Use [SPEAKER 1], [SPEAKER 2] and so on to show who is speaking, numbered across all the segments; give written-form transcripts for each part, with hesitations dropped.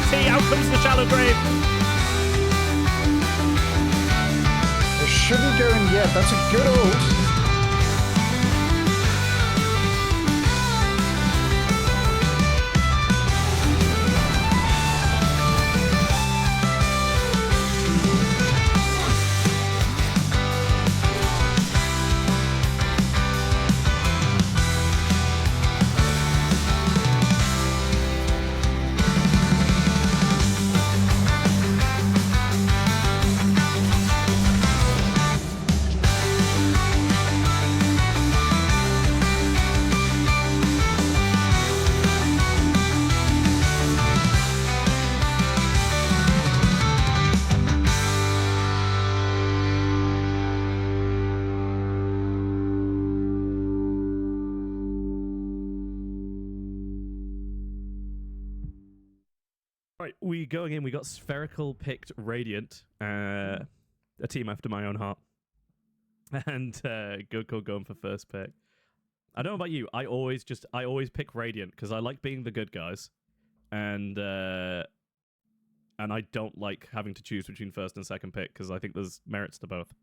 [SPEAKER 1] OT. Out comes the shallow grave.
[SPEAKER 2] It shouldn't go in yet. That's a good ult.
[SPEAKER 1] Right, we going in. We got Spherical picked Radiant, a team after my own heart, and Gubcord going for first pick. I don't know about you. I always pick Radiant because I like being the good guys, and I don't like having to choose between first and second pick because I think there's merits to both.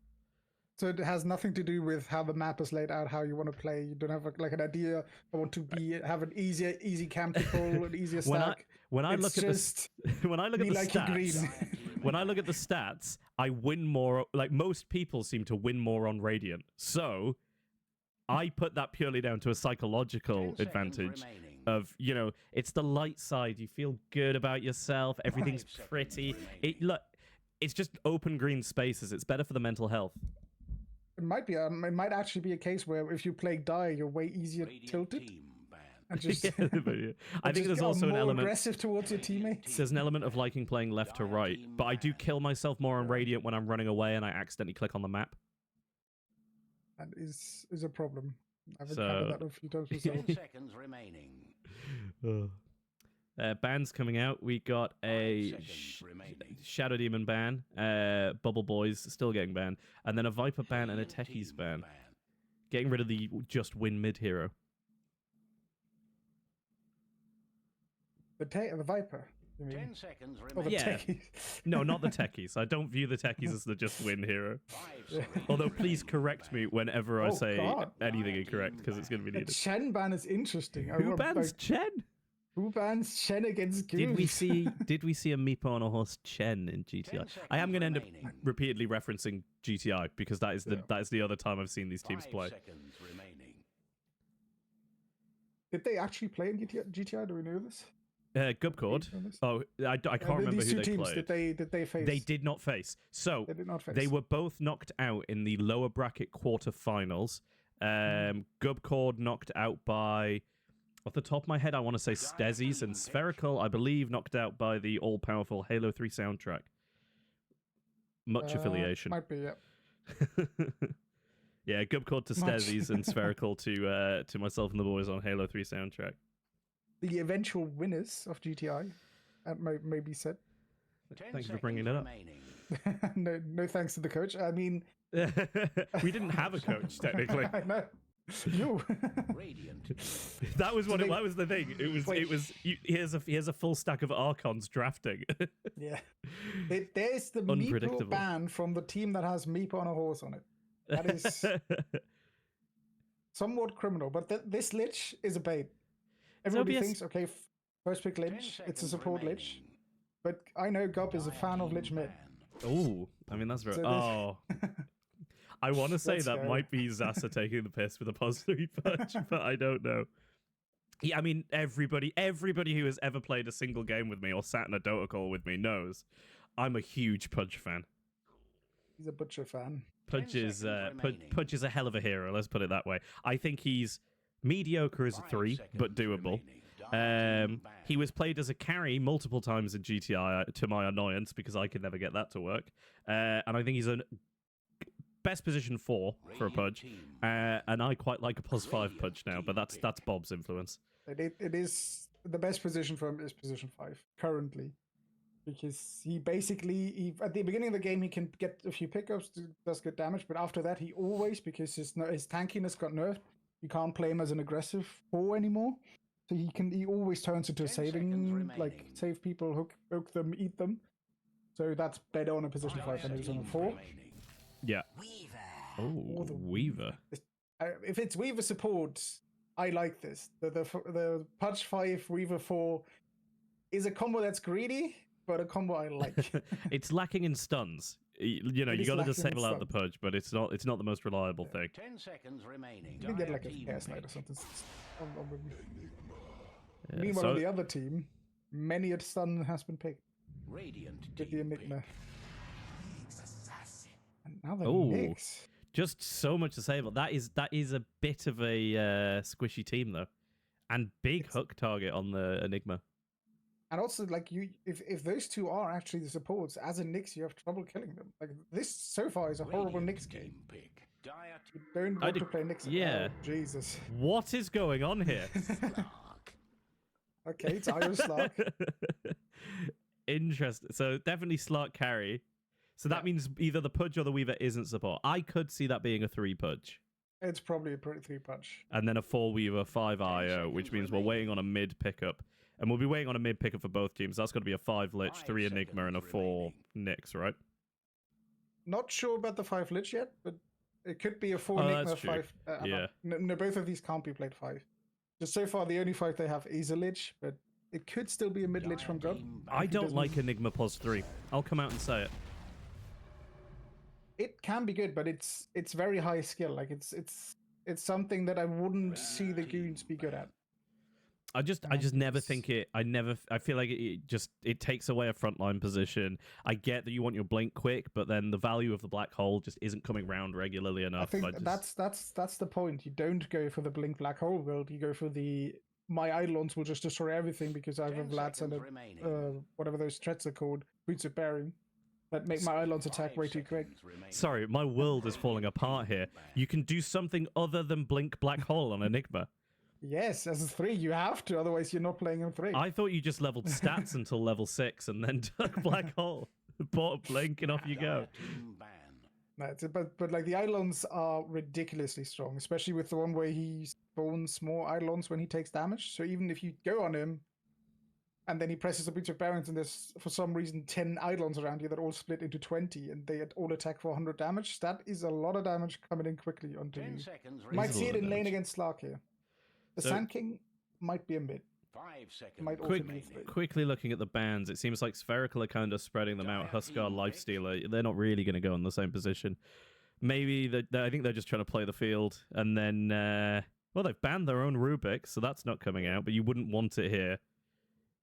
[SPEAKER 2] So it has nothing to do with how the map is laid out, how you want to play. You don't have like an idea. I want to have an easy camp to pull, an easier stack.
[SPEAKER 1] When I look at the stats, when I look at the stats, I win more. Like most people seem to win more on Radiant. So I put that purely down to a psychological advantage of, you know, it's the light side. You feel good about yourself. Everything's pretty. It's just open green spaces. It's better for the mental health.
[SPEAKER 2] It might be. It might actually be a case where if you play Dire, you're way easier tilted. And just,
[SPEAKER 1] I think there's also an element
[SPEAKER 2] aggressive towards your teammates.
[SPEAKER 1] There's an element of liking playing left to right, but I do kill myself more on Radiant when I'm running away and I accidentally click on the map.
[SPEAKER 2] That is a problem. I've encountered that a few times myself.
[SPEAKER 3] 10 seconds remaining.
[SPEAKER 1] Bans coming out. We got a Shadow Demon ban. Bubble Boys still getting banned. And then a Viper ban and a Techies ban. Getting rid of the just win mid hero.
[SPEAKER 2] The Viper, you mean?
[SPEAKER 3] 10 seconds
[SPEAKER 2] or the Techies?
[SPEAKER 1] No, not the Techies. I don't view the Techies as the just win hero. Although please correct me whenever I say anything incorrect, because it's going to be needed.
[SPEAKER 2] The Chen ban is interesting.
[SPEAKER 1] Who bans Chen?
[SPEAKER 2] Who bans Chen against Goose?
[SPEAKER 1] Did we see a Meepo on a horse Chen in GTI? I am going to end up repeatedly referencing GTI because that is the other time I've seen these teams play.
[SPEAKER 2] Did they actually play in GTI? Do we know this?
[SPEAKER 1] Gubcord. Oh, I can't remember who they played.
[SPEAKER 2] Did they face?
[SPEAKER 1] They did not face. So
[SPEAKER 2] they did not face.
[SPEAKER 1] They were both knocked out in the lower bracket quarterfinals. Gubcord knocked out by, off the top of my head, I want to say Stezzies, and Spherical, I believe, knocked out by the all-powerful Halo 3 soundtrack. Much affiliation.
[SPEAKER 2] Might be, yeah.
[SPEAKER 1] Yeah, Gubcord to Stezzies and Spherical to myself and the boys on Halo 3 soundtrack.
[SPEAKER 2] The eventual winners of GTI, may be said.
[SPEAKER 1] Thank you for bringing it up.
[SPEAKER 2] no thanks to the coach. I mean...
[SPEAKER 1] we didn't have a coach, technically.
[SPEAKER 2] I know. You.
[SPEAKER 1] That was what that was the thing. It was here's a full stack of Archons drafting.
[SPEAKER 2] Yeah. There's the Meepo ban from the team that has Meepo on a horse on it. That is somewhat criminal, but this Lich is a bait. Everybody thinks, okay, first pick Lich, it's a support Lich. But I know Gub is a fan of Lich mid.
[SPEAKER 1] Oh, I mean, that's right.
[SPEAKER 2] So
[SPEAKER 1] I want to say that might be Zasa taking the piss with a +3 punch, but I don't know. Yeah, I mean, everybody who has ever played a single game with me or sat in a Dota call with me knows I'm a huge Pudge fan.
[SPEAKER 2] He's a Butcher fan.
[SPEAKER 1] Pudge is a hell of a hero, let's put it that way. I think he's mediocre as a 3, but doable. He was played as a carry multiple times in GTI, to my annoyance, because I could never get that to work. And I think he's a best position 4 for a Pudge. And I quite like a +5 Pudge now, but that's Bob's influence.
[SPEAKER 2] It is the best position for him is position 5 currently. Because he basically, at the beginning of the game, he can get a few pickups, does good damage, but after that, he always, because his tankiness got nerfed, you can't play him as an aggressive 4 anymore. So he always turns into a saving, like save people, hook them, eat them. So that's better on a position 5 than it is on a 4.
[SPEAKER 1] Yeah. Oh, Weaver.
[SPEAKER 2] If it's Weaver support, I like this. The Pudge 5, Weaver 4 is a combo that's greedy, but a combo I like.
[SPEAKER 1] It's lacking in stuns. You know, you got to disable out the Pudge, but it's not the most reliable thing.
[SPEAKER 3] 10 seconds remaining.
[SPEAKER 2] You can get like a Chaos Knight or something. Meanwhile, on the other team, many a stun has been picked.
[SPEAKER 3] Radiant
[SPEAKER 2] with the Enigma. And now the Nyx.
[SPEAKER 1] Just so much disable. That is a bit of a squishy team though, and big hook target on the Enigma.
[SPEAKER 2] And also, like if those two are actually the supports, as a Nyx, you have trouble killing them. Like this so far is a horrible Nyx game. You don't want to play Nyx.
[SPEAKER 1] Yeah.
[SPEAKER 2] Oh, Jesus.
[SPEAKER 1] What is going on here?
[SPEAKER 2] Okay, it's Irish Slark.
[SPEAKER 1] Interesting. So definitely Slark carry. So that means either the Pudge or the Weaver isn't support. I could see that being a 3 Pudge.
[SPEAKER 2] It's probably a 3 Pudge.
[SPEAKER 1] And then a 4 Weaver, 5 IO, which means we're waiting on a mid pickup. And we'll be waiting on a mid pickup for both teams. That's going to be a 5 Lich, 3 Enigma, and a 4 Nyx, right?
[SPEAKER 2] Not sure about the 5 Lich yet, but it could be a 4 Enigma, 5.
[SPEAKER 1] Yeah.
[SPEAKER 2] No, both of these can't be played 5. Just so far, the only 5 they have is a Lich, but it could still be a mid Lich from Gub.
[SPEAKER 1] I don't like Enigma plus 3. I'll come out and say it.
[SPEAKER 2] It can be good, but it's very high skill. Like it's something that I wouldn't see the goons be good at.
[SPEAKER 1] I just never think it. I feel like it takes away a frontline position. I get that you want your blink quick, but then the value of the black hole just isn't coming round regularly enough.
[SPEAKER 2] I think that's the point. You don't go for the blink black hole build. You go for the my Eidolons will just destroy everything because I have a Vlads and a whatever those threats are called, boots of bearing, that make my Eidolons attack way too quick.
[SPEAKER 1] Sorry, my world is falling apart here. You can do something other than blink black hole on Enigma.
[SPEAKER 2] Yes, as a 3 you have to, otherwise you're not playing on 3.
[SPEAKER 1] I thought you just leveled stats until level 6 and then took black hole, bought a blink, and off you go.
[SPEAKER 2] No, but like the Eidolons are ridiculously strong, especially with the one where he spawns more Eidolons when he takes damage. So even if you go on him and then he presses a bunch of barons and there's for some reason 10 Eidolons around you that all split into 20 and they all attack for 100 damage, that is a lot of damage coming in quickly onto you. You might see it in lane against Slark here. The Sand King might be a mid.
[SPEAKER 3] 5 seconds.
[SPEAKER 1] Quickly looking at the bans, it seems like Spherical are kind of spreading them out. Huskar, Lifestealer, they're not really going to go in the same position. Maybe I think they're just trying to play the field, and then well, they've banned their own Rubik, so that's not coming out. But you wouldn't want it here.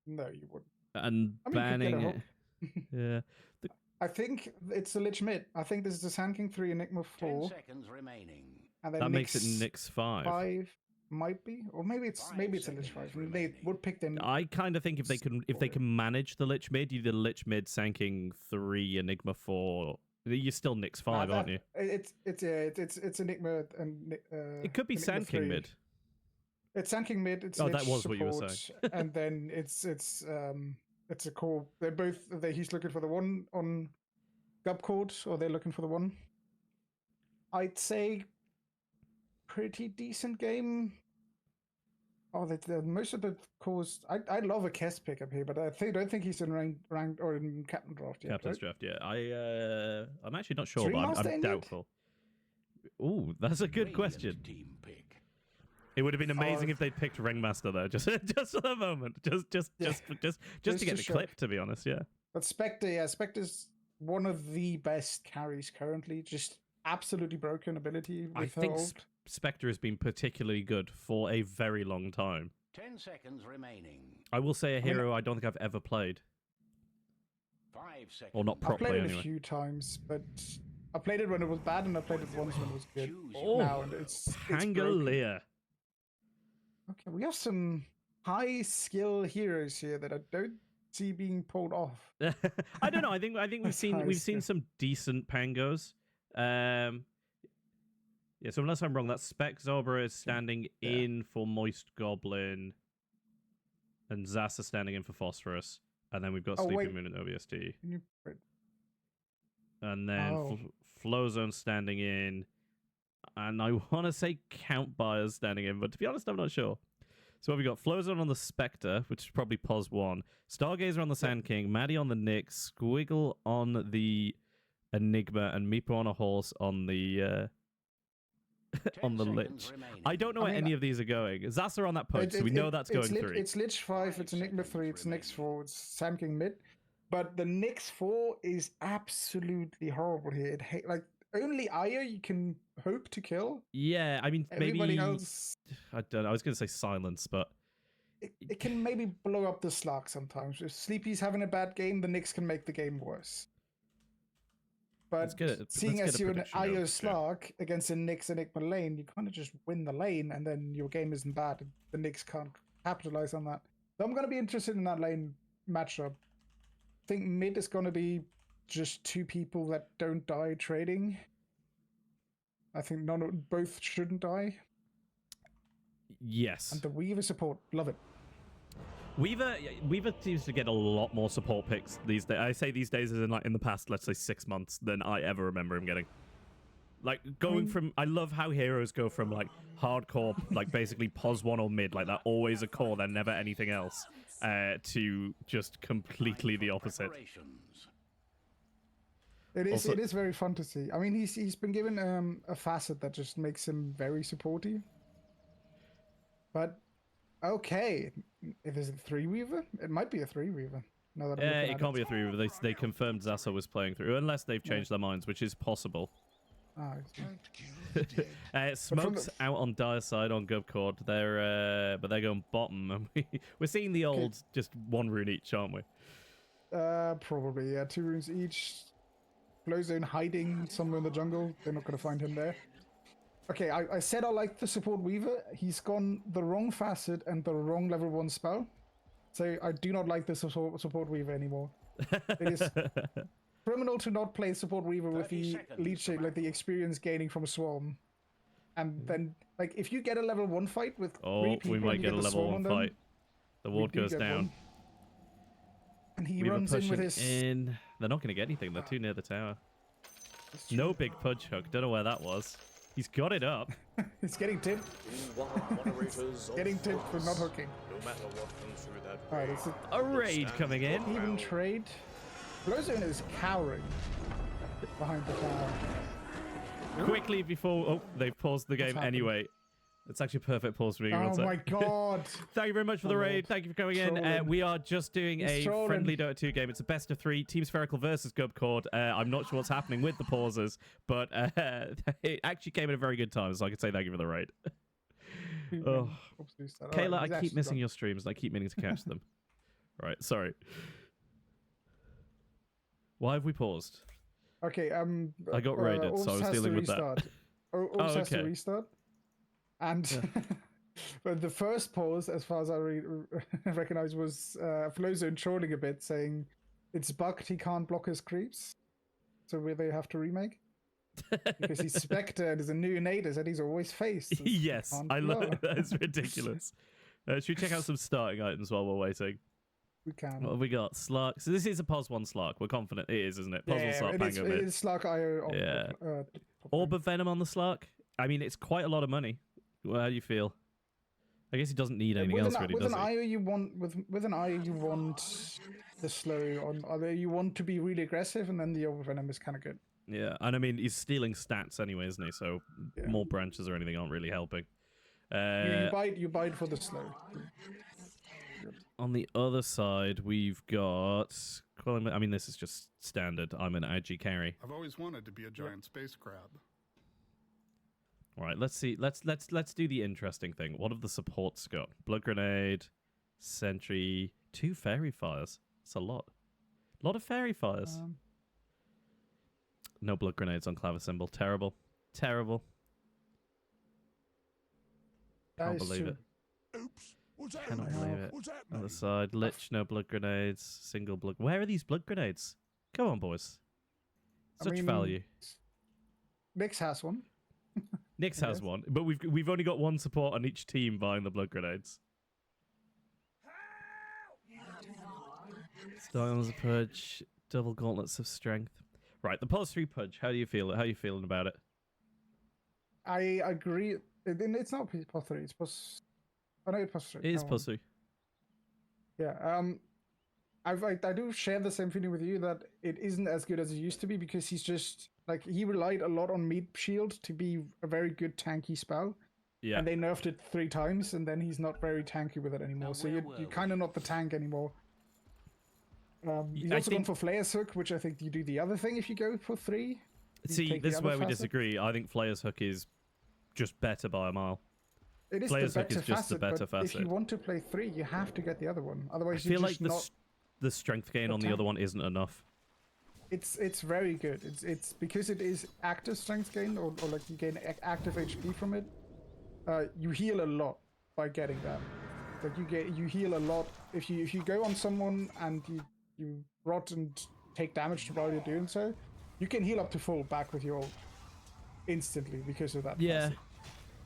[SPEAKER 2] No, you wouldn't.
[SPEAKER 1] And banning it, yeah.
[SPEAKER 2] I think it's a Lich mid. I think this is a Sand King 3, Enigma 4.
[SPEAKER 3] 10 seconds remaining.
[SPEAKER 2] And then
[SPEAKER 1] that makes it Nyx 5.
[SPEAKER 2] 5. Might be, or maybe it's a Lich 5. I mean, they would pick them.
[SPEAKER 1] I kind of think if they can manage the Lich mid, you did a Lich mid, Sand King 3, Enigma 4. You're still Nyx 5, aren't you?
[SPEAKER 2] It's Enigma and
[SPEAKER 1] it could be Sand King mid.
[SPEAKER 2] It's Sand King mid. It's
[SPEAKER 1] that
[SPEAKER 2] Lich
[SPEAKER 1] was
[SPEAKER 2] support,
[SPEAKER 1] what you were saying.
[SPEAKER 2] And then it's a core. They're both. He's looking for the one on Gubcord, or they're looking for the one. I'd say pretty decent game. Oh, most of the cores. I love a Kess pickup here, but I don't think he's in ranked or in captain draft yet.
[SPEAKER 1] Captain's draft, yeah. I'm actually not sure,
[SPEAKER 2] but
[SPEAKER 1] I'm doubtful. Ooh, that's a good question. It would have been amazing if they'd picked Ringmaster though, just for the moment, just to get the clip. To be honest, yeah.
[SPEAKER 2] But Spectre, Spectre's one of the best carries currently. Just absolutely broken ability. With I think
[SPEAKER 1] Spectre has been particularly good for a very long time.
[SPEAKER 3] 10 seconds remaining.
[SPEAKER 1] I will say a hero I don't think I've ever played.
[SPEAKER 3] 5 seconds.
[SPEAKER 1] Or not properly,
[SPEAKER 2] anyway. I played it
[SPEAKER 1] anyway.
[SPEAKER 2] a few times, but I played it when it was bad, and I played it once when it was good.
[SPEAKER 1] Oh,
[SPEAKER 2] now it's
[SPEAKER 1] Pangolier.
[SPEAKER 2] Okay, we have some high skill heroes here that I don't see being pulled off.
[SPEAKER 1] I don't know. I think we've seen some decent Pangos. Yeah, so unless I'm wrong, that Spec Zobra is standing in for Moist Goblin, and Zas is standing in for Phosphorus, and then we've got Sleeping Moon and OBSD. And then Flowzone standing in, and I want to say Count Buyers standing in, but to be honest, I'm not sure. So what have we got? Flowzone on the Spectre, which is probably pos 1. Stargazer on the Sand King. Maddie on the Nyx. Squiggle on the Enigma. And Meepo on a horse on the on the Lich. I don't know where any of these are going. Zasa on that pudge, so we know that's going 3.
[SPEAKER 2] It's Lich 5, it's Enigma 3, it's Nyx 4, it's Sand King mid. But the Nyx 4 is absolutely horrible here. Like, only Aya you can hope to kill.
[SPEAKER 1] Yeah, I mean,
[SPEAKER 2] everybody
[SPEAKER 1] maybe...
[SPEAKER 2] else...
[SPEAKER 1] I don't know, I was going to say silence, but...
[SPEAKER 2] It can maybe blow up the Slark sometimes. If Sleepy's having a bad game, the Nyx can make the game worse. But seeing as you're an Io Slark against a Nyx Enigma lane, you kind of just win the lane, and then your game isn't bad. The Nyx can't capitalize on that. So I'm going to be interested in that lane matchup. I think mid is going to be just 2 people that don't die trading. I think both shouldn't die.
[SPEAKER 1] Yes.
[SPEAKER 2] And the Weaver support, love it.
[SPEAKER 1] Weaver seems to get a lot more support picks these days. I say these days as in like in the past, let's say 6 months, than I ever remember him getting. Like going from, I love how heroes go from like hardcore, like basically pos 1 or mid, like that always a core, then never anything else, to just completely the opposite.
[SPEAKER 2] It is very very to see. I mean, he's been given a facet that just makes him very supporty. But okay, if it's a 3 Weaver, it might be a 3 Weaver. Now that
[SPEAKER 1] it can't be a 3 Weaver. They confirmed Zasa was playing through, unless they've changed their minds, which is possible. Smoke's out on Dire side on Gubcord. But they're going bottom, and we're seeing the old just 1 rune each, aren't we?
[SPEAKER 2] Probably, yeah. 2 runes each. Flowzone hiding somewhere in the jungle. They're not going to find him there. Okay, I said I like the support Weaver. He's gone the wrong facet and the wrong level 1 spell. So I do not like the support Weaver anymore. It is criminal to not play support Weaver with the leech, like the experience gaining from a swarm. And then, like, if you get a level 1 fight with 3 people,
[SPEAKER 1] we might get a level 1 fight. The ward goes down.
[SPEAKER 2] One. And he runs in with his...
[SPEAKER 1] They're not going to get anything. They're too near the tower. No big pudge hook. Don't know where that was. He's got it up.
[SPEAKER 2] He's getting tipped. Getting tipped for not hooking.
[SPEAKER 4] No matter what comes through that
[SPEAKER 1] Alright, it's a raid coming in.
[SPEAKER 2] Even trade. Flowzone is cowering behind the tower.
[SPEAKER 1] Quickly before... Oh, they've paused the game anyway. It's actually a perfect pause for me.
[SPEAKER 2] Oh my god.
[SPEAKER 1] Thank you very much for the raid. Thank you for coming in. We are just doing a friendly Dota 2 game. It's a best of 3. Team Spherical versus Gubcord. I'm not sure what's happening with the pauses, but it actually came at a very good time, so I could say thank you for the raid. Oh. Kayla, I keep missing your streams, and I keep meaning to catch them. Right, sorry. Why have we paused?
[SPEAKER 2] Okay,
[SPEAKER 1] I got raided, so I was dealing with that.
[SPEAKER 2] Orbs has to restart. And but the first pause, as far as I recognize, was Flowzone trolling a bit, saying it's bugged, he can't block his creeps. So will they have to remake? Because he's Spectre and is a new Nadus and he's always faced.
[SPEAKER 1] Yes, I love it. That's ridiculous. Should we check out some starting items while we're waiting?
[SPEAKER 2] We can.
[SPEAKER 1] What have we got? Slark. So this is a pos 1 Slark. We're confident it is, isn't it? Pos 1 Slark, Pango mid.
[SPEAKER 2] It is Slark IO.
[SPEAKER 1] Yeah. Orb of Venom on the Slark. I mean, it's quite a lot of money. Well, how do you feel? I guess he doesn't need anything else, really, does he?
[SPEAKER 2] With an IO, you want the slow on. Either you want to be really aggressive, and then the Orb of Venom is kind of good.
[SPEAKER 1] Yeah, and I mean, he's stealing stats anyway, isn't he? So more branches or anything aren't really helping.
[SPEAKER 2] You bite for the slow.
[SPEAKER 1] On the other side, we've got... Well, I mean, this is just standard. I'm an IG carry.
[SPEAKER 5] I've always wanted to be a giant space crab.
[SPEAKER 1] All right, let's see. Let's do the interesting thing. What have the supports got? Blood grenade, sentry, 2 fairy fires. That's a lot. A lot of fairy fires. No blood grenades on Clavisymbol. Terrible. Terrible. Can't believe it.
[SPEAKER 4] Oops.
[SPEAKER 1] Cannot believe it. Other side, Lich, no blood grenades. Single blood. Where are these blood grenades? Come on, boys. Such value.
[SPEAKER 2] Nyx has one.
[SPEAKER 1] Nyx has one, but we've only got 1 support on each team buying the blood grenades. Styles of Pudge, double gauntlets of strength. Right, the pos 3 Pudge. How do you feel? How are you feeling about it?
[SPEAKER 2] I agree. It's not pos 3. It's pos Oh no, it's +3.
[SPEAKER 1] It is
[SPEAKER 2] Never mind.
[SPEAKER 1] +3.
[SPEAKER 2] Yeah. I do share the same feeling with you that it isn't as good as it used to be because he's just like he relied a lot on meat shield to be a very good tanky spell.
[SPEAKER 1] Yeah.
[SPEAKER 2] And they nerfed it 3 times, and then he's not very tanky with it anymore. So you're kind of not the tank anymore. He's also gone for Flayer's Hook, which I think you do the other thing if you go for 3.
[SPEAKER 1] See, this is where we disagree. I think Flayer's Hook is just better by a mile.
[SPEAKER 2] It is
[SPEAKER 1] Flayer's
[SPEAKER 2] the
[SPEAKER 1] Hook
[SPEAKER 2] better
[SPEAKER 1] is just the
[SPEAKER 2] facet,
[SPEAKER 1] better
[SPEAKER 2] but if
[SPEAKER 1] facet.
[SPEAKER 2] you want to play 3, you have to get the other one. Otherwise,
[SPEAKER 1] I feel
[SPEAKER 2] you're
[SPEAKER 1] like
[SPEAKER 2] just
[SPEAKER 1] the strength gain on the other one isn't enough.
[SPEAKER 2] It's very good. It's because it is active strength gain, or like you gain active HP from it. You heal a lot by getting that. Like you heal a lot if you go on someone and you rot and take damage while you're doing so. You can heal up to full back with your ult instantly because of that.
[SPEAKER 1] Yeah.
[SPEAKER 2] passive.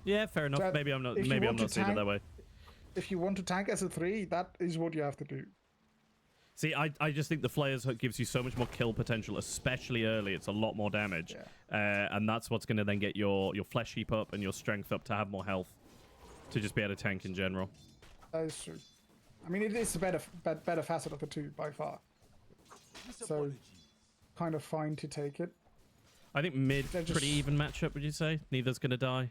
[SPEAKER 1] Yeah, fair enough.
[SPEAKER 2] So
[SPEAKER 1] maybe I'm not.
[SPEAKER 2] if you
[SPEAKER 1] Maybe I'm
[SPEAKER 2] want to
[SPEAKER 1] not seeing it that
[SPEAKER 2] tank-
[SPEAKER 1] way.
[SPEAKER 2] If you want to tank as a 3, that is what you have to do.
[SPEAKER 1] See, I just think the Flayer's Hook gives you so much more kill potential, especially early. It's a lot more damage, and that's what's going to then get your flesh heap up and your strength up to have more health, to just be able to tank in general.
[SPEAKER 2] That is true. I mean, it is a better facet of the 2 by far. So, kind of fine to take it.
[SPEAKER 1] I think mid
[SPEAKER 2] They're just-
[SPEAKER 1] pretty even matchup. Would you say neither's going to die?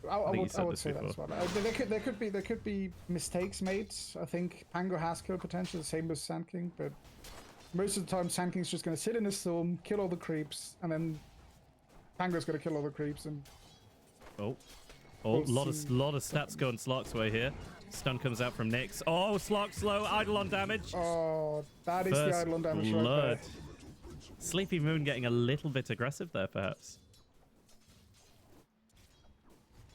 [SPEAKER 2] I
[SPEAKER 1] think you
[SPEAKER 2] would
[SPEAKER 1] said
[SPEAKER 2] say
[SPEAKER 1] this
[SPEAKER 2] that as
[SPEAKER 1] before.
[SPEAKER 2] well. There could be mistakes made. I think Pango has kill potential, the same as Sand King, but most of the time Sand King's just going to sit in his storm, kill all the creeps, and then Pango's going to kill all the creeps. And
[SPEAKER 1] Oh,
[SPEAKER 2] We'll
[SPEAKER 1] lot of
[SPEAKER 2] see.
[SPEAKER 1] stats going Slock's way here. Stun comes out from Nyx. Oh, Slock slow, Eidolon damage.
[SPEAKER 2] oh, that is
[SPEAKER 1] First
[SPEAKER 2] the Eidolon damage right
[SPEAKER 1] blood.
[SPEAKER 2] there.
[SPEAKER 1] Sleepy Moon getting a little bit aggressive there, perhaps.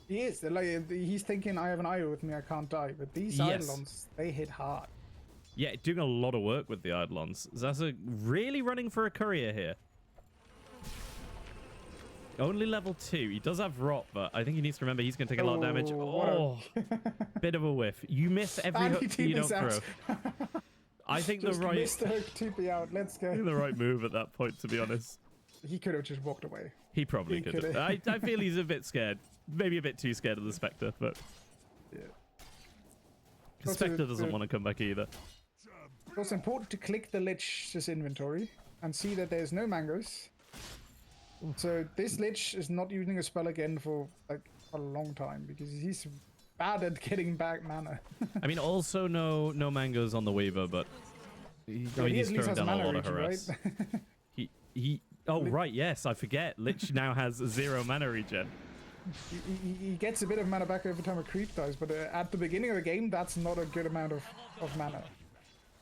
[SPEAKER 2] He is. Like, he's thinking, I have an IO with me, I can't die. But these
[SPEAKER 1] Yes.
[SPEAKER 2] Eidolons, they hit hard.
[SPEAKER 1] Yeah, doing a lot of work with the Eidolons. Zaza really running for a courier here. Only level 2. He does have rot, but I think he needs to remember he's going to take a lot of damage.
[SPEAKER 2] Oh,
[SPEAKER 1] Oh, bit of a whiff. You miss every
[SPEAKER 2] And
[SPEAKER 1] hook
[SPEAKER 2] he
[SPEAKER 1] you don't
[SPEAKER 2] TP's out.
[SPEAKER 1] throw. I think the
[SPEAKER 2] Just
[SPEAKER 1] right,
[SPEAKER 2] missed the hook, TP out. Let's go.
[SPEAKER 1] the right move at that point, to be honest.
[SPEAKER 2] He could have just walked away.
[SPEAKER 1] He probably
[SPEAKER 2] He
[SPEAKER 1] could have.
[SPEAKER 2] could've.
[SPEAKER 1] I feel he's a bit scared. Maybe a bit too scared of the Spectre, but
[SPEAKER 2] Yeah.
[SPEAKER 1] 'cause
[SPEAKER 2] Also,
[SPEAKER 1] Spectre doesn't want to come back either.
[SPEAKER 2] It's also important to click the Lich's inventory and see that there's no mangoes. So this Lich is not using a spell again for like a long time because he's bad at getting back mana.
[SPEAKER 1] I mean, also no mangoes on the Weaver, but I mean, he's
[SPEAKER 2] at least
[SPEAKER 1] throwing
[SPEAKER 2] has
[SPEAKER 1] down a
[SPEAKER 2] mana
[SPEAKER 1] lot of
[SPEAKER 2] regen,
[SPEAKER 1] harass.
[SPEAKER 2] right?
[SPEAKER 1] He. Oh right, yes, I forget. Lich now has 0 mana regen.
[SPEAKER 2] He gets a bit of mana back every time a creep dies, but at the beginning of the game, that's not a good amount of mana.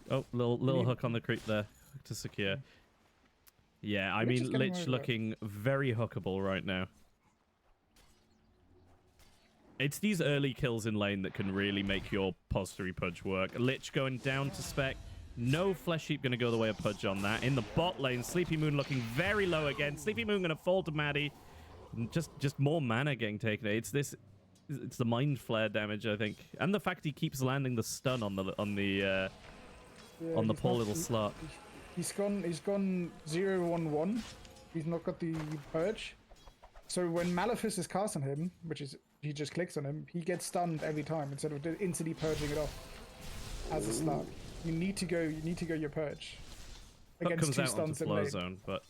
[SPEAKER 1] Oh, little hook on the creep there to secure. Yeah, I
[SPEAKER 2] Lich
[SPEAKER 1] mean,
[SPEAKER 2] is getting
[SPEAKER 1] Lich
[SPEAKER 2] away with it.
[SPEAKER 1] looking very hookable right now. It's these early kills in lane that can really make your postery Pudge work. Lich going down to spec. No Flesh Heap going to go the way of Pudge on that. In the bot lane, Sleepy Moon looking very low again. Sleepy Moon going to fall to Maddie. Just more mana getting taken. It's the Mind Flare damage, I think. And the fact he keeps landing the stun on the
[SPEAKER 2] Yeah, he's
[SPEAKER 1] poor
[SPEAKER 2] not-
[SPEAKER 1] little slot.
[SPEAKER 2] He's gone 0-1-1. He's not got the purge. So when Malefice is cast on him, which is he just clicks on him, he gets stunned every time instead of instantly purging it off as a start. You need to go your purge.
[SPEAKER 1] Hook
[SPEAKER 2] Against
[SPEAKER 1] comes
[SPEAKER 2] 2
[SPEAKER 1] out onto
[SPEAKER 2] stuns in
[SPEAKER 1] flow
[SPEAKER 2] lane.
[SPEAKER 1] zone, but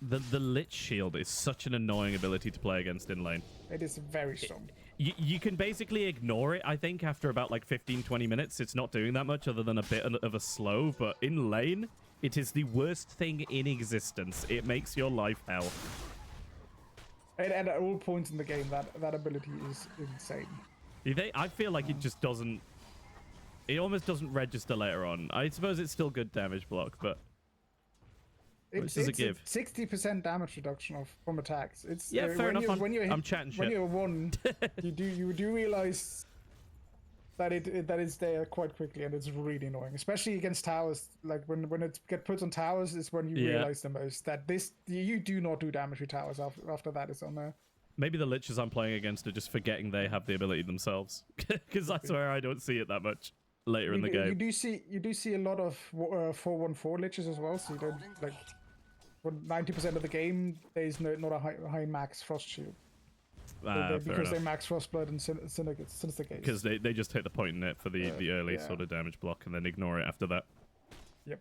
[SPEAKER 1] the Lich Shield is such an annoying ability to play against in lane.
[SPEAKER 2] It is very strong.
[SPEAKER 1] You can basically ignore it, I think, after about like 15-20 minutes. It's not doing that much other than a bit of a slow, but in lane, it is the worst thing in existence. It makes your life hell.
[SPEAKER 2] And at all points in the game, that ability is insane.
[SPEAKER 1] I feel like it just doesn't... It almost doesn't register later on. I suppose it's still good damage block, but... Which does it give?
[SPEAKER 2] 60% damage reduction from attacks. It's
[SPEAKER 1] Yeah, fair enough. I'm chatting
[SPEAKER 2] when
[SPEAKER 1] shit.
[SPEAKER 2] you're 1, you do realize that that is there quite quickly, and it's really annoying, especially against towers. Like when it get put on towers is when you realize the most that you do not do damage with towers after that is on there.
[SPEAKER 1] Maybe the Liches I'm playing against are just forgetting they have the ability themselves, because I swear I don't see it that much later in the game.
[SPEAKER 2] You do see a lot of 4-1-4 Liches as well, so you don't like. For 90% of the game, there's not a high max frost shield. because they max Frostblood and Synesthicate.
[SPEAKER 1] Because they just take the point in it for the early sort of damage block and then ignore it after that.
[SPEAKER 2] Yep.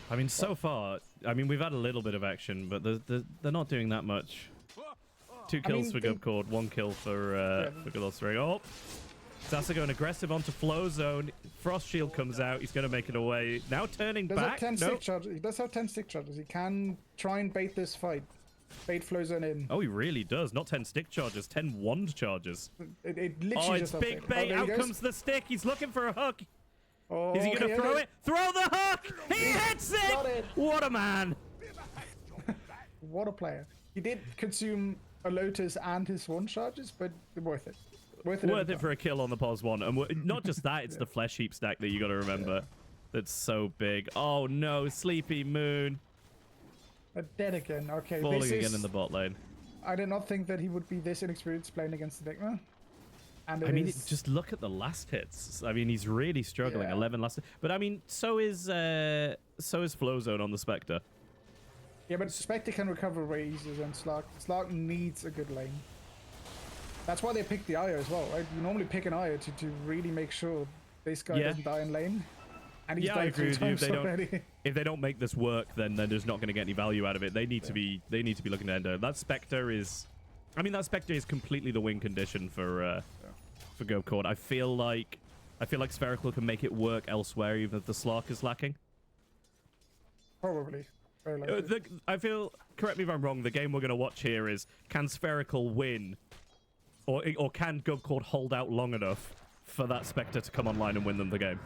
[SPEAKER 1] I mean, so far, I mean, we've had a little bit of action, but they're not doing that much. 2 kills for Gubcord, 1 kill for Galosri. Oh, Zasa going aggressive onto Flow Zone. Frost Shield comes out. He's going to make it away. Now turning back.
[SPEAKER 2] He does have 10 stick charges. He can try and bait this fight. Bait Flow Zone in.
[SPEAKER 1] Oh, he really does. Not 10 stick charges, 10 wand charges.
[SPEAKER 2] It literally
[SPEAKER 1] it's big bait. Out comes the stick. He's looking for a hook.
[SPEAKER 2] Oh,
[SPEAKER 1] is he going to throw it? Throw the hook! He hits it! What a man!
[SPEAKER 2] What a player. He did consume a Lotus and his Swan charges, but worth it. Worth it
[SPEAKER 1] for a kill on the pos 1. And not just that, it's the Flesh Heap stack that you got to remember. That's so big. Oh no, Sleepy Moon.
[SPEAKER 2] Dead again. Okay,
[SPEAKER 1] falling again in the bot lane.
[SPEAKER 2] I did not think that he would be this inexperienced playing against Enigma. And
[SPEAKER 1] I mean, just look at the last hits. I mean, he's really struggling. 11 last. But I mean, so is Flow Zone on the Spectre.
[SPEAKER 2] Yeah, but Spectre can recover way easier than Slark. Slark needs a good lane. That's why they picked the Io as well, right? You normally pick an Io to really make sure this guy doesn't die in lane. And he's died 3 times already.
[SPEAKER 1] If they don't make this work, then they're just not going to get any value out of it. They need to be looking to endo. That Spectre is, I mean, that Spectre is completely the win condition for Gubcord. I feel like Spherical can make it work elsewhere, even if the Slark is lacking.
[SPEAKER 2] Probably.
[SPEAKER 1] I feel, correct me if I'm wrong, the game we're going to watch here is, can Spherical win? Or can Gubcord hold out long enough for that Spectre to come online and win them the game?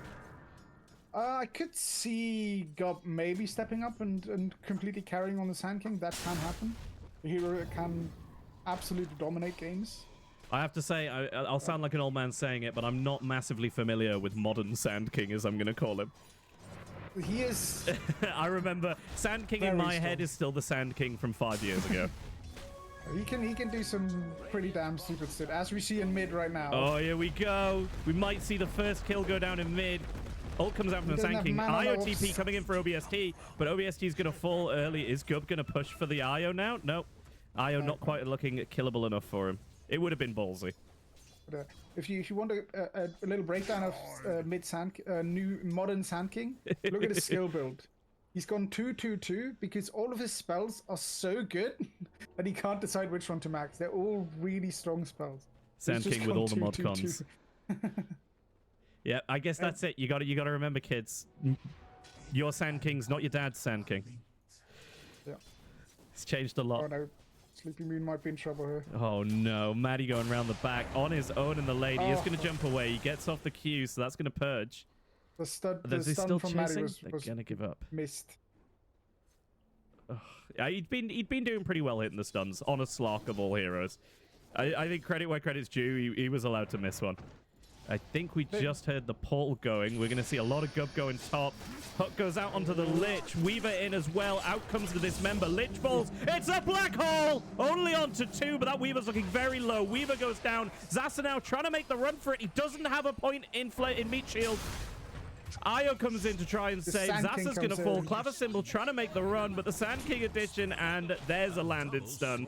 [SPEAKER 2] I could see Gub maybe stepping up and completely carrying on the Sand King. That can happen. The hero can absolutely dominate games.
[SPEAKER 1] I have to say, I'll sound like an old man saying it, but I'm not massively familiar with modern Sand King, as I'm going to call him.
[SPEAKER 2] He is...
[SPEAKER 1] I remember Sand King in my head is still the Sand King from 5 years ago.
[SPEAKER 2] He can do some pretty damn stupid stuff, as we see in mid right now.
[SPEAKER 1] Oh, here we go. We might see the first kill go down in mid. Ult comes out from the Sand King. IOTP coming in for OBST, but OBST is going to fall early. Is Gub going to push for the IO now? Nope. IO not quite looking killable enough for him. It would have been ballsy.
[SPEAKER 2] But, if you want a little breakdown of new modern Sand King, look at his skill build. He's gone 2-2-2 because all of his spells are so good that he can't decide which one to max. They're all really strong spells.
[SPEAKER 1] Sand King with all the mod cons. Yeah, I guess that's it. You got to remember, kids. Your Sand King's not your dad's Sand King.
[SPEAKER 2] Yeah.
[SPEAKER 1] It's changed a lot.
[SPEAKER 2] Oh no, Sleepy Moon might be in trouble here.
[SPEAKER 1] Oh no, Maddie going around the back on his own in the lane. He is going to jump away. He gets off the Q, so that's going to purge.
[SPEAKER 2] The stun from Maddie was
[SPEAKER 1] going to give up.
[SPEAKER 2] Missed.
[SPEAKER 1] Yeah, he'd been doing pretty well hitting the stuns on a Slark of all heroes. I think credit where credit's due. He was allowed to miss one. I think we just heard the portal going. We're going to see a lot of Gub going top. Hook goes out onto the Lich. Weaver in as well. Out comes the Dismember. Lich falls. It's a black hole! Only onto 2, but that Weaver's looking very low. Weaver goes down. Zasa now trying to make the run for it. He doesn't have a point in meat shield. Io comes in to try and save. Zasa's going to fall. Claver Symbol trying to make the run, but the Sand King addition, and there's a landed stun.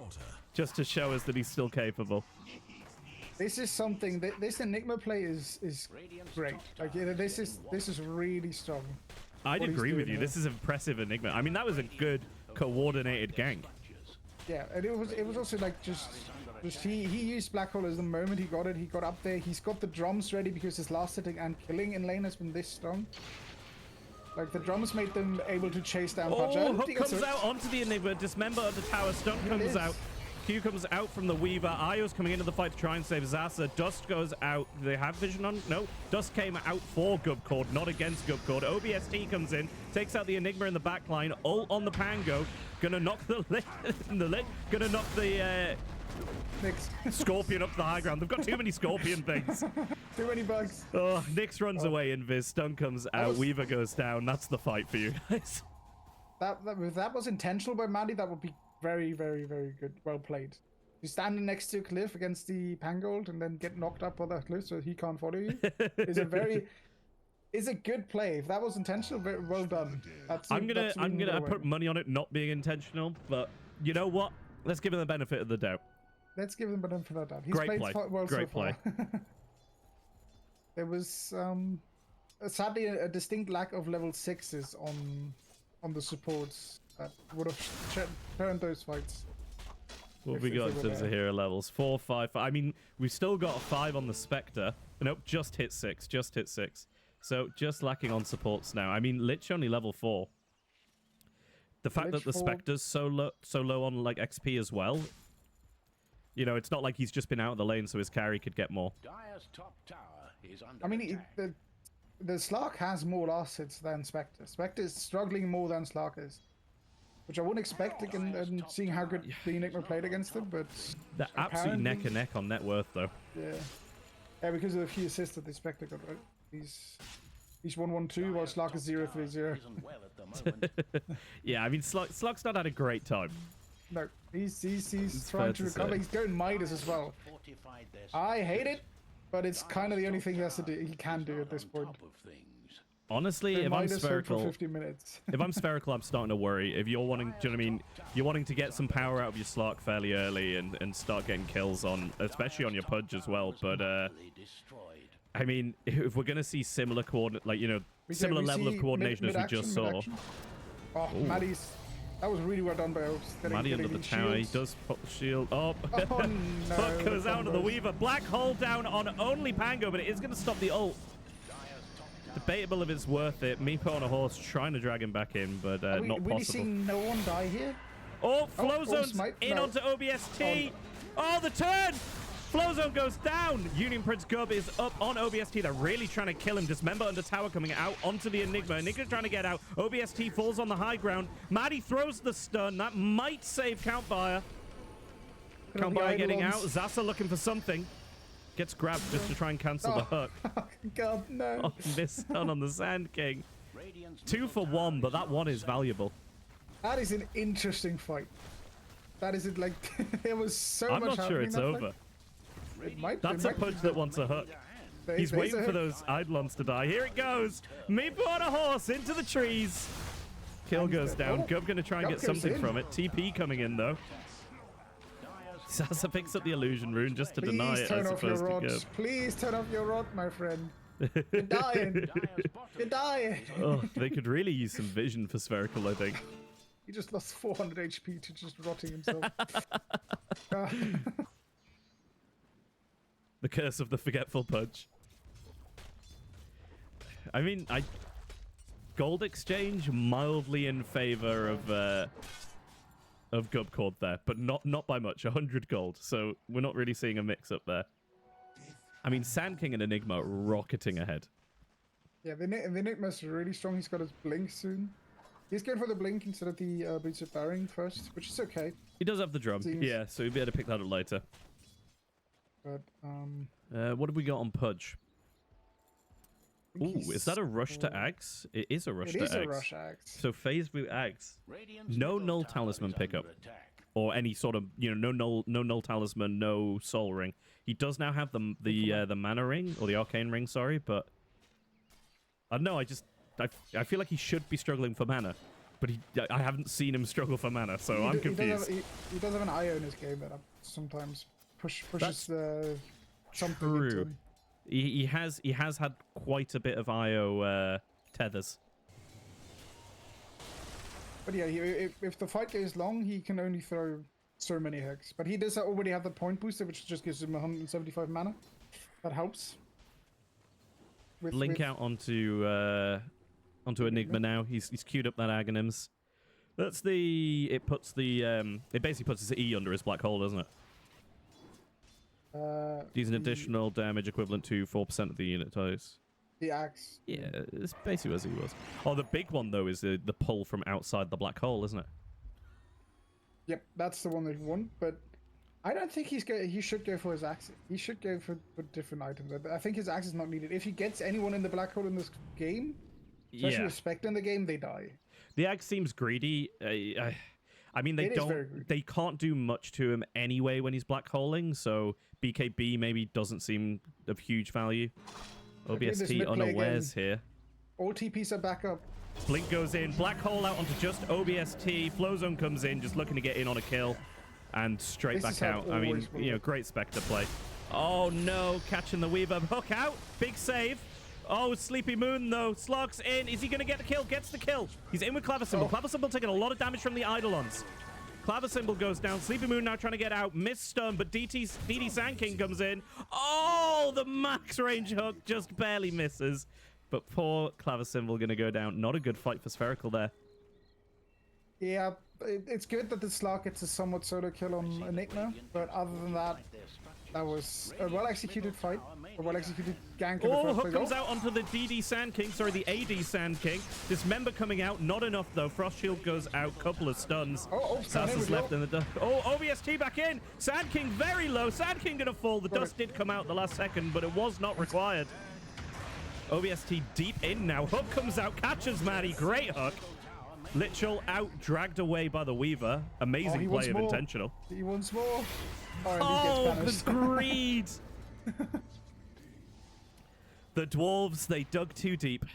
[SPEAKER 1] Just to show us that he's still capable.
[SPEAKER 2] This is something that this Enigma play is great. Like this is really strong.
[SPEAKER 1] I'd agree with you. This is impressive Enigma. I mean, that was a good coordinated gank.
[SPEAKER 2] Yeah, and it was also like just he used Black Hole as the moment he got it. He got up there. He's got the drums ready because his last hitting and killing in lane has been this strong. Like the drums made them able to chase down.
[SPEAKER 1] Oh, Hook comes out onto the Enigma. Dismember of the tower. Stun comes out. Q comes out from the Weaver. Io's coming into the fight to try and save Zasa. Dust goes out. Do they have vision on? No. Dust came out for Gubcord, not against Gubcord. OBST comes in, takes out the Enigma in the back line. Ult on the Pango. Gonna knock the lit. Gonna knock the Scorpion up the high ground. They've got too many Scorpion things.
[SPEAKER 2] Too many bugs.
[SPEAKER 1] Oh, Nyx runs away in Viz. Stun comes out. Weaver goes down. That's the fight for you guys.
[SPEAKER 2] If that was intentional by Maddie, that would be very, very, very good. Well played. You standing next to a cliff against the Pangold and then get knocked up on that cliff so he can't follow you is a good play. If that was intentional, very well done. I'm gonna
[SPEAKER 1] put money on it not being intentional, but you know what? Let's give him the benefit of the doubt.
[SPEAKER 2] let's give him a benefit of that. He's
[SPEAKER 1] Great
[SPEAKER 2] played
[SPEAKER 1] play.
[SPEAKER 2] well
[SPEAKER 1] Great
[SPEAKER 2] so far. There was sadly a distinct lack of level 6s on the supports that would have turned those fights.
[SPEAKER 1] What have we got in terms of hero levels? 4, 5, 5. I mean, we've still got a 5 on the Spectre. Nope, just hit 6. Just hit 6. So just lacking on supports now. I mean, Lich only level 4. The fact that the Spectre's so low on like XP as well. You know, it's not like he's just been out of the lane so his carry could get more.
[SPEAKER 3] Dire's top tower is under
[SPEAKER 2] I mean,
[SPEAKER 3] attack.
[SPEAKER 2] the Slark has more last hits than Spectre. Spectre is struggling more than Slark is. Which I wouldn't expect, and seeing how good the Enigma played against him, but...
[SPEAKER 1] They're absolutely neck and neck on net worth, though.
[SPEAKER 2] Yeah. Yeah, because of the few assists that the Spectre got, right? He's 1-1-2, while Slark is 0-3-0.
[SPEAKER 3] Isn't well at the moment.
[SPEAKER 1] Yeah, I mean, Slug's not had a great time.
[SPEAKER 2] No, he's trying to recover. He's going Midas as well.
[SPEAKER 3] Fortified their
[SPEAKER 2] I hate it, but it's kind of the only thing he has to do. He can do at this point.
[SPEAKER 3] top of things.
[SPEAKER 1] Honestly, if I'm
[SPEAKER 2] Midas for
[SPEAKER 1] Spherical...
[SPEAKER 2] 50 minutes.
[SPEAKER 1] If I'm Spherical, I'm starting to worry. If you're wanting, do you know what I mean? You're wanting to get some power out of your Slark fairly early and start getting kills on, especially on your Pudge as well. But, I mean, if we're going to see similar similar level of coordination as we just saw.
[SPEAKER 2] Oh, Maddie's... That was really well done by us.
[SPEAKER 1] Maddie under the tower. He does put the shield. Oh,
[SPEAKER 2] oh no.
[SPEAKER 1] Puck goes out to the Weaver. Black hole down on only Pango, but it is going to stop the ult. Debatable if it's worth it. Meepo on a horse trying to drag him back in, but not possible.
[SPEAKER 2] Really seeing no one die here?
[SPEAKER 1] Oh, Flowzone's in onto OBST. Oh, the turn! Flowzone goes down. Union Prince Gub is up on OBST. They're really trying to kill him. Dismember under tower coming out onto the Enigma. Enigma trying to get out. OBST falls on the high ground. Maddie throws the stun. That might save Countbuyer. Countbuyer getting out. Zasa looking for something. Gets grabbed just to try and cancel the hook.
[SPEAKER 2] Oh, God, no.
[SPEAKER 1] Oh, this stun on the Sand King. 2 for 1, but that one is valuable.
[SPEAKER 2] That is an interesting fight. That is it. Like there was so
[SPEAKER 1] I'm
[SPEAKER 2] much.
[SPEAKER 1] not sure it's over. That's a Pudge that wants a hook. He's waiting for those Eidolons to die. Here it goes. Meepo on a horse into the trees. Kill goes down. Gub gonna try and get something from it. TP coming in though. Sasa picks up the illusion rune just to deny it, I suppose, to Gub.
[SPEAKER 2] Please turn off your rod, my friend. You're dying. You're dying.
[SPEAKER 1] Oh, they could really use some vision for Spherical, I think.
[SPEAKER 2] He just lost 400 HP to just rotting himself.
[SPEAKER 1] The curse of the forgetful Pudge. I mean, gold exchange mildly in favor of Gubcord there, but not by much. 100 gold, so we're not really seeing a mix up there. I mean, Sand King and Enigma rocketing ahead.
[SPEAKER 2] Yeah, the Enigma's really strong. He's got his blink soon. He's going for the blink instead of the Boots of Barring first, which is okay.
[SPEAKER 1] He does have the drum, yeah, so we'll be able to pick that up later.
[SPEAKER 2] But
[SPEAKER 1] what have we got on Pudge? Ooh, is that a rush to Axe? It is a rush to Axe.
[SPEAKER 2] It is a rush Axe.
[SPEAKER 1] So phase boot Axe. No null talisman pickup. Or any sort of, no null talisman, no soul ring. He does now have the mana ring, or the arcane ring, sorry, but I don't know, I feel like he should be struggling for mana. But I haven't seen him struggle for mana, so I'm confused.
[SPEAKER 2] He does have an IO in his game that sometimes pushes something
[SPEAKER 1] true.
[SPEAKER 2] Into him.
[SPEAKER 1] He has had quite a bit of IO tethers.
[SPEAKER 2] But yeah, if the fight goes long, he can only throw so many hexes. But he does already have the point booster, which just gives him 175 mana. That helps.
[SPEAKER 1] Link out onto Enigma now. He's queued up that Aghanims. That's it basically puts his E under his black hole, doesn't it? He's an additional damage equivalent to 4% of the unit size.
[SPEAKER 2] The axe.
[SPEAKER 1] Yeah, it's basically as he was. Oh, the big one though is the pull from outside the black hole, isn't it?
[SPEAKER 2] Yep, that's the one that you want. But I don't think he should go for his axe. He should go for different items. I think his axe is not needed. If he gets anyone in the black hole in this game, especially with Spectre in the game, they die.
[SPEAKER 1] The axe seems greedy. I mean, they can't do much to him anyway when he's black holing, so BKB maybe doesn't seem of huge value. OBST unawares here.
[SPEAKER 2] All TPs are back up.
[SPEAKER 1] Blink goes in, black hole out onto just OBST. Flowzone comes in, just looking to get in on a kill. and straight
[SPEAKER 2] This is
[SPEAKER 1] back
[SPEAKER 2] how
[SPEAKER 1] out. I mean,
[SPEAKER 2] always will
[SPEAKER 1] you know,
[SPEAKER 2] work.
[SPEAKER 1] great Spectre play. Oh no, catching the Weaver. Hook out. Big save. Oh, Sleepy Moon, though. Slogs in. Is he going to get the kill? Gets the kill. He's in with Clavisymbol. Clavisymbol taking a lot of damage from the Eidolons. Clavisymbol goes down. Sleepy Moon now trying to get out. Missed stun, but DD Sand King comes in. Oh, the max range hook just barely misses. But poor Clavisymbol going to go down. Not a good fight for Spherical there.
[SPEAKER 2] Yeah, it's good that the Slug gets a somewhat solo kill on Enigma, but other than that, that was a well-executed fight, a well-executed gank.
[SPEAKER 1] Oh, hook comes out onto the DD Sand King, sorry, the AD Sand King. Dismember coming out, not enough though. Frost Shield goes out, couple of stuns. Sass is left in the dust. Oh, OBST back in. Sand King very low. Sand King gonna fall. The dust did come out the last second, but it was not required. OBST deep in now. Hook comes out, catches Maddie. Great hook. Literal out, dragged away by the Weaver. Amazing play of intentional.
[SPEAKER 2] He wants more.
[SPEAKER 1] Oh, the greed! The dwarves, they dug too deep.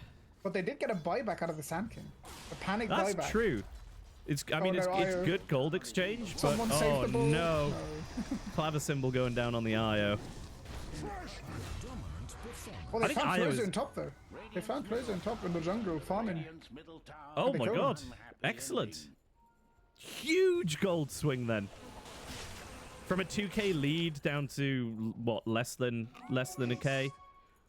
[SPEAKER 2] But they did get a buyback out of the Sand King. A panic
[SPEAKER 1] buyback. That's true. It's, I mean, it's good gold exchange, but oh no. Clavisymbol going down on the IO.
[SPEAKER 2] Well, they found Closer in top, though. They found Closer in top in the jungle, farming.
[SPEAKER 1] Oh my god. Excellent. Huge gold swing then. From a 2k lead down to, what, less than a k?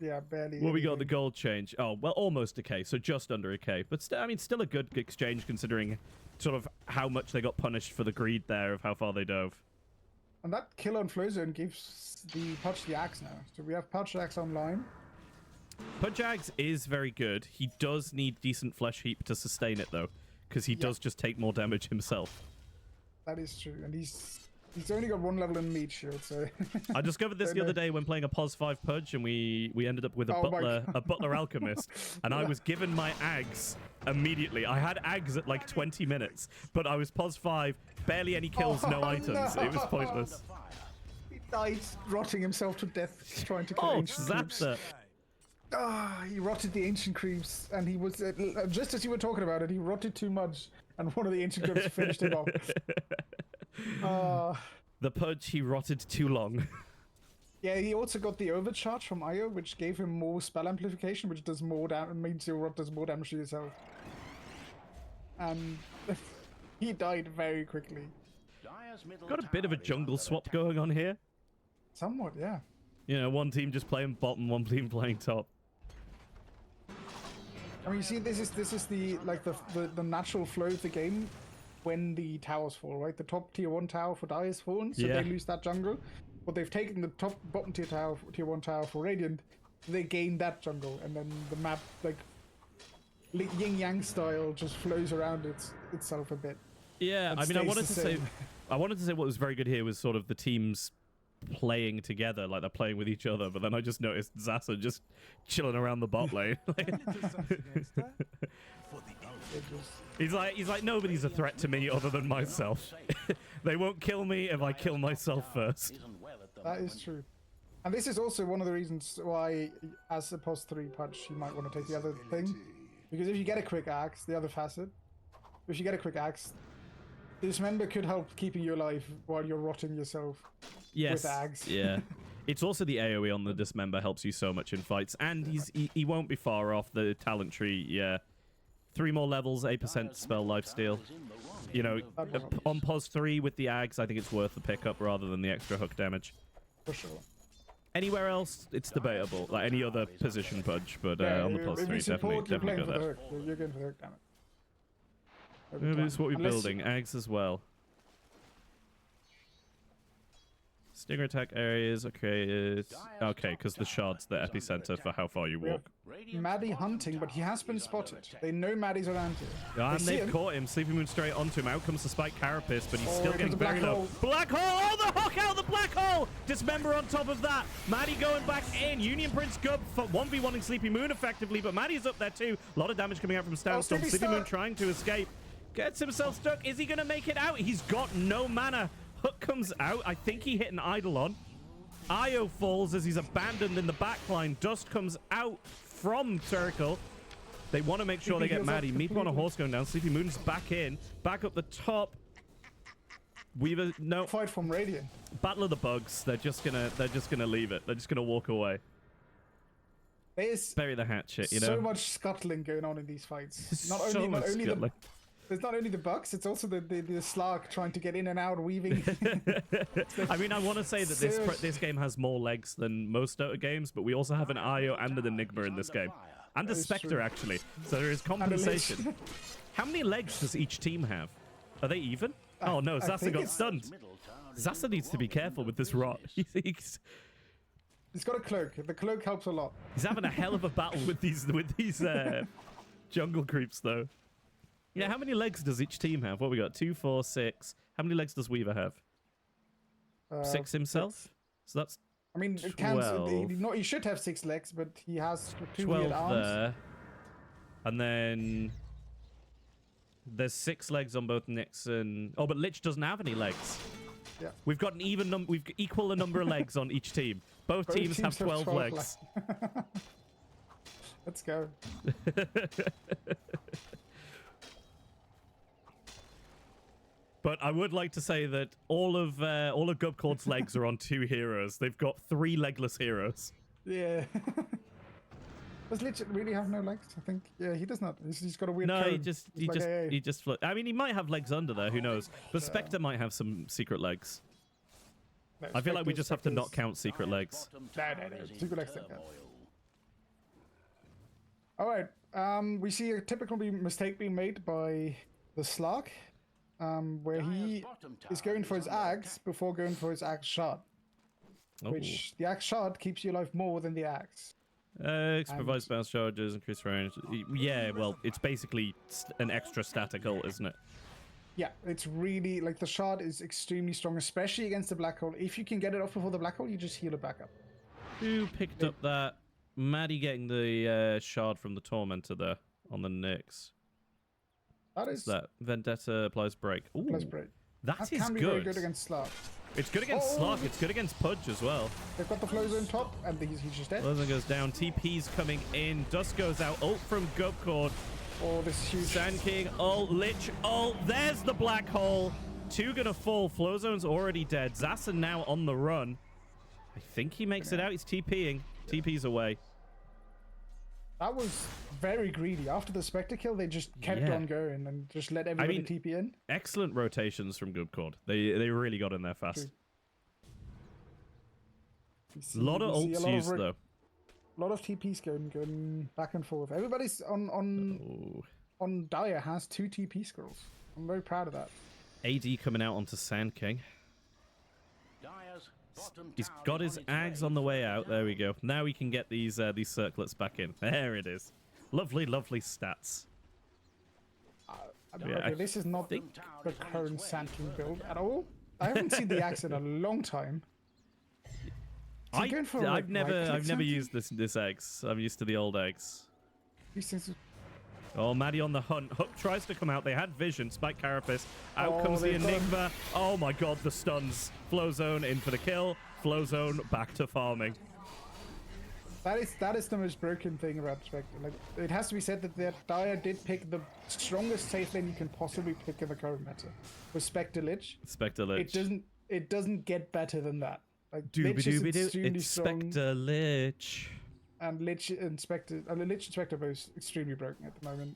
[SPEAKER 2] Yeah, barely.
[SPEAKER 1] Well, we got the gold change. Oh, well, almost a k, so just under a k. But, I mean, still a good exchange considering sort of how much they got punished for the greed there of how far they dove.
[SPEAKER 2] And that kill on Flowzone gives the Pudge the Axe now. So we have Pudge the Axe online.
[SPEAKER 1] Pudge Axe is very good. He does need decent flesh heap to sustain it, though, because he does just take more damage himself.
[SPEAKER 2] That is true, and he's only got 1 level in meat shield, so...
[SPEAKER 1] I discovered this the other day when playing a POS 5 Pudge, and we ended up with a butler alchemist, and I was given my Ags immediately. I had Ags at like 20 minutes, but I was POS 5, barely any kills, no items. It was pointless.
[SPEAKER 2] He died rotting himself to death trying to kill ancient creeps. He rotted the ancient creeps, and he was just as you were talking about it, he rotted too much, and one of the ancient creeps finished him off.
[SPEAKER 1] The Pudge, he rotted too long.
[SPEAKER 2] Yeah, he also got the overcharge from Io, which gave him more spell amplification, which does more damage, means your rot does more damage to yourself. And he died very quickly.
[SPEAKER 1] Got a bit of a jungle swap going on here.
[SPEAKER 2] Somewhat, yeah.
[SPEAKER 1] You know, one team just playing bottom, one team playing top.
[SPEAKER 2] I mean, you see, this is the the natural flow of the game when the towers fall, right? The top tier 1 tower for Dire is fallen, so they lose that jungle. But they've taken the bottom tier 1 tower for Radiant, so they gain that jungle, and then the map, like yin yang style, just flows around itself a bit.
[SPEAKER 1] Yeah, I mean, I wanted to say what was very good here was sort of the teams playing together, like they're playing with each other, but then I just noticed Zasa just chilling around the bot lane. He's like nobody's a threat to me other than myself. They won't kill me if I kill myself first.
[SPEAKER 2] That is true. And this is also one of the reasons why, as a POS 3 Pudge, you might want to take the other thing. Because if you get a quick axe, the other facet, if you get a quick axe, Dismember could help keeping you alive while you're rotting yourself.
[SPEAKER 1] Yes.
[SPEAKER 2] With Ags.
[SPEAKER 1] Yeah. It's also the AoE on the Dismember helps you so much in fights, and he won't be far off the talent tree. Yeah, 3 more levels, 8% spell lifesteal. You know, on POS 3 with the Ags, I think it's worth the pickup rather than the extra hook damage.
[SPEAKER 2] For sure.
[SPEAKER 1] Anywhere else, it's debatable. Like any other position Pudge, but on the POS 3, definitely go there.
[SPEAKER 2] You're going for the hook damage.
[SPEAKER 1] Maybe it's what we're building. Ags as well. Stinger attack areas, okay, because the shard's the epicenter for how far you walk.
[SPEAKER 2] Maddie hunting, but he has been spotted. They know Maddie's around here.
[SPEAKER 1] And they've caught him. Sleepy Moon straight onto him. Out comes the Spike Carapace, but he's still getting very low. Black hole! Oh, the hook out the black hole! Dismember on top of that. Maddie going back in. Union Prince Gub for 1v1ing Sleepy Moon effectively, but Maddie's up there too. A lot of damage coming out from Stoutstorm. Sleepy Moon trying to escape. Gets himself stuck. Is he going to make it out? He's got no mana. Hook comes out. I think he hit an Eidolon. Io falls as he's abandoned in the backline. Dust comes out from Spherical. They want to make sure they get Maddie. Meep on a horse going down. Sleepy Moon's back in. Back up the top. Weaver, no.
[SPEAKER 2] Fight from Radiant.
[SPEAKER 1] Battle of the Bugs. They're just gonna leave it. They're just gonna walk away.
[SPEAKER 2] There's
[SPEAKER 1] Bury the hatchet, you know.
[SPEAKER 2] so much scuttling going on in these fights. Not
[SPEAKER 1] So
[SPEAKER 2] only
[SPEAKER 1] much scuttling.
[SPEAKER 2] there's not only the Bugs, it's also the Slark trying to get in and out, weaving.
[SPEAKER 1] I mean, I want to say that this game has more legs than most Dota games, but we also have an Io and an Enigma in this game. And a Spectre,
[SPEAKER 2] true.
[SPEAKER 1] actually. So there is compensation. How many legs does each team have? Are they even? Oh no, Zasa got stunned. Zasa needs to be careful with this rot. He's
[SPEAKER 2] He's got a cloak. The cloak helps a lot.
[SPEAKER 1] He's having a hell of a battle with these jungle creeps, though. Yeah, how many legs does each team have? What we got? 2, 4, 6. How many legs does Weaver have? 6 himself.
[SPEAKER 2] 6.
[SPEAKER 1] So that's
[SPEAKER 2] I mean, it counts. He should have 6 legs, but he has 2 weird
[SPEAKER 1] 12
[SPEAKER 2] arms.
[SPEAKER 1] there. And then there's 6 legs on both Nyx and... Oh, but Lich doesn't have any legs.
[SPEAKER 2] Yeah.
[SPEAKER 1] We've got an even number. We've equal a number of legs on each team. Both teams have 12 legs.
[SPEAKER 2] Let's go.
[SPEAKER 1] But I would like to say that all of Gubcord's legs are on 2 heroes. They've got 3 legless heroes.
[SPEAKER 2] Yeah. Does Lich really have no legs? I think. Yeah, he does not. He's got a weird.
[SPEAKER 1] No,
[SPEAKER 2] cone.
[SPEAKER 1] he just. I mean, he might have legs under there. Who knows? But Spectre might have some secret legs.
[SPEAKER 2] No,
[SPEAKER 1] I feel like we just have to not count secret legs.
[SPEAKER 2] No. Secret legs don't count. All right. We see a typical mistake being made by the Slark, where he is going for his axe before going for his axe shard. Which the axe shard keeps you alive more than the axe.
[SPEAKER 1] Provides bounce charges, increase range. Yeah, well, it's basically an extra static ult, isn't it?
[SPEAKER 2] Yeah, it's really like the shard is extremely strong, especially against the black hole. If you can get it off before the black hole, you just heal it back up.
[SPEAKER 1] Who picked up that? Maddie getting the shard from the Tormentor there on the Nyx.
[SPEAKER 2] That is
[SPEAKER 1] that Vendetta applies break. Ooh,
[SPEAKER 2] applies break.
[SPEAKER 1] That is
[SPEAKER 2] can be
[SPEAKER 1] good.
[SPEAKER 2] very good against Slark.
[SPEAKER 1] It's good against Slark. It's good against Pudge as well.
[SPEAKER 2] They've got the flow zone top, and he's just dead.
[SPEAKER 1] Flow zone goes down. TP's coming in. Dust goes out. Ult from Gubcord.
[SPEAKER 2] Oh, this is huge.
[SPEAKER 1] Sand King. Ult. Lich. Ult. There's the black hole. 2 gonna fall. Flow zone's already dead. Zasa now on the run. I think he makes it out. He's TPing. TP's away.
[SPEAKER 2] That was very greedy. After the Spectre kill, they just kept on going and just let everybody TP in.
[SPEAKER 1] Excellent rotations from Gubcord. They really got in there fast. A lot of ults used, though.
[SPEAKER 2] A lot of TPs going back and forth. Everybody's on Dire has 2 TP scrolls. I'm very proud of that.
[SPEAKER 1] AD coming out onto Sand King. He's got his Ags on the way out. There we go. Now we can get these circlets back in. There it is. Lovely, lovely stats.
[SPEAKER 2] This is not the current Sand King build at all. I haven't seen the Axe in a long time.
[SPEAKER 1] I've never used this eggs. I'm used to the old eggs.
[SPEAKER 2] These things.
[SPEAKER 1] Oh, Maddie on the hunt. Hook tries to come out. They had vision. Spike Carapace. Out comes the Enigma. Oh my god, the stuns. Flow zone in for the kill. Flow zone back to farming.
[SPEAKER 2] That is the most broken thing about Spectre. Like, it has to be said that Dire did pick the strongest safe lane you can possibly pick in the current meta. With Spectre Lich.
[SPEAKER 1] Spectre Lich.
[SPEAKER 2] It doesn't get better than that. Like,
[SPEAKER 1] Lich is extremely
[SPEAKER 2] it's
[SPEAKER 1] strong. Spectre Lich.
[SPEAKER 2] And Lich and Spectre are both extremely broken at the moment.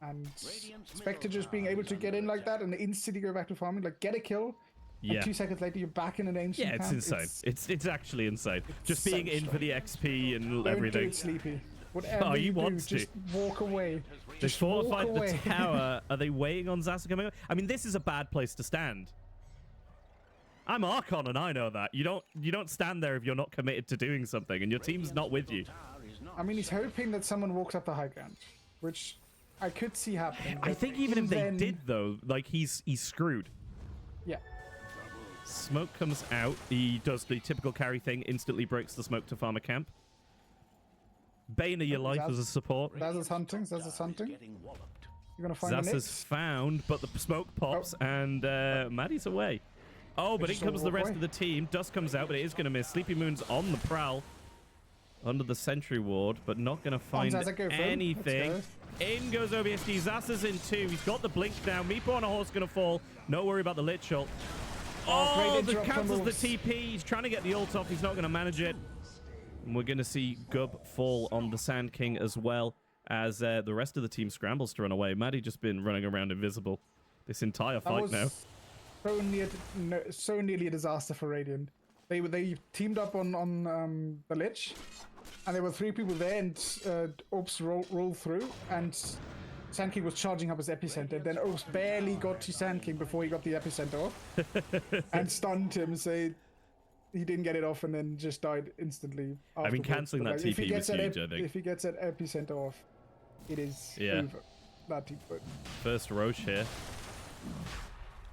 [SPEAKER 2] And Spectre just being able to get in like that and instantly go back to farming, like get a kill, and 2 seconds later you're back in an ancient camp.
[SPEAKER 1] It's insane. It's actually insane. Just being in for the XP and everything.
[SPEAKER 2] Don't do it, Sleepy. Whatever
[SPEAKER 1] you want to.
[SPEAKER 2] Just walk away.
[SPEAKER 1] They fortified the tower. Are they waiting on Zasa coming up? I mean, this is a bad place to stand. I'm Archon and I know that. You don't stand there if you're not committed to doing something and your team's not with you.
[SPEAKER 2] I mean, he's hoping that someone walks up the high ground, which I could see happening.
[SPEAKER 1] I think even if they did though, like he's screwed.
[SPEAKER 2] Yeah.
[SPEAKER 1] Smoke comes out. He does the typical carry thing, instantly breaks the smoke to farm a camp. Bane of your life as a support.
[SPEAKER 2] Zaza's hunting. You're gonna find
[SPEAKER 1] Zaza's found, but the smoke pops and Maddie's away. Oh, but in comes the rest of the team. Dust comes out, but it is going to miss. Sleepy Moon's on the prowl under the sentry ward, but not going to find anything. In goes OBSD. Zassa's in 2. He's got the blink down. Meepo on a horse going to fall. No worry about the lich ult. Oh, the cancels the TP. He's trying to get the ult off. He's not going to manage it. And we're going to see Gub fall on the Sand King as well as the rest of the team scrambles to run away. Maddie just been running around invisible this entire fight now.
[SPEAKER 2] So nearly a disaster for Radiant. They teamed up on the Lich, and there were 3 people there, and Ops rolled through, and Sand King was charging up his epicenter. Then Ops barely got to Sand King before he got the epicenter off, and stunned him. So he didn't get it off, and then just died instantly.
[SPEAKER 1] I mean, canceling that TP was huge. I think
[SPEAKER 2] if he gets that epicenter off, it is over. That team fight.
[SPEAKER 1] First Roche here.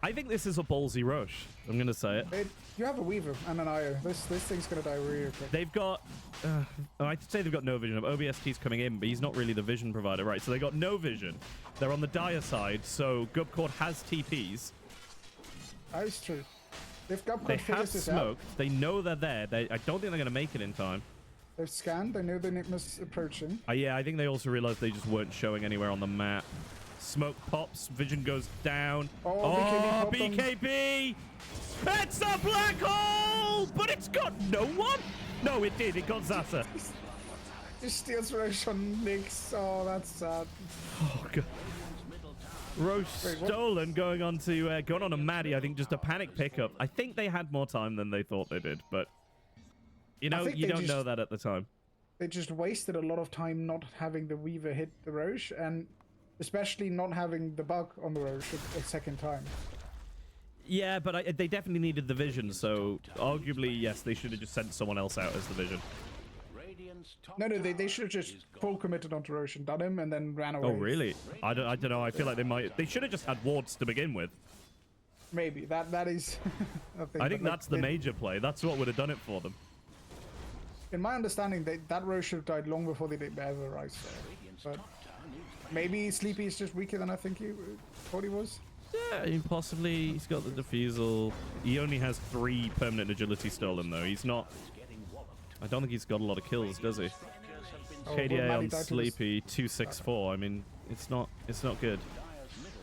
[SPEAKER 1] I think this is a ballsy Roche. I'm going to say it.
[SPEAKER 2] You have a Weaver and an IO. This thing's going to die really quick.
[SPEAKER 1] They've got... I'd say they've got no vision. OBST's coming in, but he's not really the vision provider. Right, so they got no vision. They're on the dire side, so Gubcord has TPs.
[SPEAKER 2] That is true. If Gubcord
[SPEAKER 1] they have smoked. They know they're there. I don't think they're going to make it in time.
[SPEAKER 2] They've scanned. They know the Enigma's approaching.
[SPEAKER 1] Yeah, I think they also realized they just weren't showing anywhere on the map. Smoke pops, vision goes down. Oh, BKB! It's a black hole! But it's got no one? No, it did. It got Zasa.
[SPEAKER 2] Just steals Roche on Nyx. Oh, that's sad.
[SPEAKER 1] Oh, God. Roche stolen, going on to Maddie. I think just a panic pickup. I think they had more time than they thought they did, but you know, you don't know that at the time.
[SPEAKER 2] They just wasted a lot of time not having the Weaver hit the Roche, and especially not having the bug on the Roche a second time.
[SPEAKER 1] Yeah, but they definitely needed the vision, so arguably, yes, they should have just sent someone else out as the vision.
[SPEAKER 2] No, they should have just full committed onto Roche and done him and then ran away.
[SPEAKER 1] Oh, really? I don't know. I feel like they should have just had wards to begin with.
[SPEAKER 2] Maybe. That is a thing.
[SPEAKER 1] I think that's the major play. That's what would have done it for them.
[SPEAKER 2] In my understanding, that Roche should have died long before they did ever rise there. But maybe Sleepy is just weaker than I think he thought he was.
[SPEAKER 1] Yeah, I mean, possibly. He's got the defusal. He only has 3 permanent agility stolen, though. He's not... I don't think he's got a lot of kills, does he?
[SPEAKER 2] Oh,
[SPEAKER 1] KDA on Sleepy, 264. I mean, it's not good.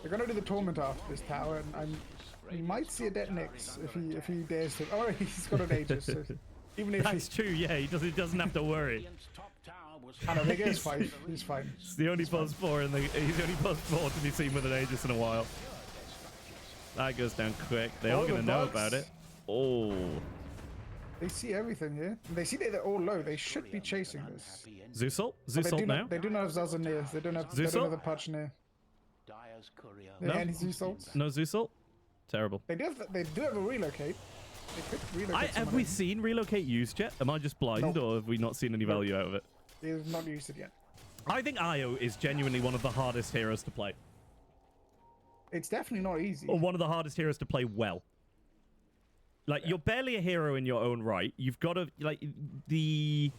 [SPEAKER 2] They're gonna do the Torment after this tower, and he might see a dead Nyx if he dares to. Oh, he's got an Aegis. So even if
[SPEAKER 1] that's true, yeah, he doesn't have to worry.
[SPEAKER 2] I don't think he's fine. He's fine.
[SPEAKER 1] It's the only plus 4 he's the only plus 4 to be seen with an Aegis in a while. That goes down quick. They are going to know about it. Oh.
[SPEAKER 2] They see everything here. They see that they're all low. They should be chasing this.
[SPEAKER 1] Zeusalt? Zeusalt now?
[SPEAKER 2] They do not have Zaza near. They don't have the patch near.
[SPEAKER 1] No?
[SPEAKER 2] Any Zeusalt?
[SPEAKER 1] No Zeusalt? Terrible.
[SPEAKER 2] They do have a relocate. They could relocate.
[SPEAKER 1] Have we seen relocate used yet? Am I just blind, or have we not seen any value out of it?
[SPEAKER 2] They have not used it yet.
[SPEAKER 1] I think Io is genuinely one of the hardest heroes to play.
[SPEAKER 2] It's definitely not easy.
[SPEAKER 1] Or one of the hardest heroes to play well. Like, you're barely a hero in your own right. You've got to, like, the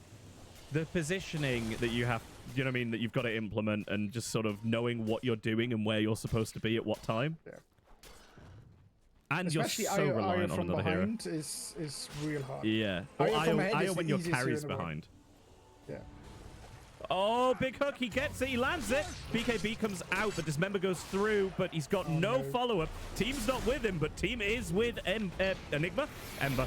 [SPEAKER 1] positioning that you have, you know what I mean, that you've got to implement, and just sort of knowing what you're doing and where you're supposed to be at what time. Yeah. And especially you're so reliant on another hero.
[SPEAKER 2] Is real hard.
[SPEAKER 1] Yeah. Or Io when your carry's behind.
[SPEAKER 2] Yeah.
[SPEAKER 1] Oh, big hook. He gets it. He lands it. BKB comes out, but Dismember goes through, but he's got no follow-up. Team's not with him, but team is with Enigma. Ember.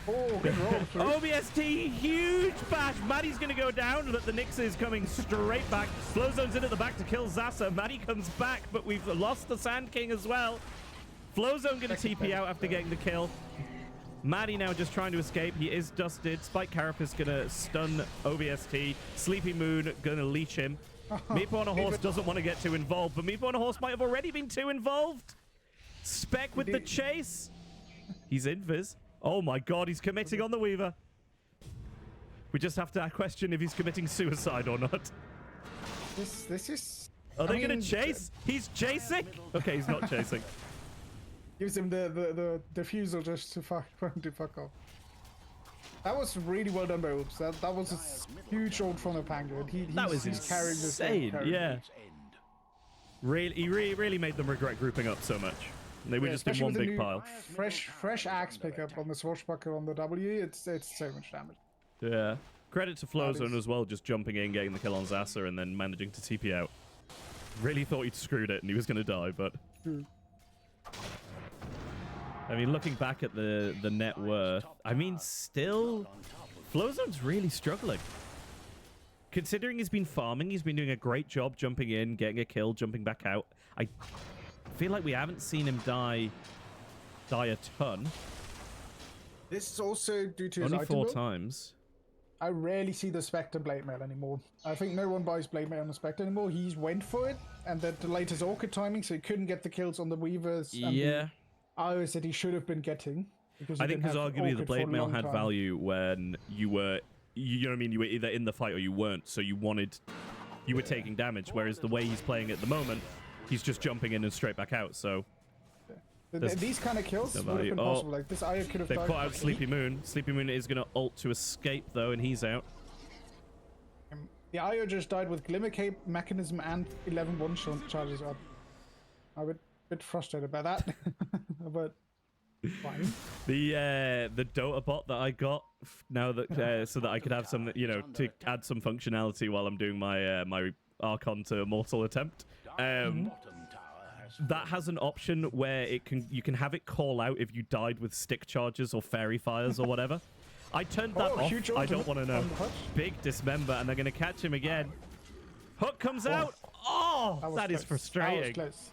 [SPEAKER 2] Oh, good roll.
[SPEAKER 1] OBST, huge bash. Maddie's going to go down, but the Nyx is coming straight back. Flowzone's in at the back to kill Zasa. Maddie comes back, but we've lost the Sand King as well. Flowzone going to TP out after getting the kill. Maddie now just trying to escape. He is dusted. Spike Carapace going to stun OBST. Sleepy Moon going to leech him. Meepo on a horse doesn't want to get too involved, but Meepo on a horse might have already been too involved. Spec with the chase. He's in Viz. Oh my god, he's committing on the Weaver. We just have to question if he's committing suicide or not.
[SPEAKER 2] This is...
[SPEAKER 1] Are they going to chase? He's chasing? Okay, he's not chasing.
[SPEAKER 2] Gives him the defusal just to fuck off. That was really well done by Oops. That was a huge ult from the Pango. He's carrying this thing.
[SPEAKER 1] Yeah. He really made them regret grouping up so much. They were just in one big pile.
[SPEAKER 2] Fresh axe pickup on the swashbuckler on the W. It's so much damage.
[SPEAKER 1] Yeah. Credit to Flowzone as well, just jumping in, getting the kill on Zasa, and then managing to TP out. Really thought he'd screwed it and he was going to die, but... I mean, looking back at the net worth, I mean, still... Flowzone's really struggling. Considering he's been farming, he's been doing a great job jumping in, getting a kill, jumping back out. I feel like we haven't seen him die a ton.
[SPEAKER 2] This is also due to his
[SPEAKER 1] Only
[SPEAKER 2] item
[SPEAKER 1] 4
[SPEAKER 2] build.
[SPEAKER 1] times.
[SPEAKER 2] I rarely see the Spectre Blade Mail anymore. I think no one buys Blade Mail on the Spectre anymore. He's went for it, and then delayed his Orchid timing, so he couldn't get the kills on the Weavers. And
[SPEAKER 1] Yeah.
[SPEAKER 2] the IOs that he should have been getting. Because
[SPEAKER 1] I think because arguably the Blade Mail had value when you were, you know what I mean, you were either in the fight or you weren't, so you were taking damage, whereas the way he's playing at the moment, he's just jumping in and straight back out, so...
[SPEAKER 2] These kind of kills would have been possible. Like this IO could have
[SPEAKER 1] They
[SPEAKER 2] died.
[SPEAKER 1] put out Sleepy Moon. Sleepy Moon is going to ult to escape, though, and he's out.
[SPEAKER 2] The IO just died with Glimmer Cape, Mechanism, and 11 one-shot charges. I'm a bit frustrated by that, but fine.
[SPEAKER 1] The Dota bot that I got now that so that I could have some, you know, to add some functionality while I'm doing my my Archon to Mortal attempt. That has an option where you can have it call out if you died with stick charges or fairy fires or whatever. I turned that off. I don't want to know. Big dismember, and they're going to catch him again. Hook comes out. Oh, that is frustrating.
[SPEAKER 2] That was close.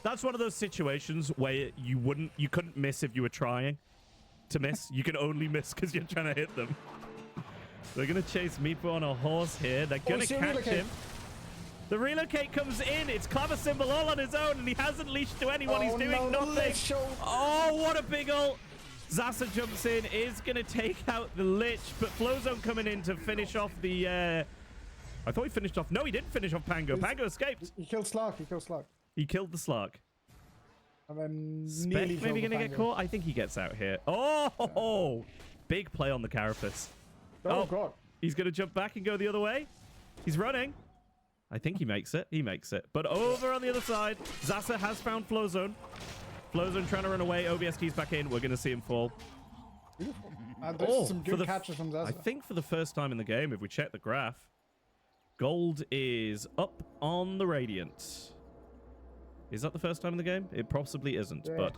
[SPEAKER 1] That's one of those situations where you couldn't miss if you were trying to miss. You can only miss because you're trying to hit them. They're going to chase Meepo on a horse here. They're going to catch him. The relocate comes in. It's Clever Symbol all on his own, and he hasn't leashed to anyone. He's doing nothing. Oh, what a big ult. Zasa jumps in, is going to take out the Lich, but Flowzone coming in to finish off the... I thought he finished off... No, he didn't finish off Pango. Pango escaped.
[SPEAKER 2] He killed Slark.
[SPEAKER 1] He killed the Slark.
[SPEAKER 2] And then
[SPEAKER 1] Spec maybe going to get caught? I think he gets out here. Oh, big play on the Carapace.
[SPEAKER 2] Oh, God.
[SPEAKER 1] He's going to jump back and go the other way. He's running. I think he makes it. He makes it. But over on the other side, Zasa has found Flowzone. Flowzone trying to run away. OBST's back in. We're going to see him fall.
[SPEAKER 2] Beautiful. There's some good catches from Zasa.
[SPEAKER 1] I think for the first time in the game, if we check the graph, gold is up on the Radiant. Is that the first time in the game? It possibly isn't, but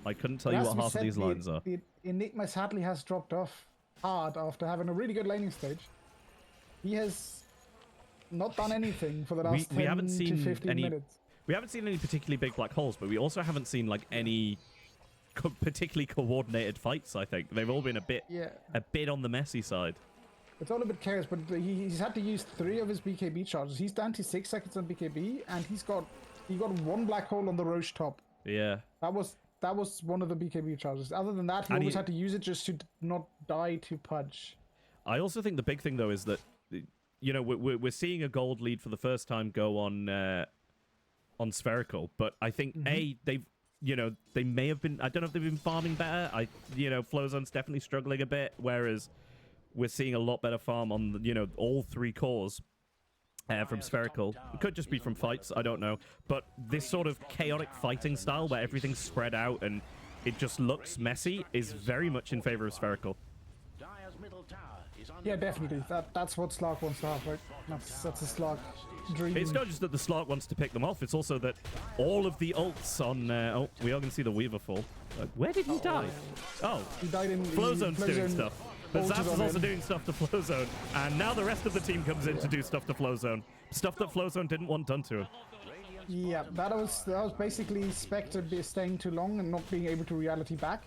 [SPEAKER 1] I couldn't tell you what half of these lines are.
[SPEAKER 2] The Enigma sadly has dropped off hard after having a really good laning stage. He has not done anything for the last 10 to 15 minutes.
[SPEAKER 1] We haven't seen any particularly big black holes, but we also haven't seen like any particularly coordinated fights. I think they've all been a bit on the messy side.
[SPEAKER 2] It's all a bit chaos, but he's had to use 3 of his BKB charges. He's down to 6 seconds on BKB, and he got 1 black hole on the Roche top.
[SPEAKER 1] Yeah,
[SPEAKER 2] that was one of the BKB charges. Other than that, he always had to use it just to not die to Pudge.
[SPEAKER 1] I also think the big thing though is that, you know, we're seeing a gold lead for the first time go on Spherical, but I think they've, you know, they may have been, I don't know if they've been farming better. You know, Flowzone's definitely struggling a bit, whereas we're seeing a lot better farm on, you know, all 3 cores from Spherical. It could just be from fights, I don't know, but this sort of chaotic fighting style where everything's spread out and it just looks messy is very much in favor of Spherical.
[SPEAKER 2] Yeah, definitely. That's what Slark wants to have, right? That's a Slark dream.
[SPEAKER 1] It's not just that the Slark wants to pick them off, it's also that all of the ults on... oh, we are going to see the Weaver fall. Where did he die? Oh,
[SPEAKER 2] he died in...
[SPEAKER 1] Flowzone's doing stuff. But Zap is also doing stuff to Flowzone. And now the rest of the team comes in to do stuff to Flowzone. Stuff that Flowzone didn't want done to him.
[SPEAKER 2] Yeah, that was basically Spectre staying too long and not being able to reality back.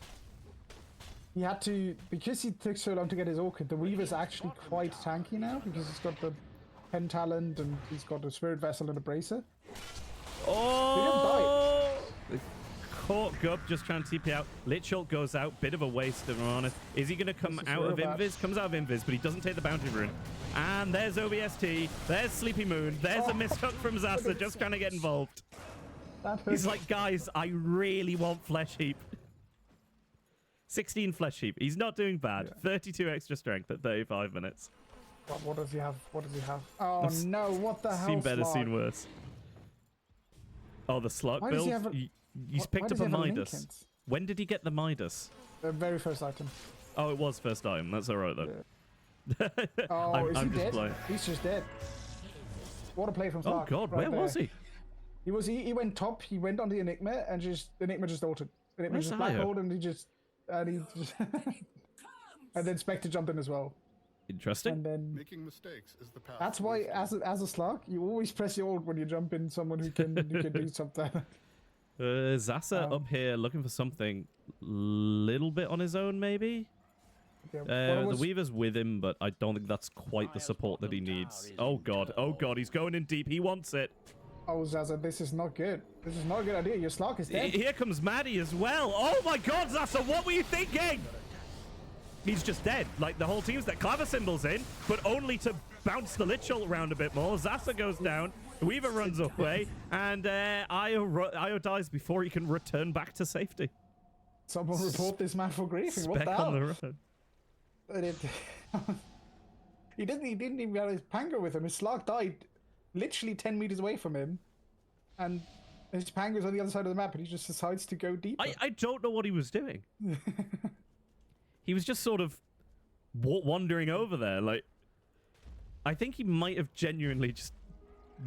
[SPEAKER 2] He had to, because he took so long to get his Orchid, the Weaver's actually quite tanky now, because he's got the Pen Talent and he's got a Spirit Vessel and a Bracer.
[SPEAKER 1] Oh! He didn't die. Caught Gub just trying to TP out. Lich ult goes out. Bit of a waste, if I'm honest. Is he going to come out of Invis? Comes out of Invis, but he doesn't take the Bounty Rune. And there's OBST. There's Sleepy Moon. There's a missed hook from Zasa, just trying to get involved. He's like, guys, I really want Flesh Heap. 16 Flesh Heap. He's not doing bad. 32 extra strength at 35 minutes.
[SPEAKER 2] What does he have? Oh no, what the hell?
[SPEAKER 1] Seen better, seen worse. Oh, the Slug build? He's picked up a Midas. When did he get the Midas?
[SPEAKER 2] The very first item.
[SPEAKER 1] Oh, it was first item. That's alright though.
[SPEAKER 2] Oh, is he
[SPEAKER 1] just
[SPEAKER 2] dead?
[SPEAKER 1] playing.
[SPEAKER 2] He's just dead. What a play from
[SPEAKER 1] Oh
[SPEAKER 2] Slark.
[SPEAKER 1] god,
[SPEAKER 2] right
[SPEAKER 1] where was
[SPEAKER 2] there.
[SPEAKER 1] he?
[SPEAKER 2] He went top. He went on the Enigma and Enigma just ulted. Enigma
[SPEAKER 1] Where's
[SPEAKER 2] just
[SPEAKER 1] Io?
[SPEAKER 2] black holed and he just and then Spectre jumped in as well.
[SPEAKER 1] Interesting.
[SPEAKER 2] And then
[SPEAKER 5] Making mistakes is the path.
[SPEAKER 2] that's
[SPEAKER 5] to
[SPEAKER 2] why
[SPEAKER 5] wisdom.
[SPEAKER 2] as a Slark, you always press your ult when you jump in someone who can do something.
[SPEAKER 1] Zasa up here looking for something little bit on his own, maybe?
[SPEAKER 2] Yeah,
[SPEAKER 1] The Weaver's with him, but I don't think that's quite the support that he needs. Oh god, he's going in deep. He wants it.
[SPEAKER 2] Oh, Zaza, this is not good. This is not a good idea. Your Slark is dead.
[SPEAKER 1] Here comes Maddie as well. Oh my god, Zasa, what were you thinking? He's just dead. Like, the whole team's that Clever Symbol's in, but only to bounce the Lich Ult around a bit more. Zasa goes down. Weaver runs away, and Io dies before he can return back to safety.
[SPEAKER 2] Someone report this man for griefing. What
[SPEAKER 1] Spec
[SPEAKER 2] the
[SPEAKER 1] on
[SPEAKER 2] hell?
[SPEAKER 1] the road.
[SPEAKER 2] He didn't even have his Pango with him. His Slark died literally 10 meters away from him, and his Pango's on the other side of the map, and he just decides to go deeper.
[SPEAKER 1] I don't know what he was doing. He was just sort of wandering over there. Like, I think he might have genuinely just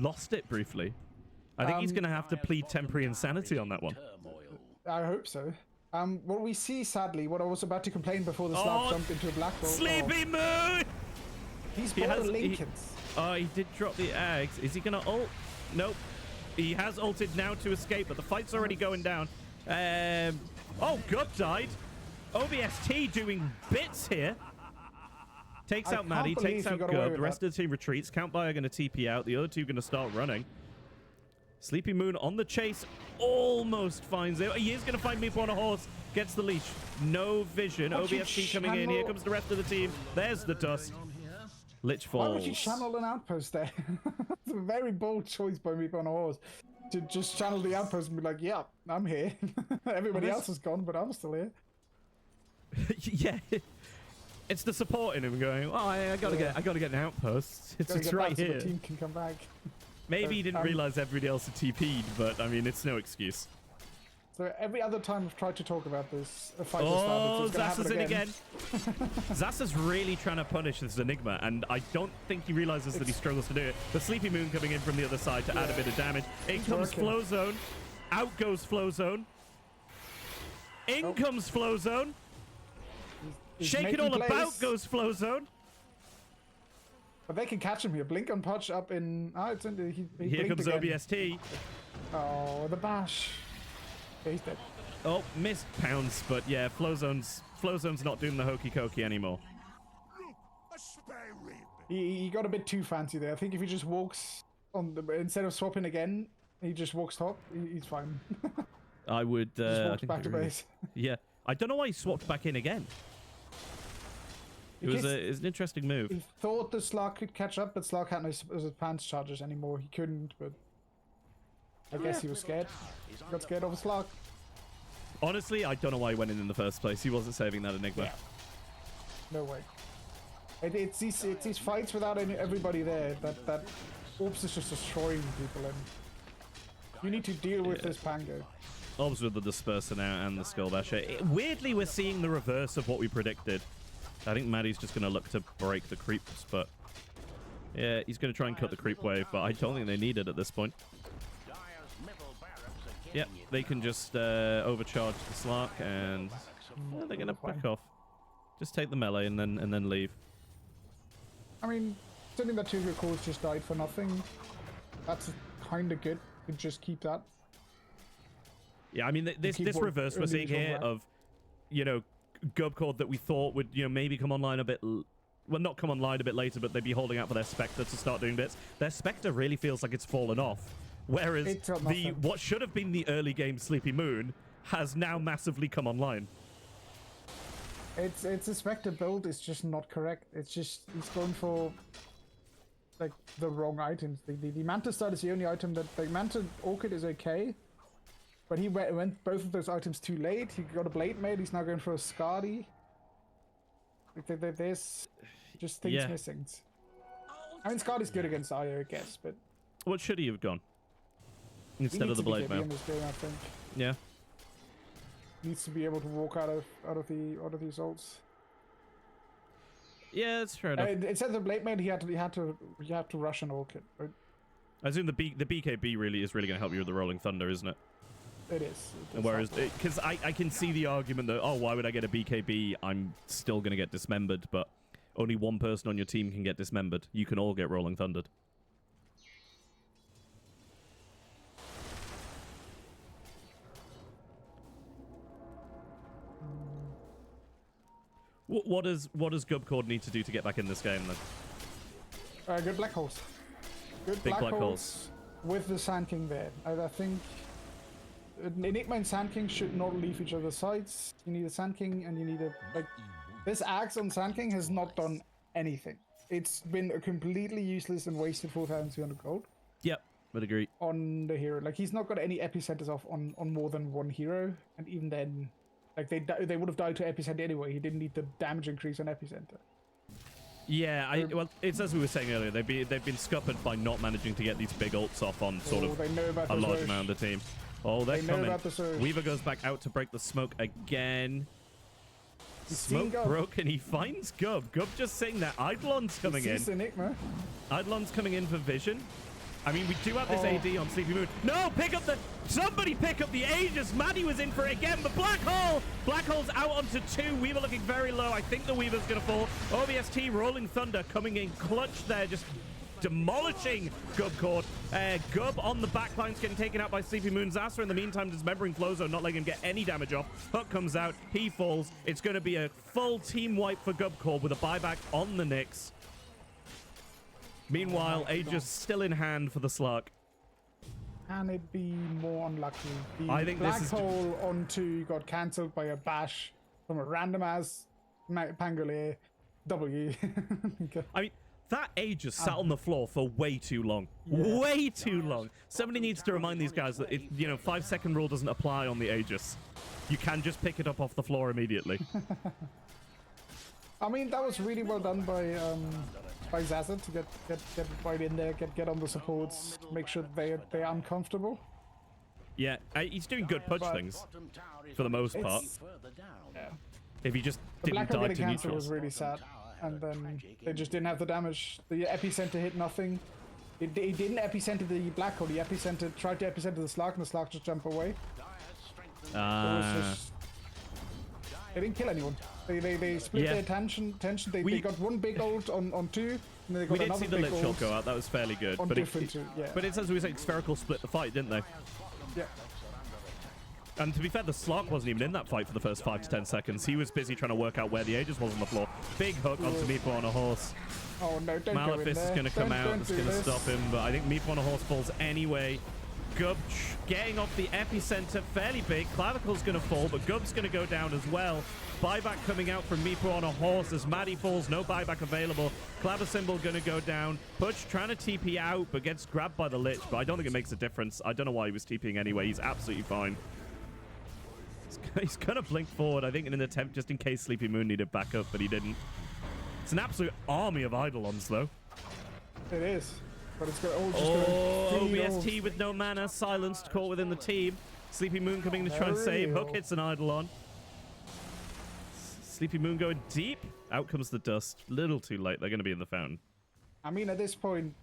[SPEAKER 1] lost it briefly. I think he's going to have to plead temporary insanity on that one.
[SPEAKER 2] I hope so. What we see, sadly, what I was about to complain before the Slark jumped into a black hole.
[SPEAKER 1] Sleepy Moon!
[SPEAKER 2] He's bought Lincolns.
[SPEAKER 1] He did drop the eggs. Is he going to ult? Nope. He has ulted now to escape, but the fight's already going down. Oh, God died. OBST doing bits here. Takes out Maddie, takes out Gub. The rest of the team retreats. Countby are going to TP out. The other two are going to start running. Sleepy Moon on the chase. Almost finds it. He is going to find Meeple on a horse. Gets the leash. No vision. OBST coming in. Here comes the rest of the team. There's the dust. Lich falls.
[SPEAKER 2] Why would you channel an outpost there? It's a very bold choice by Meeple on a horse. To just channel the outpost and be like, yeah, I'm here. Everybody else is gone, but I'm still here.
[SPEAKER 1] Yeah. It's the support in him going, oh, I gotta get an outpost. It's right here.
[SPEAKER 2] So the team can come back.
[SPEAKER 1] Maybe he didn't realize everybody else had TP'd, but I mean, it's no excuse.
[SPEAKER 2] So every other time I've tried to talk about this, a fight
[SPEAKER 1] oh,
[SPEAKER 2] started, so
[SPEAKER 1] Zasa's in again. Zasa's really trying to punish this Enigma, and I don't think he realizes that he struggles to do it. The Sleepy Moon coming in from the other side to add a bit of damage. In comes Flow Zone. Out goes Flow Zone. In comes Flow Zone. Shake it all about goes Flow Zone.
[SPEAKER 2] But they can catch him here. Blink and Punch up in... Oh, it's in the...
[SPEAKER 1] Here comes again. OBST.
[SPEAKER 2] Oh, the bash. Yeah, he's dead.
[SPEAKER 1] Oh, missed pounce, but yeah, Flow Zone's not doing the hokey cokey anymore.
[SPEAKER 2] He got a bit too fancy there. I think if he just walks on the... Instead of swapping again, he just walks top. He's fine.
[SPEAKER 1] I would...
[SPEAKER 2] just walks back to base.
[SPEAKER 1] Yeah. I don't know why he swapped back in again. It was an interesting move.
[SPEAKER 2] He thought the Slark could catch up, but Slark had no pants charges anymore. He couldn't, but I guess he was scared. He got scared of a Slark.
[SPEAKER 1] Honestly, I don't know why he went in the first place. He wasn't saving that Enigma.
[SPEAKER 2] Yeah. No way. It's these fights without everybody there that Orbs is just destroying people, and you need to deal with this Pango.
[SPEAKER 1] Orbs with the Disperser now and the Skull Basher. Weirdly, we're seeing the reverse of what we predicted. I think Maddie's just going to look to break the creeps, but yeah, he's going to try and cut the creep wave, but I don't think they need it at this point. Yep, they can just overcharge the Slark, and they're going to back off. Just take the melee and then leave.
[SPEAKER 2] I mean, something that two of your cores just died for nothing. That's kind of good. You can just keep that.
[SPEAKER 1] Yeah, I mean, this reverse we're seeing here of, you know, Gubcord that we thought would, you know, maybe come online a bit... Well, not come online a bit later, but they'd be holding out for their Spectre to start doing bits. Their Spectre really feels like it's fallen off. Whereas what should have been the early game Sleepy Moon has now massively come online.
[SPEAKER 2] It's a Spectre build. It's just not correct. It's just he's going for like the wrong items. The Manta Stud is the only item that the Manta Orchid is okay, but he went both of those items too late. He got a Blade Maid. He's now going for a Skadi. There's just things missing. I mean, Skadi's good against Io, I guess, but
[SPEAKER 1] what should he have gone instead of the Blade Mail?
[SPEAKER 2] I think.
[SPEAKER 1] Yeah.
[SPEAKER 2] Needs to be able to walk out of these ults.
[SPEAKER 1] Yeah, that's fair enough.
[SPEAKER 2] It said the Blade Mate, he had to rush an Orchid, right?
[SPEAKER 1] I assume the BKB really is going to help you with the Rolling Thunder, isn't it?
[SPEAKER 2] It is.
[SPEAKER 1] Whereas, because I can see the argument that, oh, why would I get a BKB? I'm still going to get dismembered, but only one person on your team can get dismembered. You can all get Rolling Thundered. What does Gubcord need to do to get back in this game then?
[SPEAKER 2] Good Black Holes. Good
[SPEAKER 1] Big
[SPEAKER 2] Black Holes with the Sand King there. I think Enigma and Sand King should not leave each other's sides. You need a Sand King and you need a... Like, this Axe on Sand King has not done anything. It's been a completely useless and wasted 4,200 gold.
[SPEAKER 1] Yep, would agree.
[SPEAKER 2] On the hero. Like, he's not got any epicenters off on more than one hero. And even then... Like, they would have died to Epicenter anyway. He didn't need the damage increase on Epicenter.
[SPEAKER 1] Yeah, well, it's as we were saying earlier. They've been scuppered by not managing to get these big ults off on sort of a large amount of the team. Oh, they're coming. Weaver goes back out to break the smoke again. Smoke broken. He finds Gub. Gub just saying that Eidolon's coming in.
[SPEAKER 2] Enigma.
[SPEAKER 1] Eidolon's coming in for vision. I mean, we do have this AD on Sleepy Moon. No, somebody pick up the Aegis. Maddie was in for it again, but Black Hole! Black Hole's out onto 2. Weaver looking very low. I think the Weaver's going to fall. OBST, Rolling Thunder coming in clutch there, just demolishing Gubcord. Gub on the backline's getting taken out by Sleepy Moon. Zasa in the meantime dismembering Flozo, not letting him get any damage off. Hook comes out, he falls. It's going to be a full team wipe for Gubcord with a buyback on the Nyx. Meanwhile, Aegis still in hand for the Slark.
[SPEAKER 2] Can it be more unlucky? The
[SPEAKER 1] I think
[SPEAKER 2] Black Hole on 2 got cancelled by a bash from a random ass Pangolier W.
[SPEAKER 1] I mean, that Aegis sat on the floor for way too long. Yeah. Way too long. Somebody needs to remind these guys that, 5-second rule doesn't apply on the Aegis. You can just pick it up off the floor immediately.
[SPEAKER 2] I mean, that was really well done by Zaza to get right in there, get on the supports, make sure they're uncomfortable.
[SPEAKER 1] Yeah, he's doing good punch things for the most part.
[SPEAKER 2] Yeah.
[SPEAKER 1] If he just
[SPEAKER 2] the
[SPEAKER 1] didn't die to neutral,
[SPEAKER 2] was really sad, and then they just didn't have the damage. The epicenter hit nothing. It didn't epicenter the Black Hole. The epicenter tried to epicenter the Slark, and the Slark just jumped away. They didn't kill anyone. They split their tension. They got one big ult on 2, and then they got another big ult.
[SPEAKER 1] We did see the lit shot go out. That was fairly good.
[SPEAKER 2] On different 2, yeah.
[SPEAKER 1] But it's as we said, Spherical split the fight, didn't they?
[SPEAKER 2] Yeah.
[SPEAKER 1] And to be fair, the Slark wasn't even in that fight for the first 5 to 10 seconds. He was busy trying to work out where the Aegis was on the floor. Big hook onto Meepo on a horse.
[SPEAKER 2] Oh no, don't
[SPEAKER 1] Malefice
[SPEAKER 2] go in there.
[SPEAKER 1] is going to come out. It's going to stop him. But I think Meepo on a horse falls anyway. Gub getting off the epicenter, fairly big. Clavicle's going to fall, but Gub's going to go down as well. Buyback coming out from Meepo on a horse as Maddie falls. No buyback available. Clavisymbol going to go down. Butch trying to TP out, but gets grabbed by the Lich. But I don't think it makes a difference. I don't know why he was TPing anyway. He's absolutely fine. He's going to blink forward, I think, in an attempt just in case Sleepy Moon needed backup, but he didn't. It's an absolute army of Eidolons, though.
[SPEAKER 2] It is. But it's got all just
[SPEAKER 1] OBST with no mana, silenced, caught within the team. Sleepy Moon coming to try and save. Hook hits an Eidolon. Sleepy Moon going deep. Out comes the dust. Little too late. They're going to be in the fountain.
[SPEAKER 2] I mean, at this point...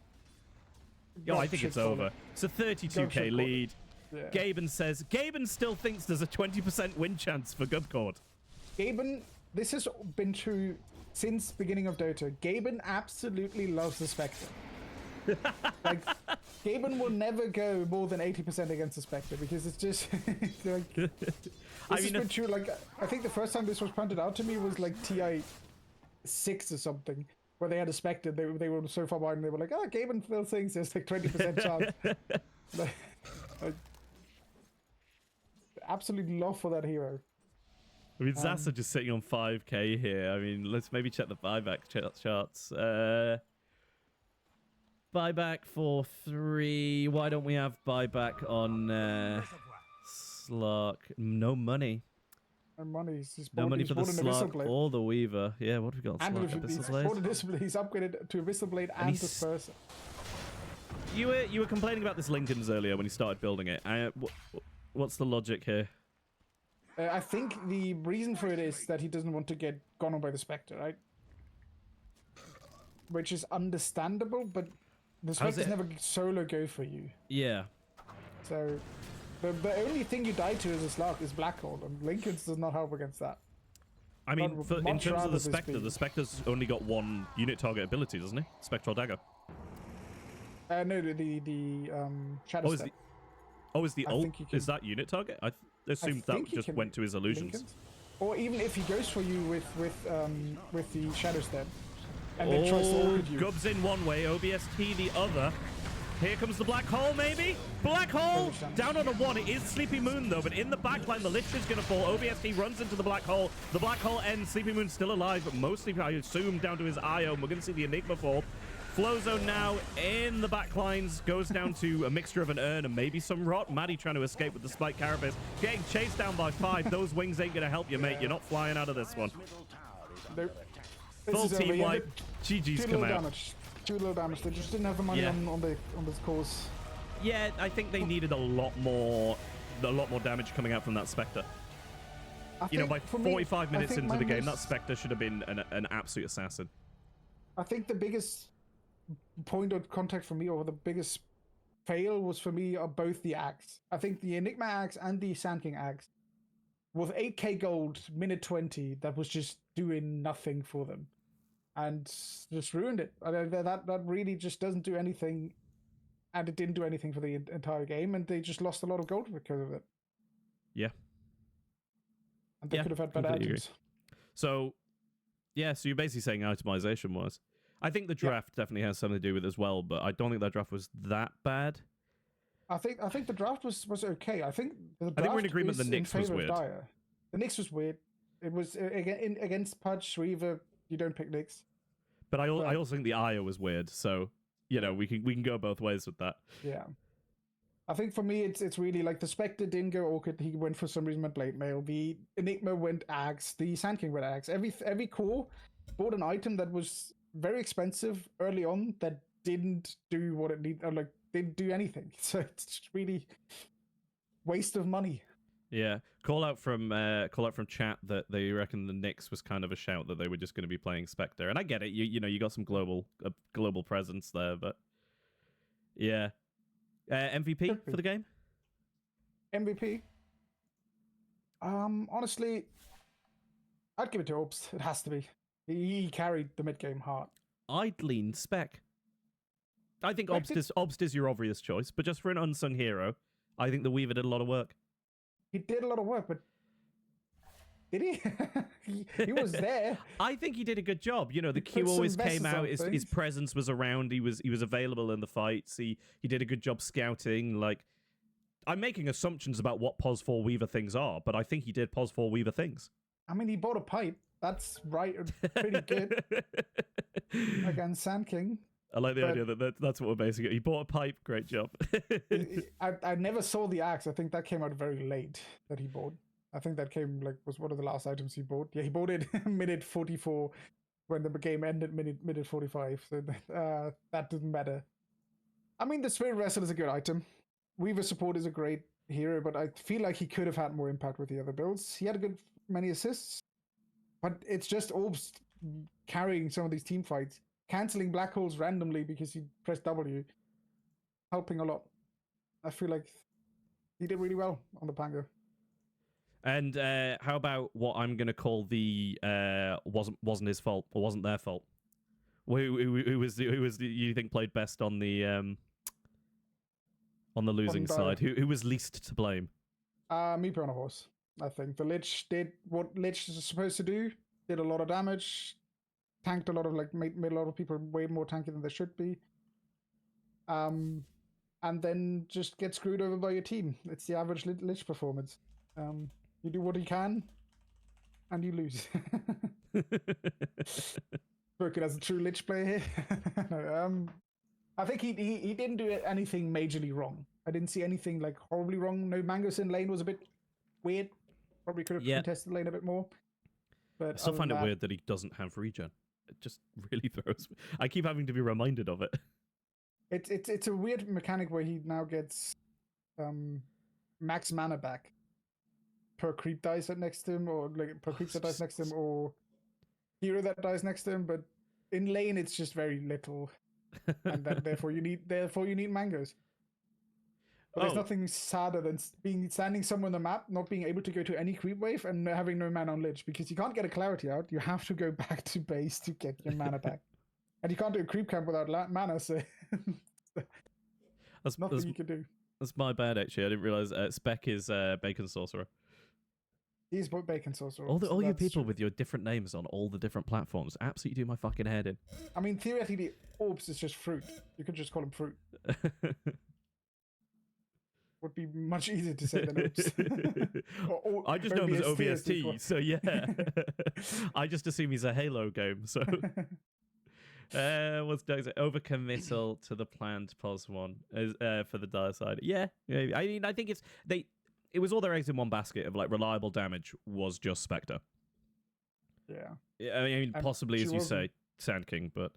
[SPEAKER 1] Yo, I think it's over. It's a 32k lead. Yeah. Gaben says, Gaben still thinks there's a 20% win chance for Gubcord.
[SPEAKER 2] Gaben, this has been true since beginning of Dota. Gaben absolutely loves the Spectre. Like, Gaben will never go more than 80% against the Spectre because it's just like this has been true. Like, I think the first time this was pointed out to me was like TI 6 or something, where they had a Spectre. They were so far behind, and they were like, "Oh, Gaben still thinks there's like 20% chance." like, absolute love for that hero.
[SPEAKER 1] I mean, Zasa just sitting on 5k here. I mean, let's maybe check the buyback charts. Buyback for 3. Why don't we have buyback on Slark? No money.
[SPEAKER 2] No money.
[SPEAKER 1] No money for the Slark or the Weaver. Yeah, what have we got?
[SPEAKER 2] And he's upgraded to Abyssal Blade and Disperser.
[SPEAKER 1] You were complaining about this Lincoln's earlier when you started building it. What's the logic here?
[SPEAKER 2] I think the reason for it is that he doesn't want to get gone on by the Spectre, right? which is understandable, but the Spectres never solo go for you.
[SPEAKER 1] Yeah.
[SPEAKER 2] So the only thing you die to as a Slark is Black Hole, and Lincoln's does not help against that.
[SPEAKER 1] I mean, in terms of the Spectre, the Spectre's only got one unit target ability, doesn't he? Spectral Dagger.
[SPEAKER 2] No, the Shadow Step.
[SPEAKER 1] Is the ult? Is that unit target? I assumed that just went to his illusions.
[SPEAKER 2] Lincoln's? Or even if he goes for you with the Shadow Step, and then tries to orchid you.
[SPEAKER 1] Gub's in one way, OBST the other. Here comes the Black Hole, maybe? Black Hole! Down on a 1. It is Sleepy Moon, though, but in the backline, the Lich is going to fall. OBST runs into the Black Hole. The Black Hole ends. Sleepy Moon's still alive, but mostly, I assume, down to his IO. We're going to see the Enigma fall. Flowzone now in the backlines. Goes down to a mixture of an Urn and maybe some Rot. Maddie trying to escape with the Spike Carapace. Getting chased down by 5. Those wings ain't going to help you, mate. You're not flying out of this one.
[SPEAKER 2] Nope.
[SPEAKER 1] Full team wipe. GG's come out.
[SPEAKER 2] Damage. Too little damage. They just didn't have the money on this course.
[SPEAKER 1] Yeah, I think they needed a lot more damage coming out from that Spectre. By 45 minutes into the game, that Spectre should have been an absolute assassin.
[SPEAKER 2] I think the biggest point of contact for me, or the biggest fail, was for me are both the Axe. I think the Enigma Axe and the Sand King Axe, with 8k gold, minute 20, that was just doing nothing for them. And just ruined it. That really just doesn't do anything, and it didn't do anything for the entire game, and they just lost a lot of gold because of it. Yeah. And they could have had better items.
[SPEAKER 1] So you're basically saying itemization was. I think the draft definitely has something to do with it as well, but I don't think that draft was that bad.
[SPEAKER 2] I think the draft was okay. I think
[SPEAKER 1] we're in agreement the Nyx was weird.
[SPEAKER 2] The Nyx was weird. It was against Pudge, Reaver. You don't pick Nyx.
[SPEAKER 1] But I also think the IO was weird, so we can go both ways with that.
[SPEAKER 2] Yeah. I think for me it's really like the Spectre didn't go Orchid, he went for some reason went Blade Mail. The Enigma went Axe, the Sand King went Axe. Every core bought an item that was very expensive early on that didn't do what it needed, or like didn't do anything. So it's just really waste of money.
[SPEAKER 1] Yeah, call out from chat that they reckon the Nyx was kind of a shout that they were just going to be playing Spectre, and I get it. You got some global presence there, but yeah. MVP for the game?
[SPEAKER 2] MVP. Honestly, I'd give it to Obst. It has to be. He carried the mid game hard.
[SPEAKER 1] I'd lean Spec. I think Obst is your obvious choice, but just for an unsung hero, I think the Weaver did a lot of work.
[SPEAKER 2] He did a lot of work, but did he? he was there.
[SPEAKER 1] I think he did a good job. The Q always came out. His presence was around. He was available in the fights. He did a good job scouting. Like, I'm making assumptions about what Pos 4 Weaver things are, but I think he did Pos 4 Weaver things.
[SPEAKER 2] I mean, he bought a pipe. That's right, pretty good. Against Sand King.
[SPEAKER 1] I like the idea that's what we're basing it. He bought a pipe. Great job.
[SPEAKER 2] I never saw the axe. I think that came out very late that he bought. I think that was one of the last items he bought. Yeah, he bought it minute 44 when the game ended minute 45. So that doesn't matter. I mean, the Spirit Wrestle is a good item. Weaver Support is a great hero, but I feel like he could have had more impact with the other builds. He had many assists, but it's just Orbs carrying some of these team fights. Canceling black holes randomly because he pressed W, helping a lot. I feel like he did really well on the Pango.
[SPEAKER 1] And how about what I'm going to call the wasn't his fault or wasn't their fault? Who was you think played best on the losing side? Who was least to blame?
[SPEAKER 2] Meeper on a horse. I think the Lich did what Lich is supposed to do. Did a lot of damage. Tanked a lot of made a lot of people way more tanky than they should be. And then just get screwed over by your team. It's the average Lich performance. You do what you can, and you lose. Spoken as a true Lich player here. No, I think he didn't do anything majorly wrong. I didn't see anything horribly wrong. No, Mangos in lane was a bit weird. Probably could have contested lane a bit more. But
[SPEAKER 1] I still find it weird that he doesn't have regen. It just really throws me. I keep having to be reminded of it.
[SPEAKER 2] It's a weird mechanic where he now gets max mana back per creep dice that next to him, or per creep that dies next to him, or hero that dies next to him. But in lane it's just very little, and then therefore you need mangoes. But there's nothing sadder than standing somewhere on the map, not being able to go to any creep wave, and having no mana on lich, because you can't get a clarity out. You have to go back to base to get your mana back, and you can't do a creep camp without mana. So that's nothing you can do.
[SPEAKER 1] That's my bad, actually. I didn't realize Spec is Bacon Sorcerer.
[SPEAKER 2] He's Bacon Sorcerer.
[SPEAKER 1] All you people with your different names on all the different platforms absolutely do my fucking head in.
[SPEAKER 2] I mean, theoretically, Orbs is just fruit. You could just call him fruit. Would be much easier to say than Orbs.
[SPEAKER 1] I just know him as OVST, so yeah. I just assume he's a Halo game, so... what's Doug's overcommittal to the planned pos one for the dire side? Yeah, I mean, I think it was all their eggs in one basket of like reliable damage was just Spectre.
[SPEAKER 2] Yeah,
[SPEAKER 1] I mean, possibly as you say, Sand King, but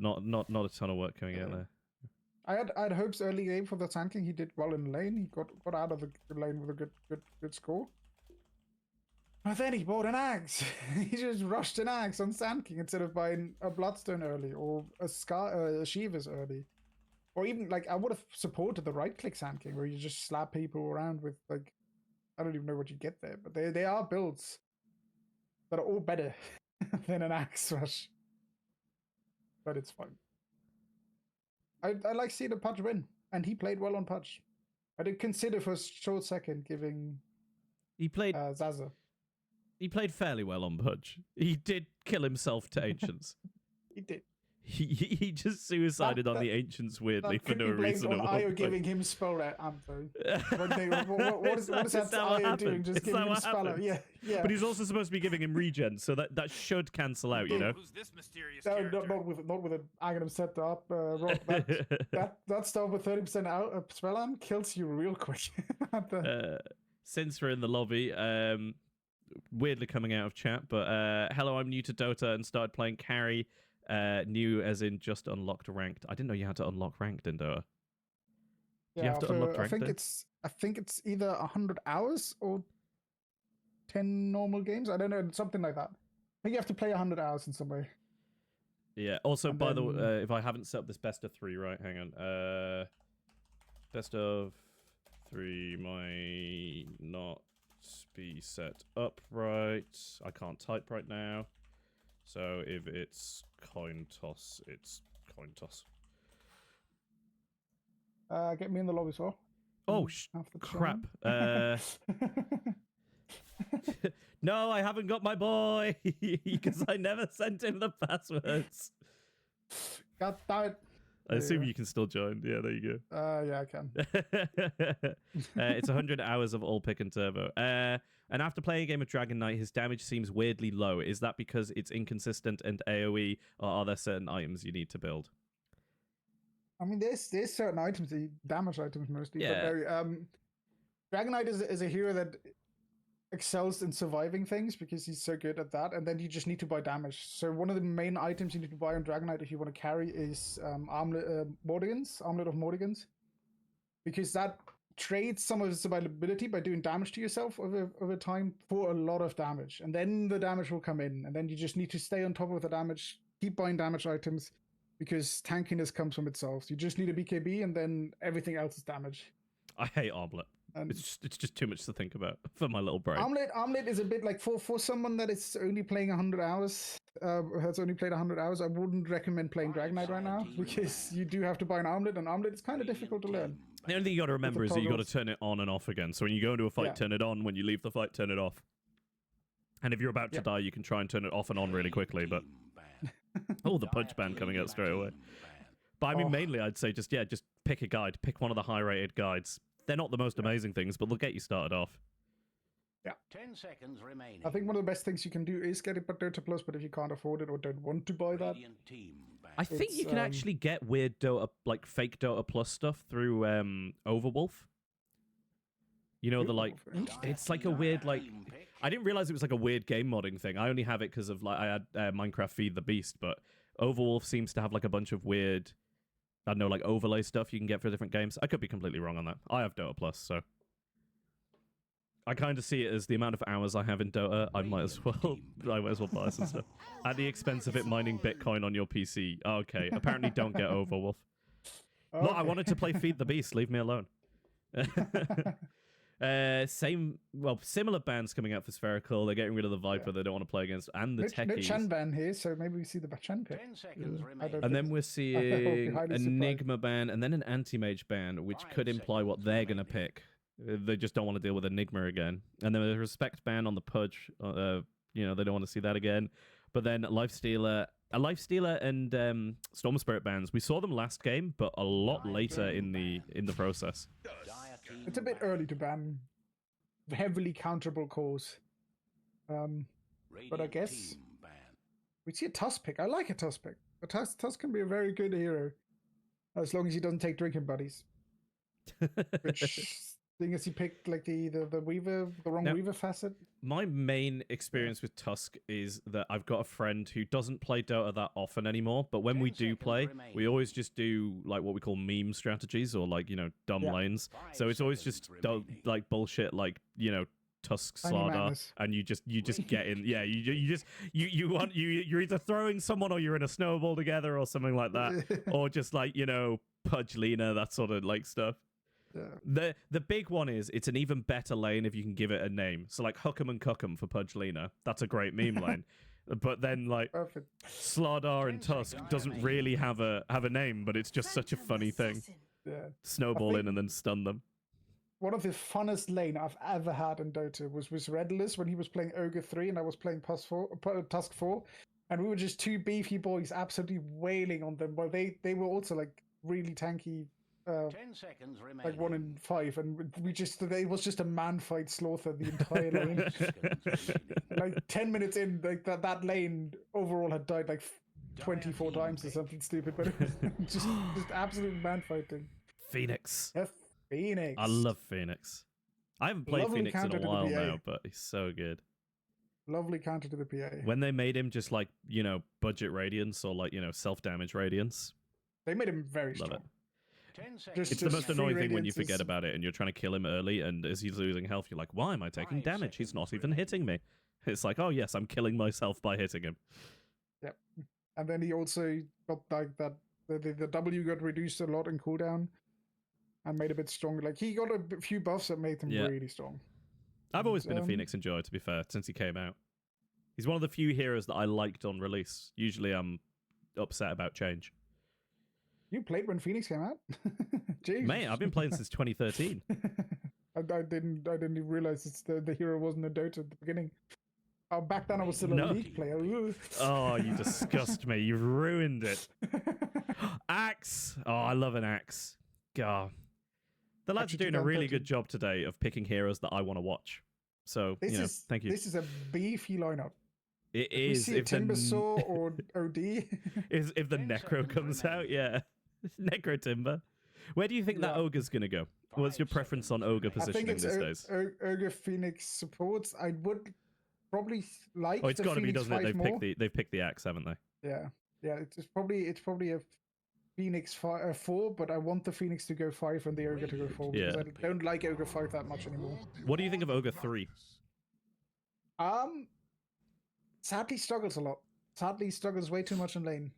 [SPEAKER 1] not a ton of work coming out there.
[SPEAKER 2] I had hopes early game for the Sand King. He did well in lane. He got out of the lane with a good score. But then he bought an axe. He just rushed an axe on Sand King instead of buying a Bloodstone early or a Shivas early. Or even, like, I would have supported the right-click Sand King where you just slap people around with, like, I don't even know what you get there. But they are builds that are all better than an axe rush. But it's fine. I like seeing the Pudge win. And he played well on Pudge. I did consider for a short second giving Zaza.
[SPEAKER 1] He played fairly well on Pudge. He did kill himself to Ancients.
[SPEAKER 2] He did.
[SPEAKER 1] He just suicided on the Ancients weirdly for no reason at all.
[SPEAKER 2] Io giving him spell at Antho. What is that Io doing? Just giving him spell out. Yeah.
[SPEAKER 1] But he's also supposed to be giving him regen, so that should cancel out, you know?
[SPEAKER 4] Who's this mysterious character?
[SPEAKER 2] Not with an Aghanim set up. Rob, that stuff with 30% out spell am kills you real quick.
[SPEAKER 1] Since we're in the lobby, weirdly coming out of chat, but hello, I'm new to Dota and started playing carry. New as in just unlocked ranked. I didn't know you had to unlock ranked in Dota. Do you have to unlock ranked?
[SPEAKER 2] I think it's either 100 hours or 10 normal games. I don't know, something like that. I think you have to play 100 hours in some way.
[SPEAKER 1] Yeah. Also, by the way, if I haven't set up this best of 3, right? Hang on. Best of 3 might not be set up right. I can't type right now. So if it's coin toss, it's coin toss.
[SPEAKER 2] Get me in the lobby as well.
[SPEAKER 1] Oh, crap. No, I haven't got my boy because I never sent him the passwords.
[SPEAKER 2] God damn it.
[SPEAKER 1] I assume you can still join. Yeah, there you
[SPEAKER 2] go. Yeah, I can.
[SPEAKER 1] It's 100 hours of all pick and turbo. And after playing a game of Dragon Knight, his damage seems weirdly low. Is that because it's inconsistent and AoE, or are there certain items you need to build?
[SPEAKER 2] I mean, there's certain items, damage items mostly.
[SPEAKER 1] Yeah.
[SPEAKER 2] But Dragon Knight is a hero that excels in surviving things because he's so good at that, and then you just need to buy damage. So one of the main items you need to buy on Dragon Knight if you want to carry is Armlet of Mordigans, because that trades some of its availability by doing damage to yourself over time for a lot of damage, and then the damage will come in, and then you just need to stay on top of the damage, keep buying damage items, because tankiness comes from itself. So you just need a BKB, and then everything else is damage.
[SPEAKER 1] I hate Armlet. It's just too much to think about for my little brain.
[SPEAKER 2] Armlet is a bit like for someone that is only playing 100 hours, has only played 100 hours. I wouldn't recommend playing Dragon Knight right now because you do have to buy an Armlet, and Armlet is kind of difficult to learn.
[SPEAKER 1] The only thing you got to remember is that you got to turn it on and off again. So when you go into a fight, turn it on. When you leave the fight, turn it off. And if you're about to die, you can try and turn it off and on really quickly. But the punch ban coming out straight away. But I mean, mainly I'd say just pick a guide. Pick one of the high-rated guides. They're not the most amazing things, but they'll get you started off.
[SPEAKER 3] Yeah. 10 seconds remaining.
[SPEAKER 2] I think one of the best things you can do is get it by Dota Plus, but if you can't afford it or don't want to buy that,
[SPEAKER 1] I think you can actually get weird Dota, like fake Dota Plus stuff through Overwolf. You know, it's like a weird, like, I didn't realize it was like a weird game modding thing. I only have it because of, like, I had Minecraft Feed the Beast, but Overwolf seems to have like a bunch of weird, I don't know, like overlay stuff you can get for different games. I could be completely wrong on that. I have Dota Plus, so I kind of see it as the amount of hours I have in Dota. I might as well buy some stuff at the expense of it mining Bitcoin on your PC. Okay, apparently don't get over, Wolf.
[SPEAKER 2] Okay.
[SPEAKER 1] Look, I wanted to play Feed the Beast. Leave me alone. Similar bans coming out for Spherical. They're getting rid of the Viper. They don't want to play against, and the
[SPEAKER 2] no
[SPEAKER 1] Techies.
[SPEAKER 2] Chen ban here, so maybe we see the Chen pick.
[SPEAKER 3] 10 seconds
[SPEAKER 1] And then we're seeing Enigma ban, and then an Anti-Mage ban, which could imply what they're going to pick. They just don't want to deal with Enigma again. And then a Respect ban on the Pudge. They don't want to see that again. But then Lifestealer and Storm Spirit bans. We saw them last game, but a lot later in the process.
[SPEAKER 2] It's a bit early to ban heavily counterable cores. But I guess we see a Tusk pick. I like a Tusk pick. A Tusk can be a very good hero as long as he doesn't take drinking buddies. Which, seeing as he picked like the Weaver, the wrong Weaver facet.
[SPEAKER 1] My main experience with Tusk is that I've got a friend who doesn't play Dota that often anymore, but when we do play, we always just do like what we call meme strategies or like, dumb lanes. So it's always just like bullshit, like, Tusk Slardar, and you just get in. Yeah, you're either throwing someone or you're in a snowball together or something like that, or just like, Pudge Lena, that sort of like stuff. Yeah. The big one is it's an even better lane if you can give it a name. So like Huck'em and Cuck'em for Pudge Lena. That's a great meme lane. But then like Slardar and Tusk doesn't really have a name, but it's just such a funny thing. Yeah. Snowball in and then stun them.
[SPEAKER 2] One of the funnest lane I've ever had in Dota was with Redless when he was playing Ogre 3 and I was playing Tusk 4. And we were just two beefy boys absolutely wailing on them. But they were also like really tanky.
[SPEAKER 3] 10 seconds remaining.
[SPEAKER 2] Like 1 in 5, and it was just a man fight slaughter the entire lane. Like 10 minutes in, like that lane overall had died like 24 times or something stupid, but it was just absolute man fighting.
[SPEAKER 1] Phoenix.
[SPEAKER 2] Yeah, Phoenix.
[SPEAKER 1] I love Phoenix. I haven't played
[SPEAKER 2] Lovely
[SPEAKER 1] Phoenix in a while now, but he's so good.
[SPEAKER 2] Lovely counter to the PA.
[SPEAKER 1] When they made him just like, budget Radiance or like, self-damage Radiance.
[SPEAKER 2] They made him very strong.
[SPEAKER 1] Love it. It's the most annoying thing when you forget about it and you're trying to kill him early, and as he's losing health, you're like, why am I taking damage? He's not even hitting me. It's like, oh yes, I'm killing myself by hitting him.
[SPEAKER 2] Yep. And then he also got like that, the W got reduced a lot in cooldown and made a bit stronger. Like he got a few buffs that made him really strong.
[SPEAKER 1] I've always been a Phoenix enjoyer, to be fair, since he came out. He's one of the few heroes that I liked on release. Usually I'm upset about change.
[SPEAKER 2] You played when Phoenix came out? Jeez.
[SPEAKER 1] Mate, I've been playing since 2013.
[SPEAKER 2] I didn't even realize the hero wasn't a Dota at the beginning. Back then I was still a League player.
[SPEAKER 1] Oh, you disgust me. You've ruined it. Axe. Oh, I love an axe. God. The lads are doing a really good job today of picking heroes that I want to watch. So, thank you.
[SPEAKER 2] This is a beefy lineup.
[SPEAKER 1] It is.
[SPEAKER 2] If Timbersaw or OD.
[SPEAKER 1] If the Necro comes out, yeah. Necro Timber. Where do you think that Ogre's going to go? What's your preference on Ogre positioning these days?
[SPEAKER 2] Ogre Phoenix supports. I would probably like.
[SPEAKER 1] Oh, it's got to be, doesn't it? They've picked the axe, haven't they?
[SPEAKER 2] Yeah. It's probably a Phoenix 4, but I want the Phoenix to go 5 and the Ogre to go 4 because I don't like Ogre 5 that much anymore.
[SPEAKER 1] What do you think of Ogre 3?
[SPEAKER 2] Sadly struggles a lot. Sadly struggles way too much in lane.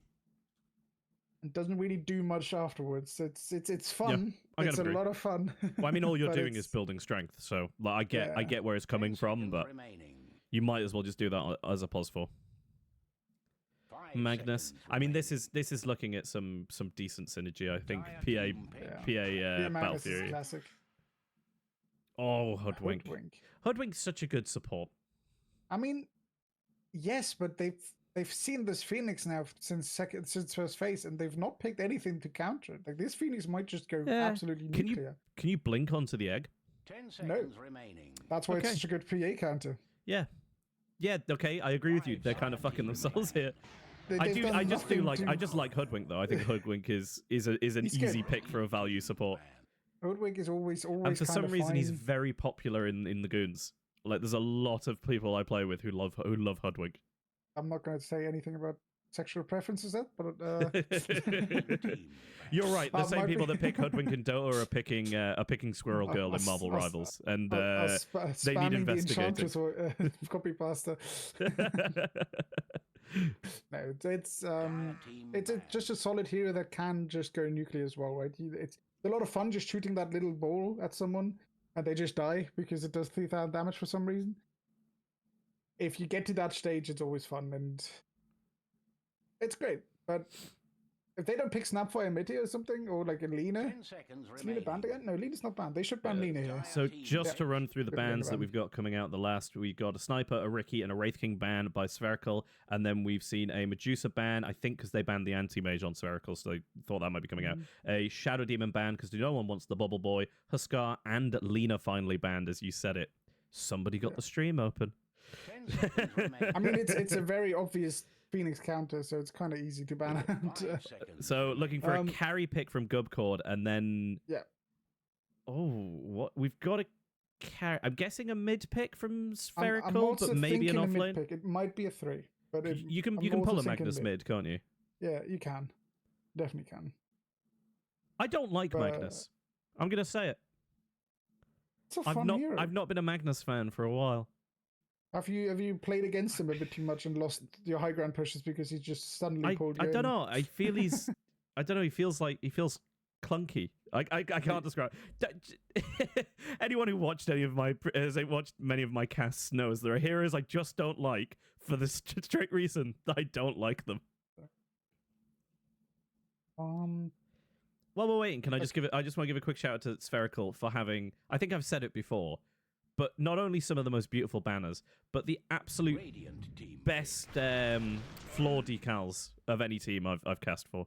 [SPEAKER 2] And doesn't really do much afterwards. It's fun. Yeah, it's a lot of fun.
[SPEAKER 1] Well, I mean, all you're doing is building strength. So like, I get where it's coming from, but you might as well just do that as a pos 4. Magnus. I mean, this is looking at some decent synergy. I think PA Battle Fury.
[SPEAKER 2] Classic.
[SPEAKER 1] Oh, Hoodwink. Hoodwink's such a good support.
[SPEAKER 2] I mean, yes, but they've seen this Phoenix now since first phase, and they've not picked anything to counter it. Like this Phoenix might just go absolutely nuclear.
[SPEAKER 1] Can you blink onto the egg?
[SPEAKER 3] 10 seconds remaining.
[SPEAKER 2] That's why it's such a good PA counter.
[SPEAKER 1] Yeah. Okay, I agree with you. They're kind of fucking themselves here. I just like Hoodwink though. I think Hoodwink is an easy pick for a value support.
[SPEAKER 2] Hoodwink is always.
[SPEAKER 1] And for some reason, he's very popular in the goons. Like, there's a lot of people I play with who love Hoodwink.
[SPEAKER 2] I'm not going to say anything about sexual preference is that, but
[SPEAKER 1] You're right. The same
[SPEAKER 2] might
[SPEAKER 1] people
[SPEAKER 2] be-
[SPEAKER 1] that pick Hoodwink and Dota are picking Squirrel Girl in Marvel Rivals, and they need
[SPEAKER 2] spamming the
[SPEAKER 1] investigating.
[SPEAKER 2] Enchantress or copy pasta. No, it's just a solid hero that can just go nuclear as well, right? It's a lot of fun just shooting that little ball at someone and they just die because it does 3,000 damage for some reason. If you get to that stage, it's always fun and it's great. But if they don't pick Snapfire Mitty or something, or like a Lena,
[SPEAKER 3] 10 seconds
[SPEAKER 2] is Lena banned again? No, Lena's not banned. They should ban Lena here.
[SPEAKER 1] So just to run through the
[SPEAKER 2] Good Lena
[SPEAKER 1] bans that
[SPEAKER 2] ban.
[SPEAKER 1] we've got coming out the last, we got a Sniper, a Ricky, and a Wraith King ban by Spherical, and then we've seen a Medusa ban, I think because they banned the Anti-Mage on Spherical, so they thought that might be coming out. A Shadow Demon ban because no one wants the Bubble Boy. Huskar and Lena finally banned, as you said it. Somebody got the stream open.
[SPEAKER 3] 10 seconds remaining.
[SPEAKER 2] I mean, it's a very obvious Phoenix counter, so it's kind of easy to ban out.
[SPEAKER 3] 5 seconds.
[SPEAKER 1] So looking for a carry pick from Gubcord, and then what we've got a carry. I'm guessing a mid pick from Spherical,
[SPEAKER 2] I'm also
[SPEAKER 1] but maybe an
[SPEAKER 2] thinking a mid
[SPEAKER 1] offlane.
[SPEAKER 2] pick. It might be a 3, but
[SPEAKER 1] You can
[SPEAKER 2] I'm
[SPEAKER 1] pull
[SPEAKER 2] also
[SPEAKER 1] a
[SPEAKER 2] thinking
[SPEAKER 1] Magnus mid, can't you?
[SPEAKER 2] Yeah, you can, definitely can.
[SPEAKER 1] I don't like Magnus. I'm gonna say it.
[SPEAKER 2] It's a fun hero.
[SPEAKER 1] I've not been a Magnus fan for a while.
[SPEAKER 2] Have you played against him a bit too much and lost your high ground pushes because he just suddenly pulled you
[SPEAKER 1] I don't
[SPEAKER 2] in?
[SPEAKER 1] know. I feel he's. I don't know. He feels clunky. I can't describe. Anyone who watched any of my watched many of my casts knows there are heroes I just don't like for the straight reason that I don't like them. While we're waiting, can I just I just want to give a quick shout out to Spherical for having. I think I've said it before, but not only some of the most beautiful banners, but the absolute
[SPEAKER 3] Radiant team.
[SPEAKER 1] best floor decals of any team I've cast for.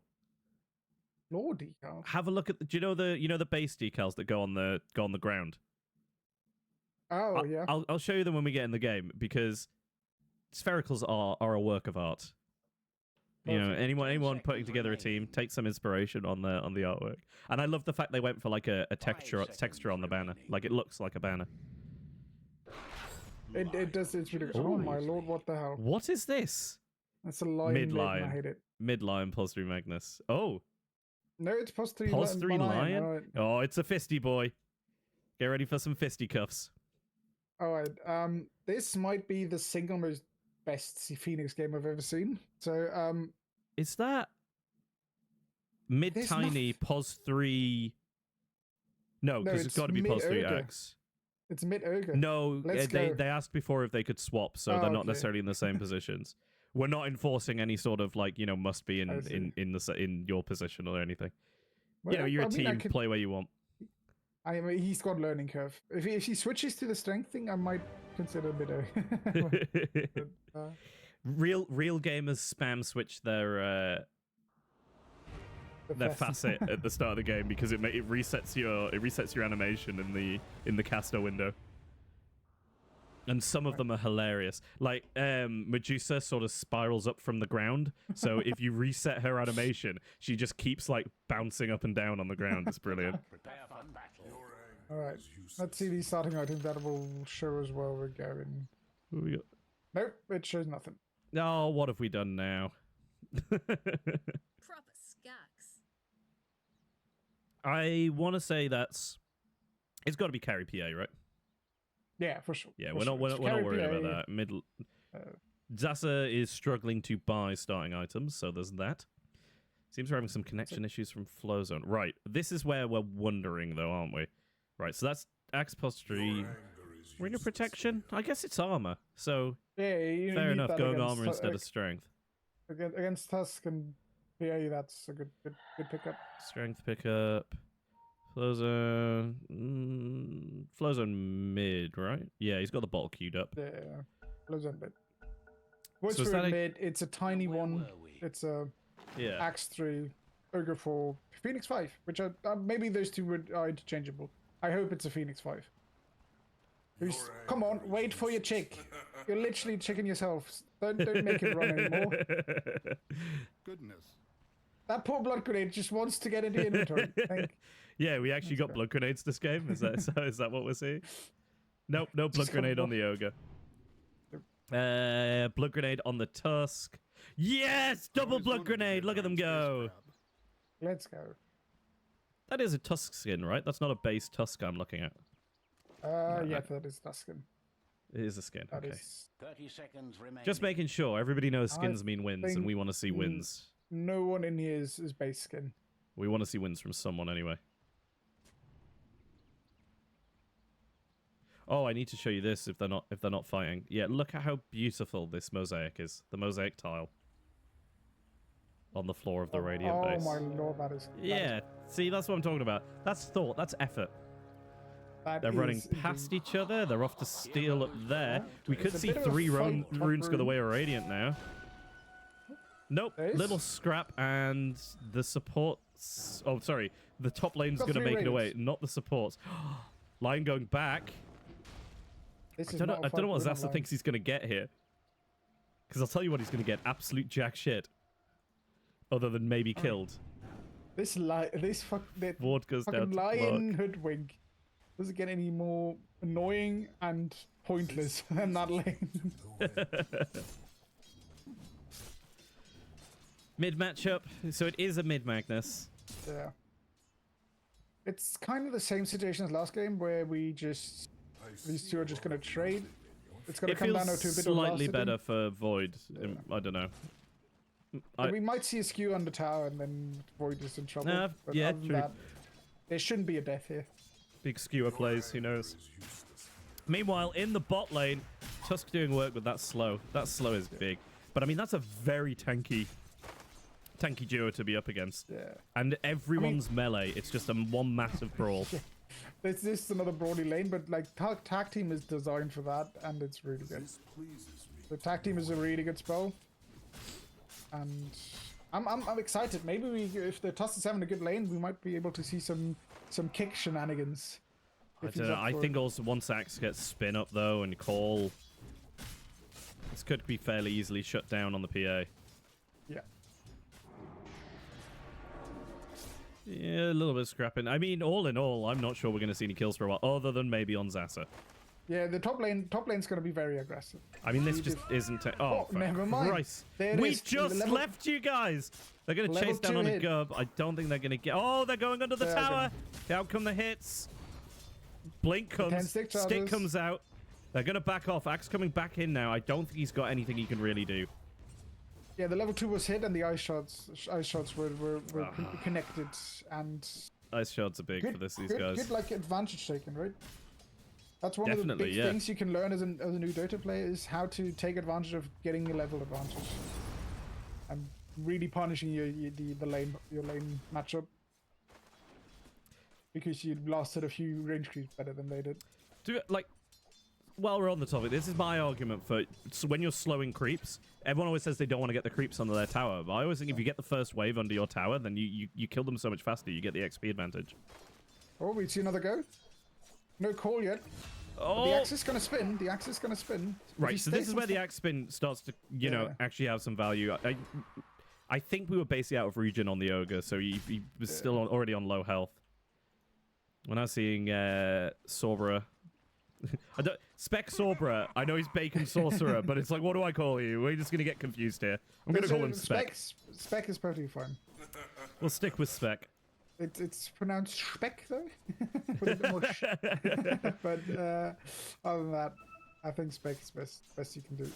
[SPEAKER 2] Floor decal.
[SPEAKER 1] Have a look at do you know the base decals that go on the ground?
[SPEAKER 2] Oh yeah.
[SPEAKER 1] I'll show you them when we get in the game because Sphericals are a work of art. You know, anyone putting together a team, take some inspiration on the artwork. And I love the fact they went for like a texture on the banner. Like it looks like a banner.
[SPEAKER 2] It does. It's really good. Oh my lord! What the hell?
[SPEAKER 1] What is this?
[SPEAKER 2] That's a lion.
[SPEAKER 1] Mid-lion.
[SPEAKER 2] I hate it.
[SPEAKER 1] Mid-lion +3 Magnus. Oh,
[SPEAKER 2] No, it's +3.
[SPEAKER 1] +3 lion.
[SPEAKER 2] Alright.
[SPEAKER 1] Oh, it's a fisty boy. Get ready for some fisticuffs.
[SPEAKER 2] All right. This might be the single most best Phoenix game I've ever seen. So,
[SPEAKER 1] Is that mid-tiny +3? No, because it's got to be +3x.
[SPEAKER 2] It's mid ogre.
[SPEAKER 1] No,
[SPEAKER 2] Let's go.
[SPEAKER 1] they asked before if they could swap, so they're not necessarily in the same positions. We're not enforcing any sort of like must be in your position or anything.
[SPEAKER 2] Well,
[SPEAKER 1] You're
[SPEAKER 2] I
[SPEAKER 1] a
[SPEAKER 2] mean,
[SPEAKER 1] team. Play where you want.
[SPEAKER 2] I mean, he's got learning curve. If he switches to the strength thing, I might consider mid ogre.
[SPEAKER 1] Real gamers spam switch their facet at the start of the game because it resets your animation in the caster window. And some of them are hilarious. Like Medusa sort of spirals up from the ground, so if you reset her animation, she just keeps like bouncing up and down on the ground. It's brilliant.
[SPEAKER 3] Prepare for battle.
[SPEAKER 2] All right, let's see these starting items. That will show us where we're going.
[SPEAKER 1] What we got?
[SPEAKER 2] Nope, it shows nothing.
[SPEAKER 1] Oh, what have we done now?
[SPEAKER 6] Proper skacks.
[SPEAKER 1] I want to say it's got to be carry PA, right?
[SPEAKER 2] Yeah, for sure.
[SPEAKER 1] Yeah,
[SPEAKER 2] for
[SPEAKER 1] we're not
[SPEAKER 2] sure.
[SPEAKER 1] worried
[SPEAKER 2] Carry
[SPEAKER 1] about that. Zasa is struggling to buy starting items, so there's that. Seems we're having some connection issues from Flow Zone. Right, this is where we're wondering, though, aren't we? Right, so that's Axe Postry. Ring of Protection? I guess it's armor, so
[SPEAKER 2] Yeah, you
[SPEAKER 1] fair
[SPEAKER 2] need
[SPEAKER 1] enough,
[SPEAKER 2] that
[SPEAKER 1] going
[SPEAKER 2] against
[SPEAKER 1] armor instead of strength.
[SPEAKER 2] Against Tusk and PA, that's a good pickup.
[SPEAKER 1] Strength pickup. Flow Zone mid, right? Yeah, he's got the bottle queued up.
[SPEAKER 2] Yeah, close on bit. Works
[SPEAKER 1] So is
[SPEAKER 2] for
[SPEAKER 1] that a-
[SPEAKER 2] mid. It's a tiny
[SPEAKER 3] Where
[SPEAKER 2] one.
[SPEAKER 3] were we?
[SPEAKER 2] It's a
[SPEAKER 1] Yeah.
[SPEAKER 2] Axe 3, Ogre 4, Phoenix 5, which are maybe those two are interchangeable. I hope it's a Phoenix 5. Come on, wait for your chick. You're literally chicking yourself. Don't make it run anymore.
[SPEAKER 5] Goodness.
[SPEAKER 2] That poor blood grenade just wants to get into inventory.
[SPEAKER 1] Yeah, we actually got blood grenades this game. Is that what we're seeing? Nope, no blood grenade on the ogre. Blood grenade on the Tusk. Yes! Double
[SPEAKER 5] Always
[SPEAKER 1] blood
[SPEAKER 5] wanted to
[SPEAKER 1] grenade!
[SPEAKER 5] get
[SPEAKER 1] Look at them
[SPEAKER 5] around space
[SPEAKER 1] go!
[SPEAKER 5] grab.
[SPEAKER 2] Let's go.
[SPEAKER 1] That is a Tusk skin, right? That's not a base Tusk I'm looking at.
[SPEAKER 2] Yeah, that is Tuscan.
[SPEAKER 1] It is a skin.
[SPEAKER 2] That
[SPEAKER 1] Okay.
[SPEAKER 2] is
[SPEAKER 3] 30 seconds remaining.
[SPEAKER 1] Just making sure. Everybody knows skins
[SPEAKER 2] I
[SPEAKER 1] mean wins, and
[SPEAKER 2] think-
[SPEAKER 1] we want to see wins.
[SPEAKER 2] no one in here is base skin.
[SPEAKER 1] We want to see wins from someone anyway. Oh, I need to show you this if they're not fighting. Yeah, look at how beautiful this mosaic is. The mosaic tile on the floor of the radiant base.
[SPEAKER 2] Oh my lord, that is.
[SPEAKER 1] Yeah, see, that's what I'm talking about. That's thought. That's effort. They're running past each other. They're off to steal up there. We could
[SPEAKER 2] a
[SPEAKER 1] see
[SPEAKER 2] bit of a
[SPEAKER 1] 3
[SPEAKER 2] fight, top
[SPEAKER 1] runes go the
[SPEAKER 2] rune.
[SPEAKER 1] way of Radiant now. Nope.
[SPEAKER 2] There is?
[SPEAKER 1] Little scrap and the supports. Oh, sorry. The top lane's
[SPEAKER 2] Got
[SPEAKER 1] going to
[SPEAKER 2] 3
[SPEAKER 1] make it away,
[SPEAKER 2] radiants.
[SPEAKER 1] not the supports. Lion going back.
[SPEAKER 2] This
[SPEAKER 1] I
[SPEAKER 2] is
[SPEAKER 1] don't know,
[SPEAKER 2] not a
[SPEAKER 1] I don't know what
[SPEAKER 2] fight
[SPEAKER 1] Zasa
[SPEAKER 2] win
[SPEAKER 1] thinks he's going to get here. Because I'll tell you what he's going to get. Absolute jack shit. Other than maybe killed.
[SPEAKER 2] This
[SPEAKER 1] Ward goes down
[SPEAKER 2] fucking
[SPEAKER 1] to
[SPEAKER 2] lion
[SPEAKER 1] block.
[SPEAKER 2] hoodwink doesn't get any more annoying and pointless than that lane.
[SPEAKER 1] Mid matchup. So it is a mid Magnus.
[SPEAKER 2] Yeah. It's kind of the same situation as last game where these two are just going to trade. It's going to
[SPEAKER 1] It
[SPEAKER 2] come down
[SPEAKER 1] feels
[SPEAKER 2] to a bit of
[SPEAKER 1] slightly
[SPEAKER 2] last
[SPEAKER 1] better for Void. I don't know.
[SPEAKER 2] We might see a skew on the tower and then Void is in trouble.
[SPEAKER 1] Nah,
[SPEAKER 2] but
[SPEAKER 1] yeah,
[SPEAKER 2] other than
[SPEAKER 1] true.
[SPEAKER 2] that, there shouldn't be a death here.
[SPEAKER 1] Big skewer plays, who knows. Meanwhile, in the bot lane, Tusk doing work with that slow. That slow is big. But I mean, that's a very tanky duo to be up against.
[SPEAKER 2] Yeah.
[SPEAKER 1] And everyone's melee. It's just one massive brawl.
[SPEAKER 2] This is another Broady lane, but like tag team is designed for that, and it's really good. The tag team is a really good spell, and I'm excited. Maybe if the Tusk is having a good lane, we might be able to see some kick shenanigans.
[SPEAKER 1] I
[SPEAKER 2] if he's
[SPEAKER 1] don't know.
[SPEAKER 2] up
[SPEAKER 1] I
[SPEAKER 2] for
[SPEAKER 1] think
[SPEAKER 2] it.
[SPEAKER 1] also once Axe gets spin up though and call, this could be fairly easily shut down on the PA.
[SPEAKER 2] Yeah.
[SPEAKER 1] Yeah, a little bit of scrapping. I mean, all in all, I'm not sure we're going to see any kills for a while, other than maybe on Zasa.
[SPEAKER 2] Yeah, the top lane's going to be very aggressive.
[SPEAKER 1] I mean, this just isn't... Oh, for
[SPEAKER 2] never mind.
[SPEAKER 1] Christ.
[SPEAKER 2] There it
[SPEAKER 1] We
[SPEAKER 2] is.
[SPEAKER 1] just
[SPEAKER 2] Level-
[SPEAKER 1] left you guys. They're going to
[SPEAKER 2] Level
[SPEAKER 1] chase down
[SPEAKER 2] 2
[SPEAKER 1] on a
[SPEAKER 2] hit.
[SPEAKER 1] Gub. I don't think they're going to get... Oh, they're going under the
[SPEAKER 2] They're
[SPEAKER 1] tower. Out come the hits. Blink comes.
[SPEAKER 2] stick
[SPEAKER 1] Stick
[SPEAKER 2] charges.
[SPEAKER 1] comes out. They're going to back off. Axe coming back in now. I don't think he's got anything he can really do.
[SPEAKER 2] Yeah, the level 2 was hit, and the ice shots were connected, and
[SPEAKER 1] Ice shards are big for these guys.
[SPEAKER 2] Good, like advantage taken, right? That's one of the
[SPEAKER 1] Definitely,
[SPEAKER 2] big
[SPEAKER 1] yeah.
[SPEAKER 2] things you can learn as a new Dota player is how to take advantage of getting a level advantage, and really punishing your lane matchup because you blasted a few range creeps better than they did.
[SPEAKER 1] While we're on the topic, this is my argument for when you're slowing creeps. Everyone always says they don't want to get the creeps under their tower, but I always think if you get the first wave under your tower, then you kill them so much faster. You get the XP advantage.
[SPEAKER 2] Oh, we see another go. No call yet.
[SPEAKER 1] Oh,
[SPEAKER 2] The axe is gonna spin. The axe is gonna spin. If he
[SPEAKER 1] right. So this
[SPEAKER 2] stays
[SPEAKER 1] is
[SPEAKER 2] in
[SPEAKER 1] where the
[SPEAKER 2] front-
[SPEAKER 1] axe spin starts to, you know,
[SPEAKER 2] Yeah.
[SPEAKER 1] actually have some value. I think we were basically out of region on the ogre, so he was still already on low health. We're now seeing Sorbra. Spec Sorbra. I know he's Bacon Sorcerer, but it's like, what do I call you? We're just gonna get confused here. I'm gonna call him Spec.
[SPEAKER 2] Spec is perfectly fine.
[SPEAKER 1] We'll stick with Spec.
[SPEAKER 2] It's pronounced Speck though. With a bit more sh. But other than that, I think Spec is best you can do.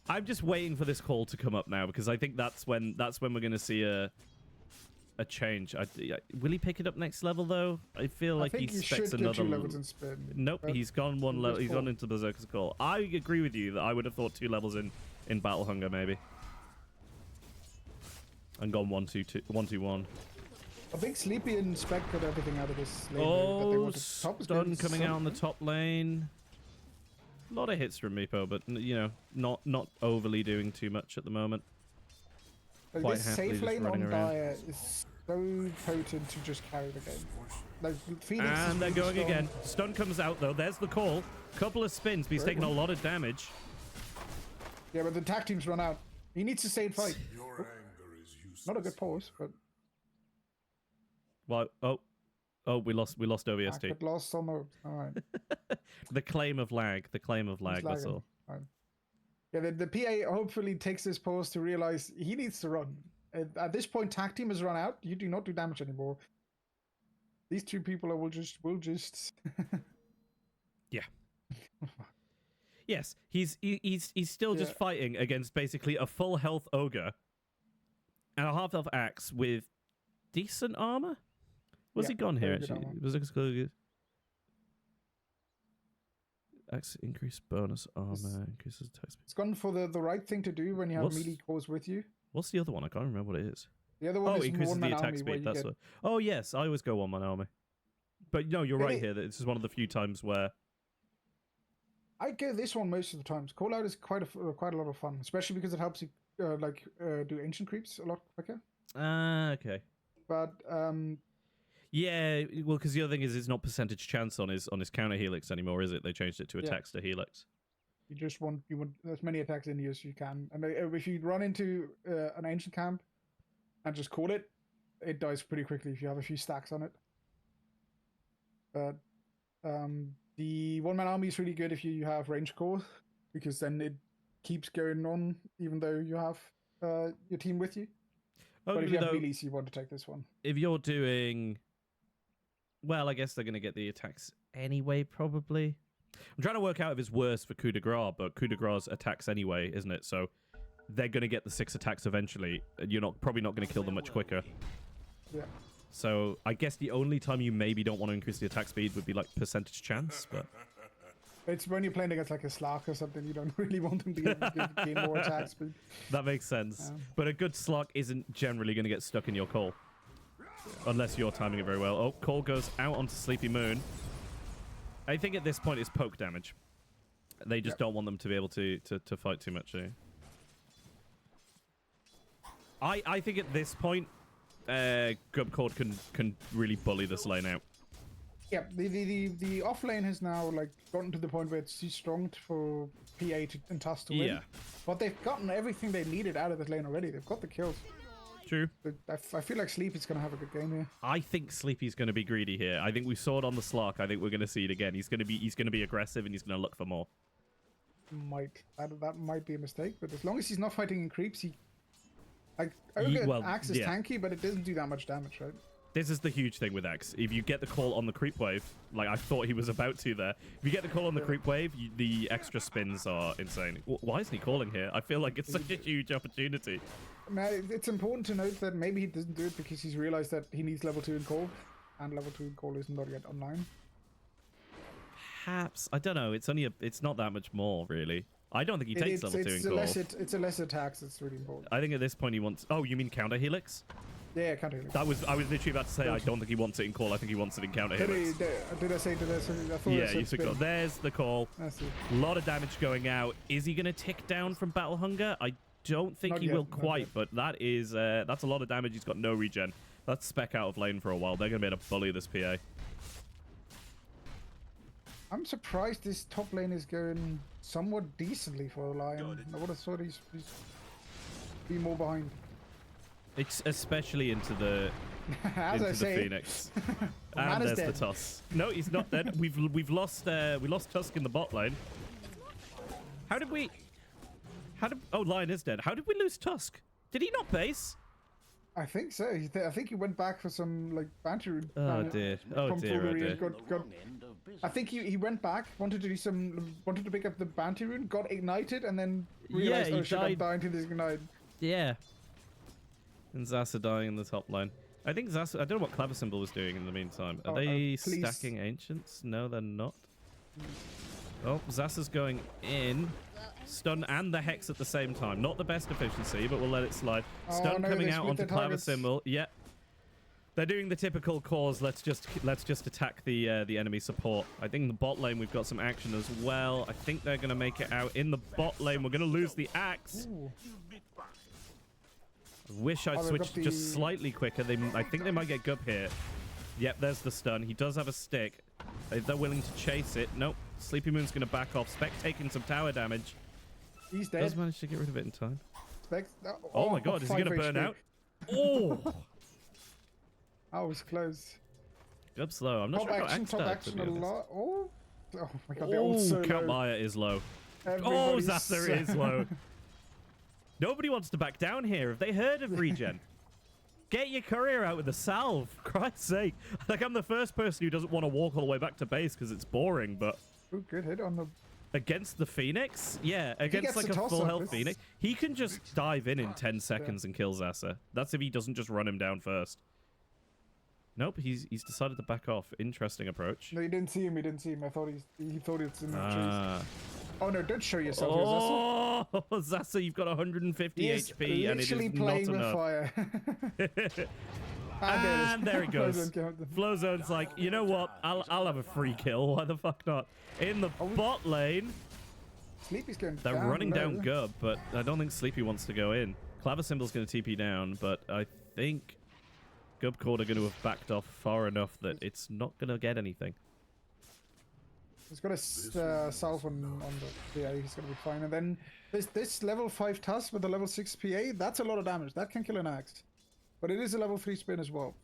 [SPEAKER 1] I'm just waiting for this call to come up now because I think that's when we're gonna see a change. Will he pick it up next level though? I feel like
[SPEAKER 2] I think
[SPEAKER 1] he
[SPEAKER 2] you
[SPEAKER 1] specs
[SPEAKER 2] should get
[SPEAKER 1] another.
[SPEAKER 2] 2 levels in spin.
[SPEAKER 1] Nope,
[SPEAKER 2] but
[SPEAKER 1] he's gone one level.
[SPEAKER 2] just
[SPEAKER 1] He's gone
[SPEAKER 2] call.
[SPEAKER 1] into Berserker's Call. I agree with you that I would have thought 2 levels in Battle Hunger maybe, and gone 1-2-1.
[SPEAKER 2] I think Sleepy and Spec got everything out of this lane.
[SPEAKER 1] Oh,
[SPEAKER 2] Top is
[SPEAKER 1] stun
[SPEAKER 2] good.
[SPEAKER 1] coming out on the top lane. A lot of hits from Meepo, but you know, not overly doing too much at the moment.
[SPEAKER 2] Like,
[SPEAKER 1] quite
[SPEAKER 2] this
[SPEAKER 1] happily
[SPEAKER 2] safe
[SPEAKER 1] just
[SPEAKER 2] lane
[SPEAKER 1] running
[SPEAKER 2] on
[SPEAKER 1] around.
[SPEAKER 2] Dire is so potent to just carry the game. Like Phoenix is
[SPEAKER 1] And they're
[SPEAKER 2] really
[SPEAKER 1] going
[SPEAKER 2] strong.
[SPEAKER 1] again. Stun comes out though. There's the call. Couple of spins, but he's
[SPEAKER 2] Great
[SPEAKER 1] taking a
[SPEAKER 2] one.
[SPEAKER 1] lot of damage.
[SPEAKER 2] Yeah, but the tag teams run out. He needs to stay and fight.
[SPEAKER 5] Your anger is useless.
[SPEAKER 2] Not a good pause, but
[SPEAKER 1] Well, oh, we lost OVST.
[SPEAKER 2] get lost on the. All right.
[SPEAKER 1] The claim of lag. The claim of lag.
[SPEAKER 2] He's
[SPEAKER 1] That's
[SPEAKER 2] lagging.
[SPEAKER 1] all.
[SPEAKER 2] Fine. Yeah, the PA hopefully takes this pause to realize he needs to run. At this point, tag team has run out. You do not do damage anymore. These two people will just.
[SPEAKER 1] Yeah. Yes, he's still just fighting against basically a full health ogre and a half health axe with decent armor. Was he gone here actually? Was it good? Axe increase bonus armor, increases attack speed.
[SPEAKER 2] It's gone for the right thing to do when you have melee cores with you.
[SPEAKER 1] What's the other one? I can't remember what it is.
[SPEAKER 2] The other one is
[SPEAKER 1] increases the attack
[SPEAKER 2] army,
[SPEAKER 1] speed. That's what. Oh yes, I always go one man army. But no, you're right here. This is one of the few times where
[SPEAKER 2] I go this one most of the times. Call out is quite a lot of fun, especially because it helps you do ancient creeps a lot quicker.
[SPEAKER 1] Okay.
[SPEAKER 2] But
[SPEAKER 1] yeah, well, because the other thing is, it's not percentage chance on his counter helix anymore, is it? They changed it to attacks to helix.
[SPEAKER 2] You want as many attacks in you as you can, and if you run into an ancient camp and just call it, it dies pretty quickly if you have a few stacks on it. But the one man army is really good if you have range core, because then it keeps going on even though you have your team with you. But if you have melees, you want to take this one.
[SPEAKER 1] If you're doing, well, I guess they're going to get the attacks anyway, probably. I'm trying to work out if it's worse for coup de grace, but coup de grace attacks anyway, isn't it? So they're going to get the 6 attacks eventually, and you're probably not going to kill them much quicker.
[SPEAKER 2] Yeah.
[SPEAKER 1] So I guess the only time you maybe don't want to increase the attack speed would be like percentage chance, but
[SPEAKER 2] it's when you're playing against like a Slark or something, you don't really want them to gain more attack speed.
[SPEAKER 1] That makes sense. But a good Slark isn't generally going to get stuck in your call. Unless you're timing it very well. Oh, call goes out onto Sleepy Moon. I think at this point it's poke damage. They just don't want them to be able to fight too much. I think at this point, Gubcord can really bully this lane out.
[SPEAKER 2] Yeah, the off lane has now like gotten to the point where it's too strong for PA and TUS to win.
[SPEAKER 1] Yeah.
[SPEAKER 2] But they've gotten everything they needed out of this lane already. They've got the kills.
[SPEAKER 1] True.
[SPEAKER 2] I feel like Sleepy's going to have a good game here.
[SPEAKER 1] I think Sleepy's going to be greedy here. I think we saw it on the Slark. I think we're going to see it again. He's going to be aggressive and he's going to look for more.
[SPEAKER 2] That might be a mistake, but as long as he's not fighting in creeps, he Axe is tanky, but it doesn't do that much damage, right?
[SPEAKER 1] This is the huge thing with Axe. If you get the call on the creep wave, like I thought he was about to there, if you get the call on the creep wave, the extra spins are insane. Why isn't he calling here? I feel like it's such a huge opportunity.
[SPEAKER 2] Now, it's important to note that maybe he doesn't do it because he's realized that he needs level 2 in call, and level 2 in call is not yet online.
[SPEAKER 1] Perhaps. I don't know. It's not that much more, really. I don't think he takes level 2 in call.
[SPEAKER 2] It's a lesser tax. It's really important.
[SPEAKER 1] I think at this point he wants... Oh, you mean counter helix?
[SPEAKER 2] Yeah, counter helix.
[SPEAKER 1] I was literally about to say I don't think he wants it in call. I think he wants it in counter helix.
[SPEAKER 2] Did I say? I thought
[SPEAKER 1] yeah, you said call. There's the call. A lot of damage going out. Is he going to tick down from Battle Hunger? I don't think he will quite, but that is that's a lot of damage. He's got no regen. That's spec out of lane for a while. They're going to be able to bully this PA.
[SPEAKER 2] I'm surprised this top lane is going somewhat decently for the Lion. I would have thought he's be more behind.
[SPEAKER 1] It's especially into the Phoenix. And there's the Tusk. No, he's not dead. we lost Tusk in the bot lane. Oh, Lion is dead. How did we lose Tusk? Did he not base?
[SPEAKER 2] I think so. I think he went back for some like banter rune.
[SPEAKER 1] Oh dear. Oh dear.
[SPEAKER 2] I think he went back, wanted to pick up the bounty rune, got ignited, and then realized, oh shit, I'm dying to this ignite.
[SPEAKER 1] Yeah. And Zasa dying in the top line. I think Zasa... I don't know what Clever Symbol was doing in the meantime. Are they stacking Ancients? No, they're not. Oh, Zasa's going in. Stun and the Hex at the same time. Not the best efficiency, but we'll let it slide. Stun coming out onto Clever Symbol. Yeah. They're doing the typical cause. Let's just attack the enemy support. I think in the bot lane we've got some action as well. I think they're going to make it out. In the bot lane, we're going to lose the Axe.
[SPEAKER 2] Ooh.
[SPEAKER 1] I wish I'd switched just slightly quicker. I think they might get Gub here. Yep, there's the stun. He does have a stick. If they're willing to chase it. Nope. Sleepy Moon's going to back off. Spec taking some tower damage.
[SPEAKER 2] He's dead.
[SPEAKER 1] Does manage to get rid of it in time.
[SPEAKER 2] Spec,
[SPEAKER 1] oh my god, is he going to burn out? Oh!
[SPEAKER 2] I was close.
[SPEAKER 1] Gub slow. I'm not sure how Axe
[SPEAKER 2] top
[SPEAKER 1] died,
[SPEAKER 2] action
[SPEAKER 1] to be
[SPEAKER 2] a
[SPEAKER 1] honest.
[SPEAKER 2] lot. Oh my god, they're all so
[SPEAKER 1] Count
[SPEAKER 2] low.
[SPEAKER 1] Maya is low. Oh,
[SPEAKER 2] Everybody's-
[SPEAKER 1] Zasser is low. Nobody wants to back down here. Have they heard of regen? Get your courier out with a salve. Christ's sake. Like, I'm the first person who doesn't want to walk all the way back to base because it's boring, but...
[SPEAKER 2] Ooh, good hit on the...
[SPEAKER 1] Against the Phoenix? Yeah, against like a full health Phoenix. He can just dive in 10 seconds and kill Zasser. That's if he doesn't just run him down first. Nope, he's decided to back off. Interesting approach.
[SPEAKER 2] No, you didn't see him. He didn't see him. I thought he thought it's in the trees. Oh no! Don't show yourself.
[SPEAKER 1] Oh, Zasser, you've got 150 HP, and it is not
[SPEAKER 2] playing with
[SPEAKER 1] enough.
[SPEAKER 2] fire.
[SPEAKER 1] And there it goes. Flowzone's like, you know what? I'll have a free kill. Why the fuck not? In the bot lane,
[SPEAKER 2] Sleepy's going
[SPEAKER 1] they're
[SPEAKER 2] down
[SPEAKER 1] running
[SPEAKER 2] low.
[SPEAKER 1] down Gub, but I don't think Sleepy wants to go in. Clavicymbal's going to TP down, but I think Gubcord are going to have backed off far enough that it's not going to get anything.
[SPEAKER 2] He's got a salve on the PA. He's going to be fine. And then this level 5 Tusk with the level 6 PA, that's a lot of damage. That can kill an axe. But it is a level 3 spin as well.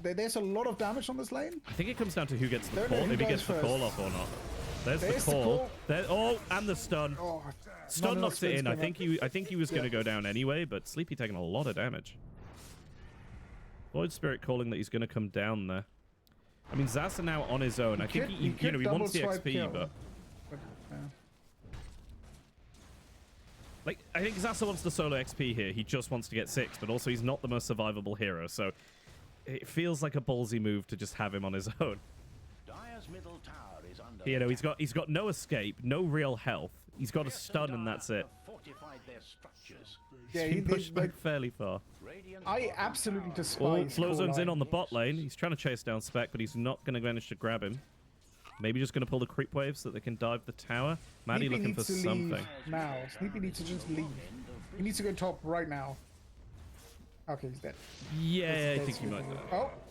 [SPEAKER 2] There's a lot of damage on this lane.
[SPEAKER 1] I think it comes down to who gets the
[SPEAKER 2] Don't
[SPEAKER 1] call,
[SPEAKER 2] know who
[SPEAKER 1] if he
[SPEAKER 2] goes
[SPEAKER 1] gets the
[SPEAKER 2] first.
[SPEAKER 1] call off or not. There's
[SPEAKER 2] There's
[SPEAKER 1] the
[SPEAKER 2] the
[SPEAKER 1] call.
[SPEAKER 2] call.
[SPEAKER 1] There, oh, and the stun.
[SPEAKER 2] Oh,
[SPEAKER 1] Stun
[SPEAKER 2] not
[SPEAKER 1] knocks
[SPEAKER 2] enough
[SPEAKER 1] it in.
[SPEAKER 2] spins
[SPEAKER 1] I think he was going to go down anyway, but Sleepy taking a lot of damage. Void Spirit calling that he's going to come down there. I mean, Zasser now on his own. I think he wants the XP, but
[SPEAKER 2] yeah.
[SPEAKER 1] like I think Zasser wants the solo XP here. He just wants to get 6, but also he's not the most survivable hero, so it feels like a ballsy move to just have him on his own.
[SPEAKER 3] Dire's middle tower is under
[SPEAKER 1] You know, he's got no escape, no real health. He's got a stun, and that's it.
[SPEAKER 3] fortified their structures.
[SPEAKER 2] Yeah,
[SPEAKER 1] He's been pushed back fairly far.
[SPEAKER 2] I absolutely
[SPEAKER 1] Oh,
[SPEAKER 2] despise.
[SPEAKER 1] Flowzone's in on the bot lane. He's trying to chase down Spec, but he's not going to manage to grab him. Maybe just going to pull the creep wave so that they can dive the tower. Maddie looking for something.
[SPEAKER 2] Now, Sleepy needs to just leave. He needs to go top right now. Okay, he's dead.
[SPEAKER 1] Yeah, I
[SPEAKER 2] That's
[SPEAKER 1] think he might.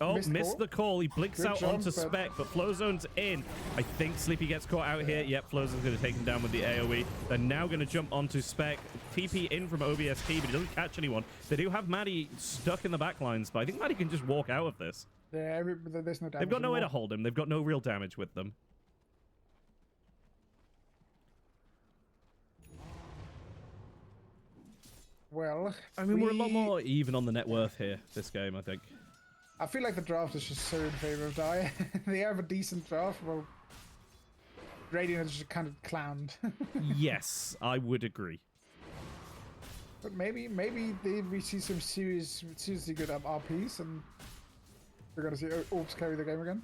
[SPEAKER 2] Oh,
[SPEAKER 1] missed the call. He blinks
[SPEAKER 2] Good
[SPEAKER 1] out
[SPEAKER 2] job,
[SPEAKER 1] onto
[SPEAKER 2] but-
[SPEAKER 1] Spec, but Flowzone's in. I think Sleepy gets caught out here. Yep, Flowzone's going to take him down with the AoE. They're now going to jump onto Spec. TP in from OBST, but he doesn't catch anyone. They do have Maddie stuck in the back lines, but I think Maddie can just walk out of this.
[SPEAKER 2] Yeah, there's no damage.
[SPEAKER 1] They've got no way to
[SPEAKER 2] anymore.
[SPEAKER 1] hold him. They've got no real damage with them.
[SPEAKER 2] Well,
[SPEAKER 1] I mean, we're a lot more even on the net worth here, this game, I think.
[SPEAKER 2] I feel like the draft is just so in favor of Dire. They have a decent draft. Well, Radiant is just kind of clowned.
[SPEAKER 1] Yes, I would agree.
[SPEAKER 2] But maybe we see some seriously good RPs, and we're gonna see Orbs carry the game again.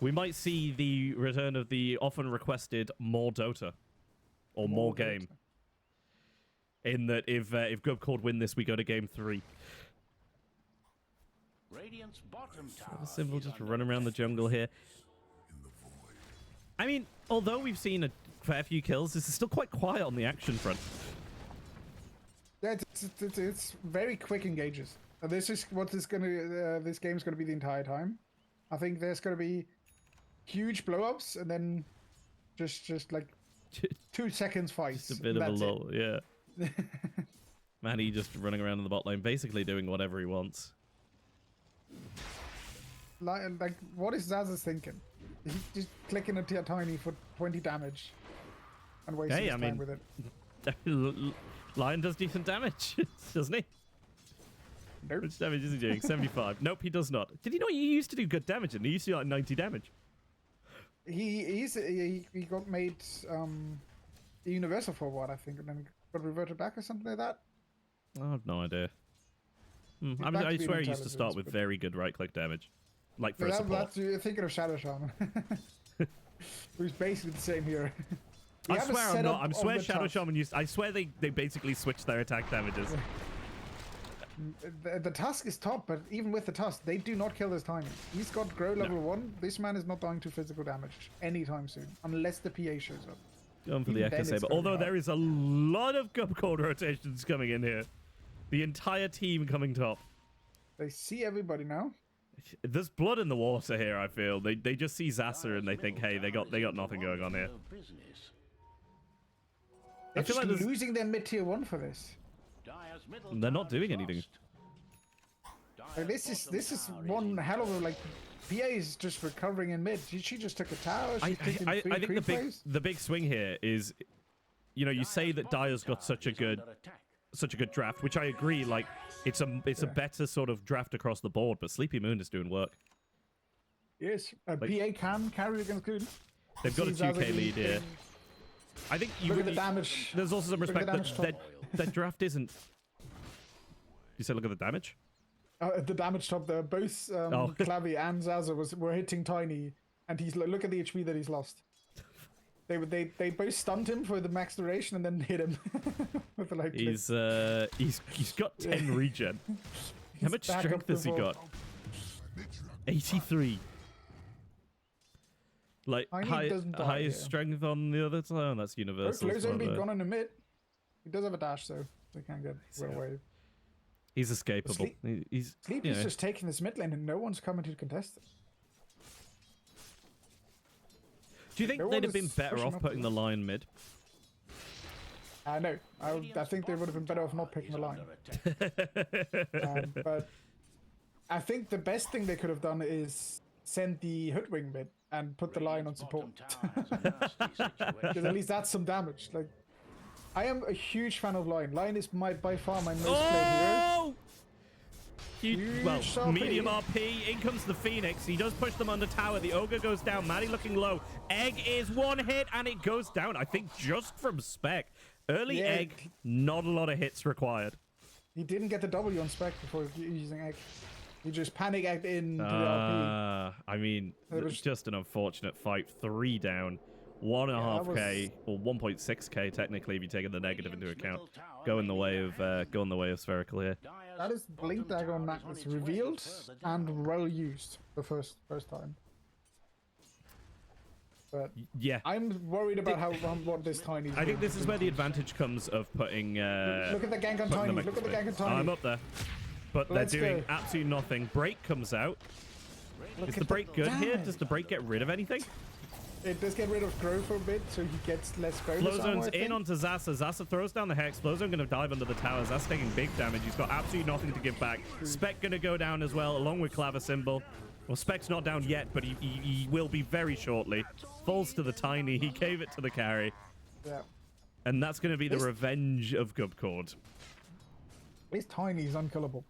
[SPEAKER 1] We might see the return of the often requested more Dota. Or more game.
[SPEAKER 2] Dota.
[SPEAKER 1] In that if Gubcord win this, we go to game 3.
[SPEAKER 3] Radiant's bottom tower
[SPEAKER 1] Simple
[SPEAKER 3] is
[SPEAKER 1] just
[SPEAKER 3] under
[SPEAKER 1] run around the jungle here. I mean, although we've seen a fair few kills, this is still quite quiet on the action front.
[SPEAKER 2] Yeah, it's very quick engages. This is what this game's gonna be the entire time. I think there's gonna be huge blow-ups and then just like 2 seconds fights.
[SPEAKER 1] Just a bit of a
[SPEAKER 2] That's
[SPEAKER 1] lull, yeah. Manny just running around in the bot lane, basically doing whatever he wants.
[SPEAKER 2] Like, what is Zaz's thinking? He's just clicking a tiny for 20 damage and wasting his time with it.
[SPEAKER 1] Lion does decent damage, doesn't he?
[SPEAKER 2] Nope.
[SPEAKER 1] Which damage is he doing? 75. Nope, he does not. Did you know he used to do good damage and he used to do like 90 damage?
[SPEAKER 2] He got made universal for what I think, and then got reverted back or something like that.
[SPEAKER 1] I have no idea. I mean,
[SPEAKER 2] back to
[SPEAKER 1] I
[SPEAKER 2] being
[SPEAKER 1] swear he used to start
[SPEAKER 2] intelligence,
[SPEAKER 1] with
[SPEAKER 2] but-
[SPEAKER 1] very good right-click damage. Like for a
[SPEAKER 2] Yeah,
[SPEAKER 1] support.
[SPEAKER 2] you're thinking of Shadow Shaman. Who's basically the same hero. We
[SPEAKER 1] I
[SPEAKER 2] have a
[SPEAKER 1] swear I'm
[SPEAKER 2] setup
[SPEAKER 1] not. I
[SPEAKER 2] of
[SPEAKER 1] swear
[SPEAKER 2] the
[SPEAKER 1] Shadow
[SPEAKER 2] Tusk.
[SPEAKER 1] Shaman used... I swear they basically switched their attack damages.
[SPEAKER 2] The Tusk is top, but even with the Tusk, they do not kill this timing. He's got Grow level 1. This man is not dying to physical damage anytime soon, unless the PA shows up.
[SPEAKER 1] Going for the
[SPEAKER 2] Even
[SPEAKER 1] Echo
[SPEAKER 2] then it's
[SPEAKER 1] Saber.
[SPEAKER 2] gonna be
[SPEAKER 1] Although
[SPEAKER 2] hard.
[SPEAKER 1] there is a lot of Gubcord rotations coming in here. The entire team coming top.
[SPEAKER 2] They see everybody now.
[SPEAKER 1] There's blood in the water here, I feel. They just see Zasser and they think, hey, they got nothing going on here.
[SPEAKER 3] business.
[SPEAKER 2] They're
[SPEAKER 1] feel
[SPEAKER 2] just
[SPEAKER 1] like there's-
[SPEAKER 2] losing their mid tier 1 for this.
[SPEAKER 3] Dire's middle
[SPEAKER 1] They're not
[SPEAKER 3] tower
[SPEAKER 1] doing
[SPEAKER 3] is
[SPEAKER 1] anything.
[SPEAKER 3] lost.
[SPEAKER 2] Like, this is one hell of a like. PA is just recovering in mid. She just took a tower. She's taking
[SPEAKER 1] I
[SPEAKER 2] three
[SPEAKER 1] think
[SPEAKER 2] creep waves.
[SPEAKER 1] the big swing here is you know, you say that Dyer's got such a good draft, which I agree. Like, it's a better sort of draft across the board, but Sleepy Moon is doing work.
[SPEAKER 2] Yes, PA can carry against Goon.
[SPEAKER 1] They've got a 2K lead here. I think you
[SPEAKER 2] look at the damage.
[SPEAKER 1] There's also some respect that their draft isn't. You said look at the damage?
[SPEAKER 2] The damage top there. Both Clavy and Zaza were hitting Tiny, and he's look at the HP that he's lost. They both stunned him for the max duration and then hit him with the light.
[SPEAKER 1] He's got 10 regen. How much strength has he got? 83. Like highest strength on the other side. Oh, that's universal.
[SPEAKER 2] Flow's only gone on a mid. He does have a dash though, so he can't get away.
[SPEAKER 1] He's escapable.
[SPEAKER 2] Sleepy's just taking this mid lane and no one's coming to contest it.
[SPEAKER 1] Do you think they'd have been better off putting the line mid?
[SPEAKER 2] No, I think they would have been better off not picking the line. But I think the best thing they could have done is send the Hoodwing mid and put the line on support. Because at least that's some damage. Like, I am a huge fan of Line. Line is by far my most played hero.
[SPEAKER 1] Well, medium RP. In comes the Phoenix. He does push them under tower. The Ogre goes down. Maddie looking low. Egg is one hit and it goes down. I think just from Spec. Early Egg, not a lot of hits required.
[SPEAKER 2] He didn't get the W on Spec before using Egg. He just panic act in the RP.
[SPEAKER 1] I mean, it was just an unfortunate fight. 3 down. 1.5k or 1.6k technically if you take the negative into account. Go in the way of Spherical here.
[SPEAKER 2] That is Blink Dagger on Magnus revealed and well used the first time. But
[SPEAKER 1] yeah,
[SPEAKER 2] I'm worried about what this Tiny.
[SPEAKER 1] I think this is where the advantage comes of putting.
[SPEAKER 2] Look at the gank on Tiny. Look at the gank on Tiny.
[SPEAKER 1] I'm up there, but they're doing absolutely nothing. Break comes out. Is the break good here? Does the break get rid of anything?
[SPEAKER 2] It does get rid of Grow for a bit, so he gets less bonus.
[SPEAKER 1] Flowzone's in onto Zasa. Zasa throws down the Hex. Flowzone going to dive under the tower. Zasa taking big damage. He's got absolutely nothing to give back. Spec going to go down as well, along with Clava Symbol. Well, Spec's not down yet, but he will be very shortly. Falls to the Tiny. He gave it to the carry.
[SPEAKER 2] Yeah.
[SPEAKER 1] And that's going to be the revenge of Gubcord.
[SPEAKER 2] This Tiny is unkillable.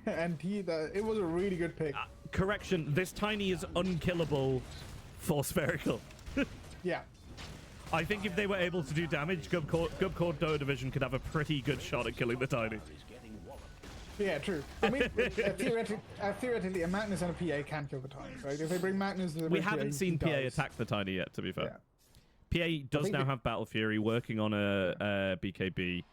[SPEAKER 2] And it was a really good pick.
[SPEAKER 1] Correction, this Tiny is unkillable for Spherical.
[SPEAKER 2] Yeah.
[SPEAKER 1] I think if they were able to do damage, Gubcord Dota Division could have a pretty good shot at killing the Tiny.
[SPEAKER 2] Yeah, true. I mean, theoretically, a Magnus and a PA can kill the Tiny. Right? If they bring Magnus,
[SPEAKER 1] we haven't seen PA attack the Tiny yet. To be fair, PA does now have Battle Fury working on a BKB.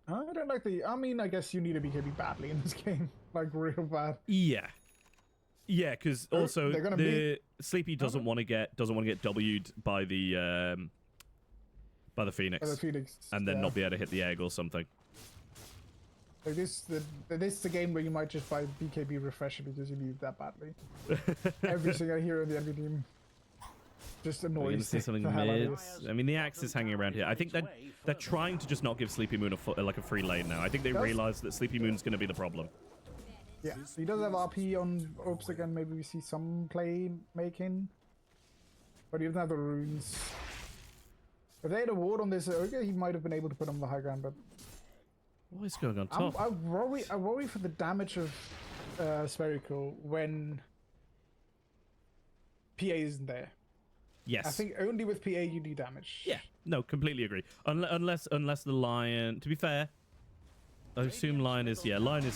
[SPEAKER 2] I don't like I mean, I guess you need a BKB badly in this game, like real bad.
[SPEAKER 1] Yeah, because also the Sleepy doesn't want to get W'd by the Phoenix, and then not be able to hit the egg or something.
[SPEAKER 2] Like this is the game where you might just buy BKB Refresher because you need it that badly. Every single hero in the enemy team just annoys
[SPEAKER 1] the something mid. I mean, the Axe is hanging around here. I think they're trying to just not give Sleepy Moon a free lane now. I think they realize that Sleepy Moon's going to be the problem.
[SPEAKER 2] Yeah, he does have RP on Ops again. Maybe we see some play making, but he doesn't have the runes. If they had a ward on this Ogre, he might have been able to put him on the high ground, but.
[SPEAKER 1] What is going on top?
[SPEAKER 2] I worry for the damage of Spherical when PA isn't there.
[SPEAKER 1] Yes.
[SPEAKER 2] I think only with PA you do damage.
[SPEAKER 1] Yeah. No, completely agree. Unless the Lion. To be fair, I assume Lion is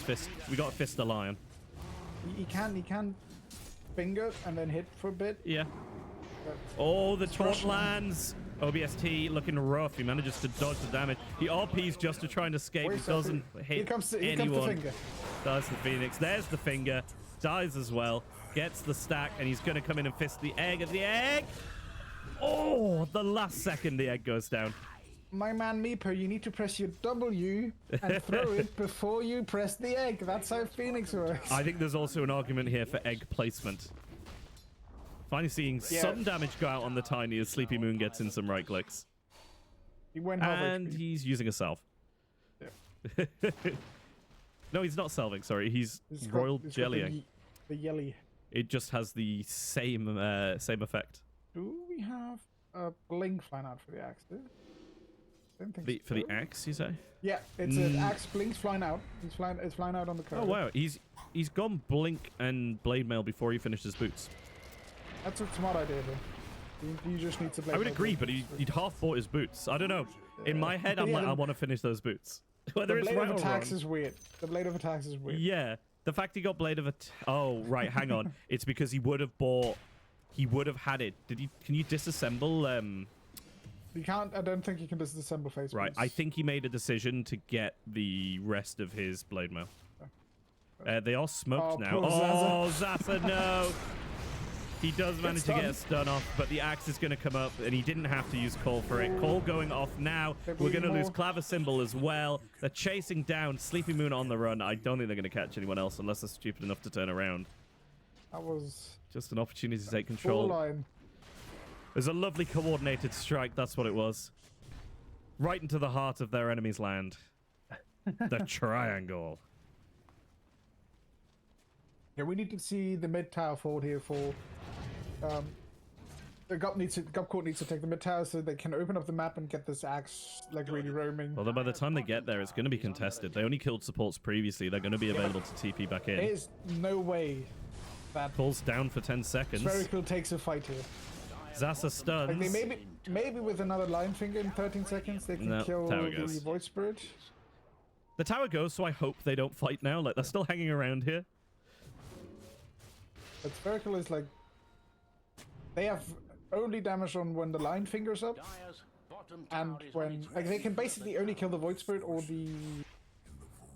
[SPEAKER 1] fist. We got to fist the Lion.
[SPEAKER 2] He can finger and then hit for a bit.
[SPEAKER 1] Yeah. Oh, the taunt lands. OBST looking rough. He manages to dodge the damage. He RPs just to try and escape. He doesn't hit anyone. Does the Phoenix. There's the finger. Dies as well. Gets the stack, and he's going to come in and fist the egg. At the egg. Oh, the last second the egg goes down.
[SPEAKER 2] My man Meepo, you need to press your W and throw it before you press the egg. That's how Phoenix works.
[SPEAKER 1] I think there's also an argument here for egg placement. Finally seeing some damage go out on the Tiny as Sleepy Moon gets in some right clicks.
[SPEAKER 2] He went
[SPEAKER 1] and he's using a salve. Yeah. No, he's not salving, sorry. He's royal jellying.
[SPEAKER 2] The yelly.
[SPEAKER 1] It just has the same effect.
[SPEAKER 2] Do we have blink flying out for the axe, dude. Don't think
[SPEAKER 1] For the axe, you say?
[SPEAKER 2] Yeah, it's an axe blinks flying out. It's flying out on the code.
[SPEAKER 1] Oh wow, he's gone blink and blade mail before he finished his boots.
[SPEAKER 2] That's a smart idea, though. You just need to blade
[SPEAKER 1] I would
[SPEAKER 2] mail
[SPEAKER 1] agree, but
[SPEAKER 2] boots.
[SPEAKER 1] he'd half bought his boots. I don't know. In my head, I'm
[SPEAKER 2] Yeah,
[SPEAKER 1] like,
[SPEAKER 2] the-
[SPEAKER 1] I want to finish those boots. Whether
[SPEAKER 2] The
[SPEAKER 1] it's
[SPEAKER 2] blade
[SPEAKER 1] right
[SPEAKER 2] of
[SPEAKER 1] or
[SPEAKER 2] attacks
[SPEAKER 1] wrong.
[SPEAKER 2] is weird. The blade of attacks is weird.
[SPEAKER 1] Yeah, the fact he got blade of oh right, hang on. It's because he would have bought. He would have had it. Did he? Can you disassemble?
[SPEAKER 2] You can't. I don't think you can disassemble face.
[SPEAKER 1] Right.
[SPEAKER 2] boots.
[SPEAKER 1] I think he made a decision to get the rest of his blade mail. They are smoked now.
[SPEAKER 2] poor
[SPEAKER 1] Oh, Zaza, no. He does manage to get a
[SPEAKER 2] stunned.
[SPEAKER 1] stun off, but the axe is going to come up, and he didn't have to use Call for it. Call going off now.
[SPEAKER 2] They're
[SPEAKER 1] We're going to
[SPEAKER 2] bleeding
[SPEAKER 1] lose
[SPEAKER 2] more.
[SPEAKER 1] Clavisymbol as well. They're chasing down Sleepy Moon on the run. I don't think they're going to catch anyone else unless they're stupid enough to turn around.
[SPEAKER 2] That was
[SPEAKER 1] Just an opportunity to take
[SPEAKER 2] full
[SPEAKER 1] control.
[SPEAKER 2] line.
[SPEAKER 1] It was a lovely coordinated strike. That's what it was. Right into the heart of their enemy's land. The triangle.
[SPEAKER 2] Yeah, we need to see the mid tower forward here for. The Gubcord needs to take the mid tower so they can open up the map and get this axe like really roaming.
[SPEAKER 1] Although by the time they get there, it's going to be contested. They only killed supports previously. They're going to be available to TP back in.
[SPEAKER 2] There's no way that
[SPEAKER 1] Pulls down for 10 seconds.
[SPEAKER 2] Spherical takes a fight here.
[SPEAKER 1] Zasa
[SPEAKER 2] Like they
[SPEAKER 1] stuns.
[SPEAKER 2] maybe with another line finger in 13 seconds they can
[SPEAKER 1] No,
[SPEAKER 2] kill
[SPEAKER 1] tower
[SPEAKER 2] the
[SPEAKER 1] goes.
[SPEAKER 2] Void Spirit.
[SPEAKER 1] The tower goes, so I hope they don't fight now. Like, they're still hanging around here.
[SPEAKER 2] But Spherical is like they have only damage on when the line finger's up,
[SPEAKER 3] Dyer's bottom tower
[SPEAKER 2] and
[SPEAKER 3] is on
[SPEAKER 2] when
[SPEAKER 3] its
[SPEAKER 2] like they
[SPEAKER 3] way.
[SPEAKER 2] can basically only kill the Void Spirit or the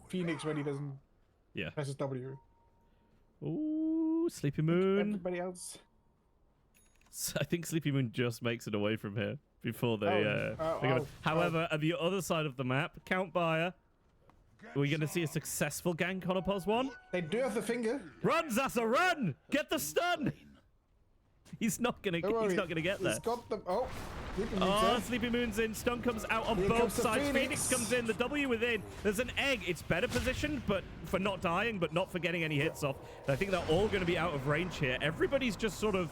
[SPEAKER 2] Phoenix when he doesn't
[SPEAKER 1] Yeah.
[SPEAKER 2] press his W.
[SPEAKER 1] Ooh, Sleepy Moon.
[SPEAKER 2] Everybody else.
[SPEAKER 1] I think Sleepy Moon just makes it away from here before they.
[SPEAKER 2] oh,
[SPEAKER 1] However, at the other side of the map, Count Buyer. Are we going to see a successful gank on a pos one?
[SPEAKER 2] They do have the finger.
[SPEAKER 1] Run, Zasa, run! Get the stun! He's not gonna.
[SPEAKER 2] Don't
[SPEAKER 1] He's
[SPEAKER 2] worry.
[SPEAKER 1] not gonna get there.
[SPEAKER 2] He's got the Sleepy Moon's
[SPEAKER 1] Oh,
[SPEAKER 2] there.
[SPEAKER 1] Sleepy Moon's in. Stun comes out on
[SPEAKER 2] Here
[SPEAKER 1] both
[SPEAKER 2] comes the
[SPEAKER 1] sides. Phoenix.
[SPEAKER 2] Phoenix.
[SPEAKER 1] Comes in. The W within. There's an egg. It's better positioned, but for not dying, but not for getting any hits off. I think they're all going to be out of range here. Everybody's just sort of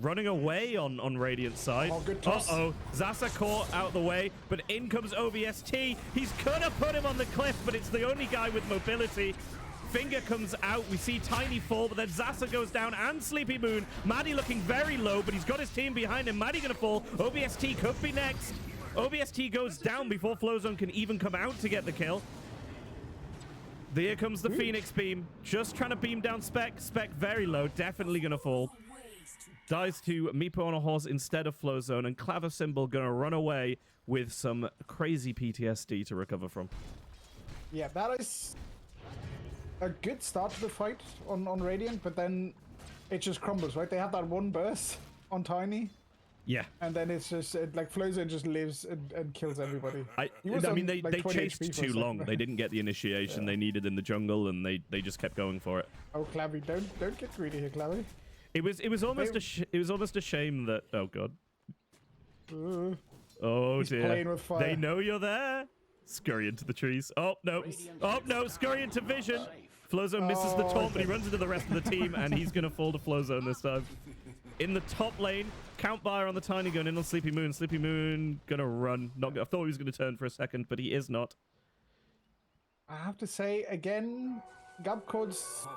[SPEAKER 1] running away on Radiant's side.
[SPEAKER 2] Oh, good toss.
[SPEAKER 1] Uh-oh. Zasa caught out the way, but in comes OBST. He's gonna put him on the cliff, but it's the only guy with mobility. Finger comes out. We see Tiny fall, but then Zasa goes down and Sleepy Moon. Maddie looking very low, but he's got his team behind him. Maddie gonna fall. OBST could be next. OBST goes down before Flowzone can even come out to get the kill. Here comes the Phoenix beam. Just trying to beam down Spec. Spec very low. Definitely gonna fall. Dies to Meepo on a horse instead of Flowzone, and Clavisymbol gonna run away with some crazy PTSD to recover from.
[SPEAKER 2] Yeah, that is a good start to the fight on Radiant, but then it just crumbles, right? They have that one burst on Tiny,
[SPEAKER 1] Yeah.
[SPEAKER 2] and then it's just like Flowzone just lives and kills everybody. He was
[SPEAKER 1] I
[SPEAKER 2] on,
[SPEAKER 1] mean, they
[SPEAKER 2] like, 20
[SPEAKER 1] chased
[SPEAKER 2] HP for a
[SPEAKER 1] too
[SPEAKER 2] second.
[SPEAKER 1] long. They didn't get the initiation they needed in the jungle, and they just kept going for it.
[SPEAKER 2] Oh, Clavy, don't get greedy here, Clavy.
[SPEAKER 1] It was almost a shame that oh god. Oh
[SPEAKER 2] He's
[SPEAKER 1] dear.
[SPEAKER 2] playing with fire.
[SPEAKER 1] They know you're there. Scurry into the trees. Oh no. Oh no, scurry into vision. Flowzone misses the taunt, but he runs into the rest of the team, and he's gonna fall to Flowzone this time. In the top lane, Count Buyer on the Tiny going in on Sleepy Moon. Sleepy Moon gonna run. I thought he was gonna turn for a second, but he is not.
[SPEAKER 2] I have to say again, Gubcord's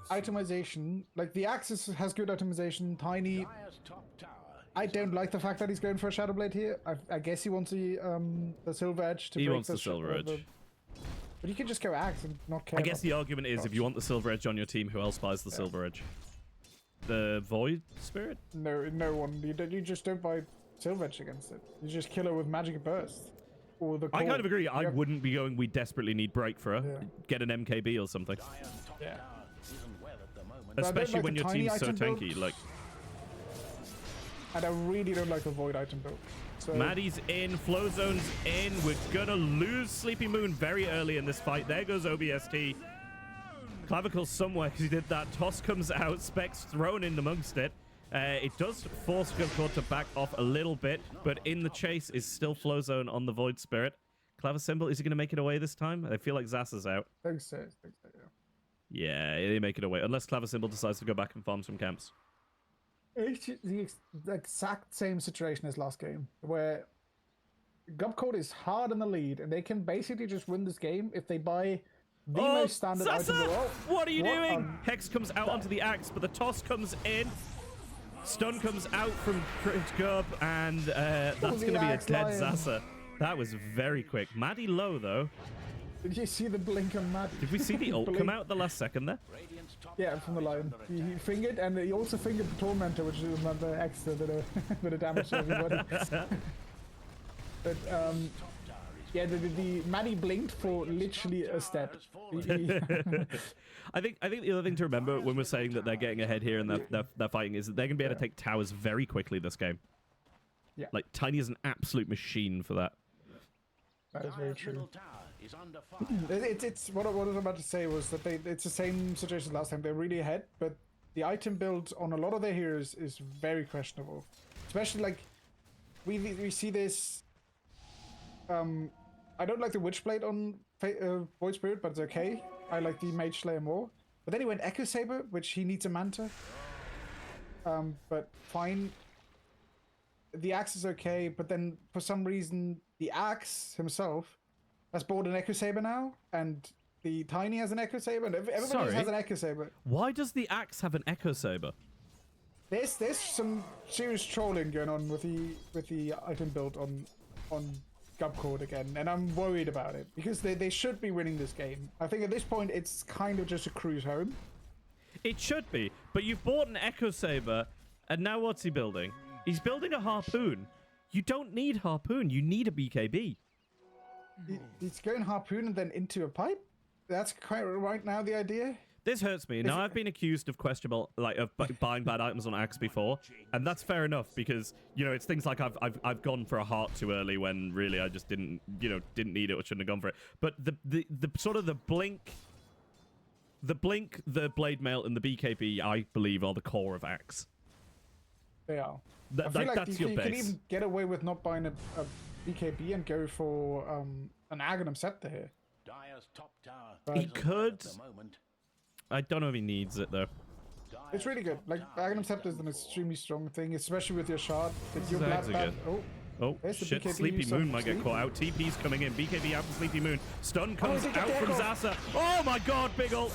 [SPEAKER 2] itemization, like the Axis has good itemization. Tiny,
[SPEAKER 3] Dyer's top tower.
[SPEAKER 2] I don't like the fact that he's going for a Shadow Blade here. I guess he wants the Silver Edge to
[SPEAKER 1] He
[SPEAKER 2] break
[SPEAKER 1] wants the Silver Edge.
[SPEAKER 2] But you could just go Axe and not care.
[SPEAKER 1] I guess
[SPEAKER 2] about
[SPEAKER 1] the argument is if you want the Silver Edge on your team, who else buys the Silver Edge? The Void Spirit?
[SPEAKER 2] no one. You just don't buy Silver Edge against it. You just kill her with Magic Burst. Or the
[SPEAKER 1] I
[SPEAKER 2] core.
[SPEAKER 1] kind of agree. I
[SPEAKER 2] Yeah.
[SPEAKER 1] wouldn't be going, we desperately need break for her.
[SPEAKER 2] Yeah.
[SPEAKER 1] Get an MKB or something.
[SPEAKER 3] Dyer's top
[SPEAKER 2] Yeah.
[SPEAKER 3] tower isn't well at the moment.
[SPEAKER 2] I don't
[SPEAKER 1] Especially
[SPEAKER 2] like
[SPEAKER 1] when
[SPEAKER 2] the
[SPEAKER 1] your
[SPEAKER 2] tiny
[SPEAKER 1] team's so
[SPEAKER 2] item build.
[SPEAKER 1] tanky. Like,
[SPEAKER 2] And I really don't like the Void item build. So
[SPEAKER 1] Maddie's in, Flowzone's in. We're gonna lose Sleepy Moon very early in this fight. There goes OBST. Clavicle's somewhere because he did that. Toss comes out. Spec's thrown in amongst it. It does force Gubcord to back off a little bit, but in the chase is still Flowzone on the Void Spirit. Clavisymbol, is he going to make it away this time? I feel like Zasa's out.
[SPEAKER 2] think so, yeah.
[SPEAKER 1] Yeah, they make it away. Unless Clavisymbol decides to go back and farm some camps.
[SPEAKER 2] It's the exact same situation as last game, where Gubcord is hard in the lead, and they can basically just win this game if they buy the most standard item in the world.
[SPEAKER 1] What are you doing? Hex comes out onto the axe, but the toss comes in. Stun comes out from Gub, and that's going to be a dead Zaza. That was very quick. Maddie low, though.
[SPEAKER 2] Did you see the blink on Maddie?
[SPEAKER 1] Did we see the ult come out at the last second there?
[SPEAKER 2] Yeah, from the line. He fingered, and he also fingered the Tormentor, which is another extra bit of damage to everybody. But, yeah, the Maddie blinked for literally a step.
[SPEAKER 1] I think the other thing to remember when we're saying that they're getting ahead here and they're fighting is that they're going to be able to take towers very quickly this game.
[SPEAKER 2] Yeah.
[SPEAKER 1] Like, Tiny is an absolute machine for that.
[SPEAKER 2] That is very true. It's what I was about to say was that it's the same situation last time. They're really ahead, but the item build on a lot of their heroes is very questionable. Especially like we see this. I don't like the Witchblade on Void Spirit, but it's okay. I like the Mage Slayer more. But then he went Echo Saber, which he needs a Manta. But fine. The axe is okay, but then for some reason the axe himself has bought an Echo Saber now, and the Tiny has an Echo Saber, and everybody has an Echo Saber.
[SPEAKER 1] Why does the axe have an Echo Saber?
[SPEAKER 2] There's some serious trolling going on with the item build on Gubcord again, and I'm worried about it because they should be winning this game. I think at this point it's kind of just a cruise home.
[SPEAKER 1] It should be, but you've bought an Echo Saber, and now what's he building? He's building a Harpoon. You don't need Harpoon, you need a BKB.
[SPEAKER 2] He's going Harpoon and then into a pipe? That's quite right now the idea?
[SPEAKER 1] This hurts me. Now, I've been accused of questionable, like, of buying bad items on Axe before, and that's fair enough because, you know, it's things like I've gone for a heart too early when really I just didn't need it or shouldn't have gone for it. But the sort of the blink, the blade mail, and the BKB, I believe, are the core of Axe.
[SPEAKER 2] They are. I feel like
[SPEAKER 1] that's your
[SPEAKER 2] you
[SPEAKER 1] base.
[SPEAKER 2] can even get away with not buying a BKB and go for an Aghanim Scepter here.
[SPEAKER 1] He could. I don't know if he needs it though.
[SPEAKER 2] It's really good. Like Aghanim Scepter is an extremely strong thing, especially with your shard. Your
[SPEAKER 1] Oh shit! Sleepy Moon might get caught out. TP's coming in. BKB out for Sleepy Moon. Stun comes out from Zaza. Oh my god! Big ult.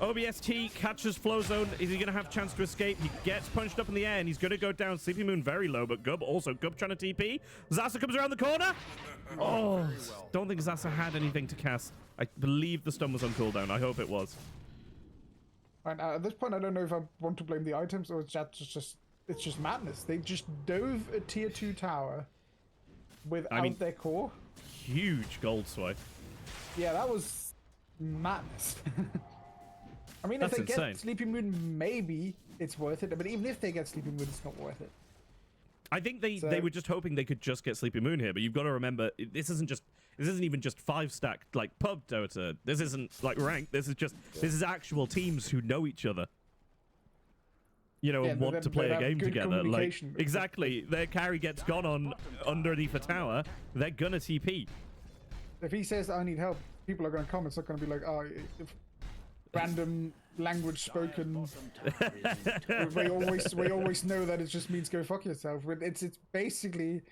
[SPEAKER 1] OBST catches Flow Zone. Is he going to have a chance to escape? He gets punched up in the air, and he's going to go down. Sleepy Moon very low, but Gub trying to TP. Zaza comes around the corner. Oh, don't think Zaza had anything to cast. I believe the stun was on cooldown. I hope it was.
[SPEAKER 2] And at this point, I don't know if I want to blame the items or it's just madness. They just dove a tier 2 tower without their core.
[SPEAKER 1] Huge gold swipe.
[SPEAKER 2] Yeah, that was madness. I mean, if they get Sleepy Moon, maybe it's worth it. But even if they get Sleepy Moon, it's not worth it.
[SPEAKER 1] I think they were just hoping they could just get Sleepy Moon here. But you've got to remember, this isn't even just 5-stack like pub Dota. This isn't like ranked. This is actual teams who know each other. You know, and want to play a game together. Like exactly, their carry gets gone on underneath a tower. They're gonna TP.
[SPEAKER 2] If he says I need help, people are gonna come. It's not gonna be like, oh, if random language spoken. we always know that it just means go fuck yourself. It's basically.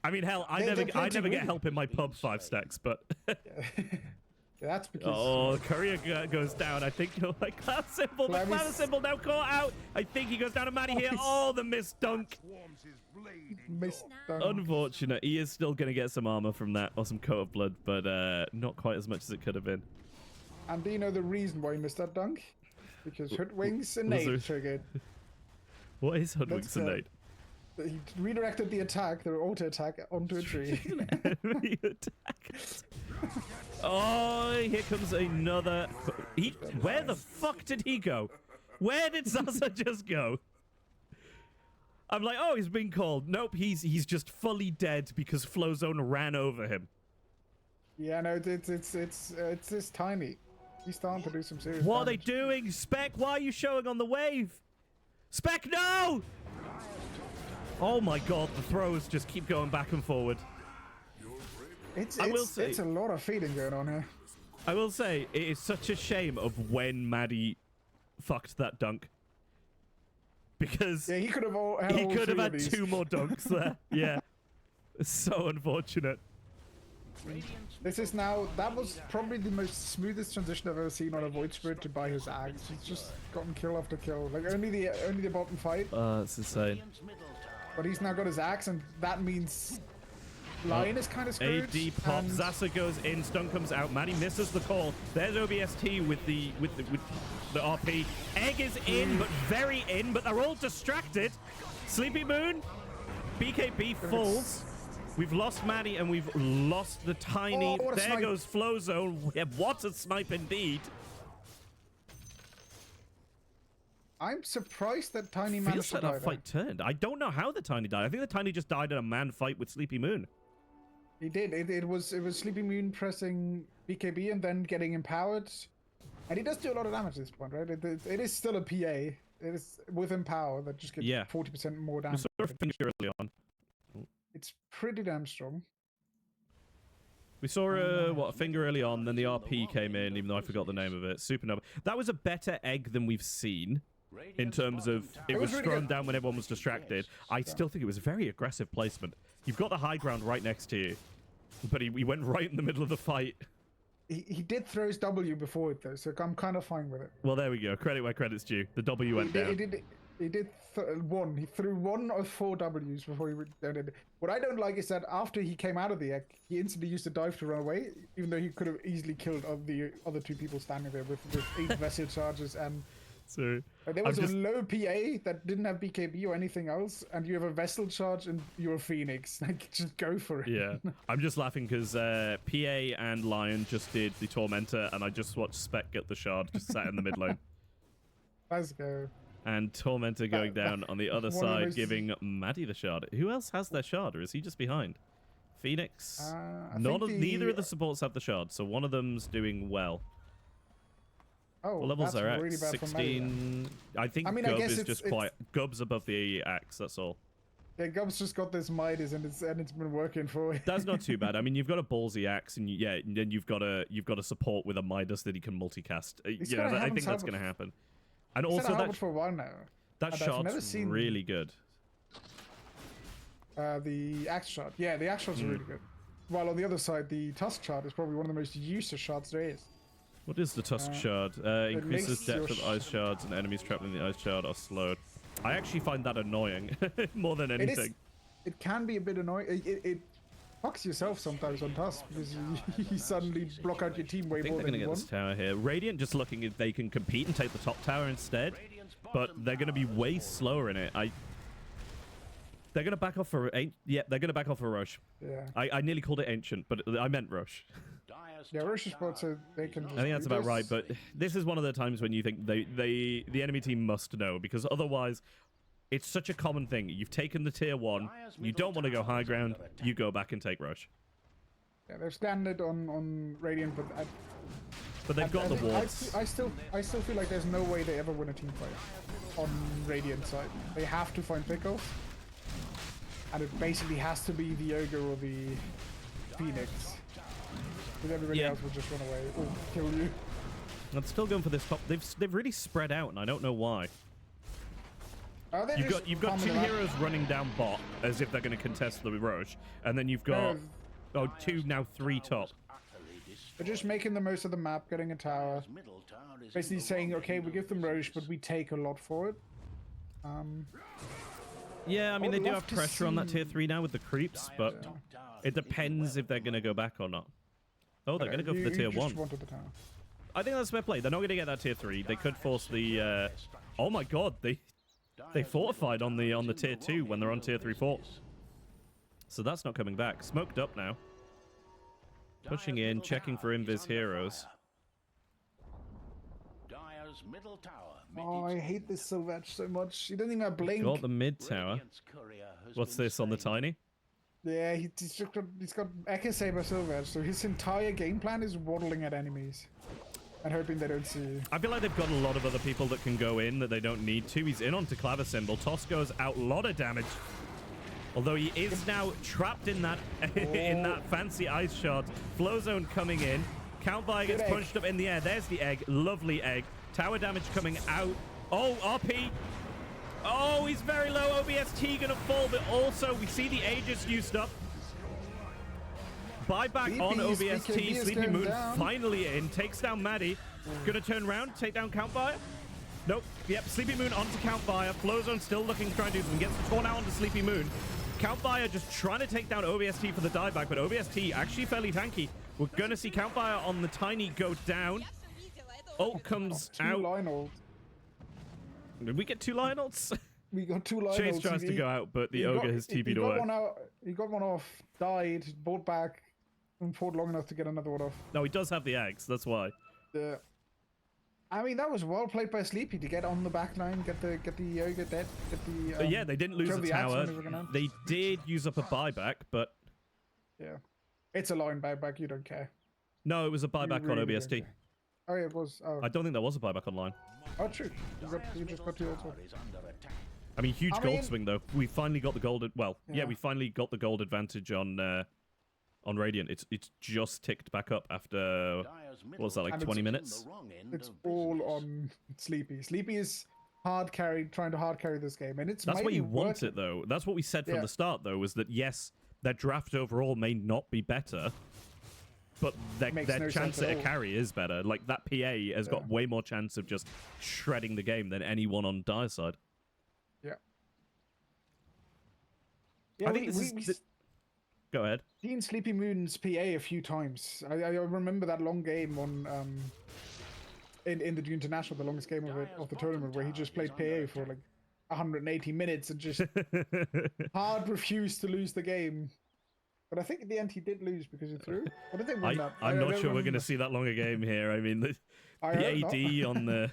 [SPEAKER 1] I mean, hell, I never get help in my pub 5 stacks, but.
[SPEAKER 2] That's because.
[SPEAKER 1] Oh, Courier goes down. I think you're like Cloud Symbol. The Cloud Symbol now caught out. I think he goes down to Maddie here. Oh, the missed dunk. Unfortunate. He is still going to get some armor from that or some coat of blood, but not quite as much as it could have been.
[SPEAKER 2] And do you know the reason why he missed that dunk? Because Hoodwink's innate triggered.
[SPEAKER 1] What is Hoodwink's innate?
[SPEAKER 2] He redirected the attack, the auto attack, onto a tree.
[SPEAKER 1] Enemy attack. Oh, here comes another. Where the fuck did he go? Where did Zaza just go? I'm like, oh, he's been called. Nope, he's just fully dead because Flowzone ran over him. Yeah, no,
[SPEAKER 2] it's Tiny. He's starting to do some serious
[SPEAKER 1] What
[SPEAKER 2] damage.
[SPEAKER 1] are they doing? Spec, why are you showing on the wave? Spec, no! Oh my god, the throws just keep going back and forward.
[SPEAKER 2] It's a lot of feeding going on here.
[SPEAKER 1] I will say, it is such a shame of when Maddie fucked that dunk. because
[SPEAKER 2] Yeah, he could have
[SPEAKER 1] he could have had 2 more dunks there. Yeah. So unfortunate.
[SPEAKER 2] This is now, that was probably the most smoothest transition I've ever seen on a Void Spirit to buy his axe. He's just gotten kill after kill. Like only the bottom fight.
[SPEAKER 1] It's insane.
[SPEAKER 2] But he's now got his axe, and that means Lion is kind of screwed.
[SPEAKER 1] AD pops, Zasa goes in, stun comes out, Maddie misses the call. There's OBST with the RP. Egg is in, but very in, but they're all distracted. Sleepy Moon, BKB falls. We've lost Maddie and we've lost the Tiny.
[SPEAKER 2] Oh,
[SPEAKER 1] there goes Flow Zone. Yeah, what a snipe indeed.
[SPEAKER 2] I'm surprised that Tiny
[SPEAKER 1] Feels
[SPEAKER 2] managed to
[SPEAKER 1] like
[SPEAKER 2] die
[SPEAKER 1] that fight turned. I don't know how the Tiny died. I think the Tiny just died in a man fight with Sleepy Moon.
[SPEAKER 2] He did. It was Sleepy Moon pressing BKB and then getting empowered. And he does do a lot of damage at this point, right? It is still a PA. It is with Empower that just gets 40% more damage.
[SPEAKER 1] We saw a finger early on.
[SPEAKER 2] It's pretty damn strong.
[SPEAKER 1] We saw a finger early on, then the RP came in, even though I forgot the name of it. Supernova. That was a better egg than we've seen in terms of it was
[SPEAKER 2] really
[SPEAKER 1] thrown
[SPEAKER 2] good.
[SPEAKER 1] down when everyone was distracted. I still think it was very aggressive placement. You've got the high ground right next to you, but he went right in the middle of the fight.
[SPEAKER 2] He did throw his W before it though, so I'm kind of fine with it.
[SPEAKER 1] Well, there we go. Credit where credit's due. The W went down.
[SPEAKER 2] He did one. He threw 1 of 4 Ws before he did it. What I don't like is that after he came out of the egg, he instantly used a dive to run away, even though he could have easily killed the other 2 people standing there with 8 vessel charges. And
[SPEAKER 1] so
[SPEAKER 2] there was a low PA that didn't have BKB or anything else, and you have a vessel charge and you're a Phoenix. Like, just go for it.
[SPEAKER 1] Yeah, I'm just laughing because PA and Lion just did the Tormentor, and I just watched Spec get the shard, just sat in the mid lane.
[SPEAKER 2] Let's go.
[SPEAKER 1] And Tormentor going down on the other side, giving Maddie the shard. Who else has their shard, or is he just behind? Phoenix? Neither of the supports have the shard, so one of them's doing well.
[SPEAKER 2] Oh,
[SPEAKER 1] what levels are at?
[SPEAKER 2] really bad for
[SPEAKER 1] 16. I think Gub is just quite. Gub's above the axe, that's all.
[SPEAKER 2] Yeah, Gub's just got this Midas and it's been working for it.
[SPEAKER 1] That's not too bad. I mean, you've got a ballsy axe, and and then you've got a support with a Midas that he can multicast. I think that's going to happen. And also that
[SPEAKER 2] for a while now.
[SPEAKER 1] That shot's really good.
[SPEAKER 2] The axe shot, yeah, the axe shots are really good. While on the other side, the tusk shot is probably one of the most useless shots there is.
[SPEAKER 1] What is the tusk shard? Increases depth of ice shards, and enemies trapped in the ice shard are slowed. I actually find that annoying more than anything.
[SPEAKER 2] It can be a bit annoying. It fucks yourself sometimes on tusk because you suddenly block out your team way more than you want.
[SPEAKER 1] I think they're going to get this tower here. Radiant just looking if they can compete and take the top tower instead, but they're going to be way slower in it. They're going to back off for they're going to back off for Roche.
[SPEAKER 2] Yeah.
[SPEAKER 1] I nearly called it Ancient, but I meant Roche.
[SPEAKER 2] Yeah, Roche is spot, so they can.
[SPEAKER 1] I think that's about right, but this is one of the times when you think the enemy team must know, because otherwise, it's such a common thing. You've taken the tier 1, you don't want to go high ground, you go back and take Roche.
[SPEAKER 2] Yeah, they've standard on Radiant,
[SPEAKER 1] but they've got the wards.
[SPEAKER 2] I still feel like there's no way they ever win a team fight on Radiant side. They have to find pickoffs, and it basically has to be the Ogre or the Phoenix. Because everybody else will just run away or kill you.
[SPEAKER 1] I'm still going for this top. They've really spread out, and I don't know why. You've got 2 heroes running down bot as if they're going to contest the Roche, and then you've got 2 now 3 top.
[SPEAKER 2] They're just making the most of the map, getting a tower. Basically saying, okay, we give them Roche, but we take a lot for it.
[SPEAKER 1] Yeah, I mean, they do have pressure on that tier 3 now with the creeps, but it depends if they're going to go back or not. Oh, they're going to go for the tier 1. I think that's fair play. They're not going to get that tier 3. They could force the... Oh my god, they fortified on the tier 2 when they're on tier 3 fort. So that's not coming back. Smoked up now. Pushing in, checking for invis heroes.
[SPEAKER 2] Oh, I hate this Sylvech so much. He doesn't even have blink.
[SPEAKER 1] Got the mid tower. What's this on the Tiny?
[SPEAKER 2] Yeah, he's got Echo Saber Sylvech, so his entire game plan is waddling at enemies and hoping they don't see you.
[SPEAKER 1] I feel like they've got a lot of other people that can go in that they don't need to. He's in onto Claver Symbol. Toss goes out, a lot of damage. Although he is now trapped in that in that fancy ice shard. Flow zone coming in. Countfire gets punched up in the air. There's the egg. Lovely egg. Tower damage coming out. Oh, RP. Oh, he's very low. OBST gonna fall, but also we see the Aegis used up. Buyback on OBST. Sleepy Moon finally in. Takes down Maddie. Gonna turn around, take down Countfire. Nope. Yep, Sleepy Moon onto Countfire. Flowzone still looking to try and do something. Gets the torn out onto Sleepy Moon. Countfire just trying to take down OBST for the dieback, but OBST actually fairly tanky. We're gonna see Countfire on the Tiny go down. Ult comes out.
[SPEAKER 2] Lionel.
[SPEAKER 1] Did we get 2 Lionels?
[SPEAKER 2] We got 2 Lionels.
[SPEAKER 1] Chase tries to go out, but the Ogre has TP'd away.
[SPEAKER 2] He got one off, died, bought back, and fought long enough to get another one off.
[SPEAKER 1] No, he does have the eggs, that's why.
[SPEAKER 2] I mean, that was well played by Sleepy to get on the back line, get the Ogre dead, get the...
[SPEAKER 1] yeah, they didn't lose the tower. They did use up a buyback, but...
[SPEAKER 2] Yeah. It's a line buyback, you don't care.
[SPEAKER 1] No, it was a buyback on OBST.
[SPEAKER 2] Oh, yeah, it was. Oh.
[SPEAKER 1] I don't think there was a buyback online.
[SPEAKER 2] Oh, true. You just got 2 also.
[SPEAKER 1] I mean, huge gold swing, though. We finally got the gold... Well, yeah, we finally got the gold advantage on Radiant. It's just ticked back up after... What was that, like 20 minutes?
[SPEAKER 2] It's all on Sleepy. Sleepy is trying to hard carry this game, and it's
[SPEAKER 1] that's why you want it, though. That's what we said from the start, though, was that yes, their draft overall may not be better, but their chance at a carry is better. Like that PA has got way more chance of just shredding the game than anyone on Dire side.
[SPEAKER 2] Yeah,
[SPEAKER 1] I think this is. Go ahead.
[SPEAKER 2] Seen Sleepy Moon's PA a few times. I remember that long game on in the International, the longest game of the tournament, where he just played PA for like 180 minutes and just hard refused to lose the game. But I think in the end he did lose because he threw. What did they win that?
[SPEAKER 1] I'm not sure we're going to see that long a game here. I mean, the AD on the...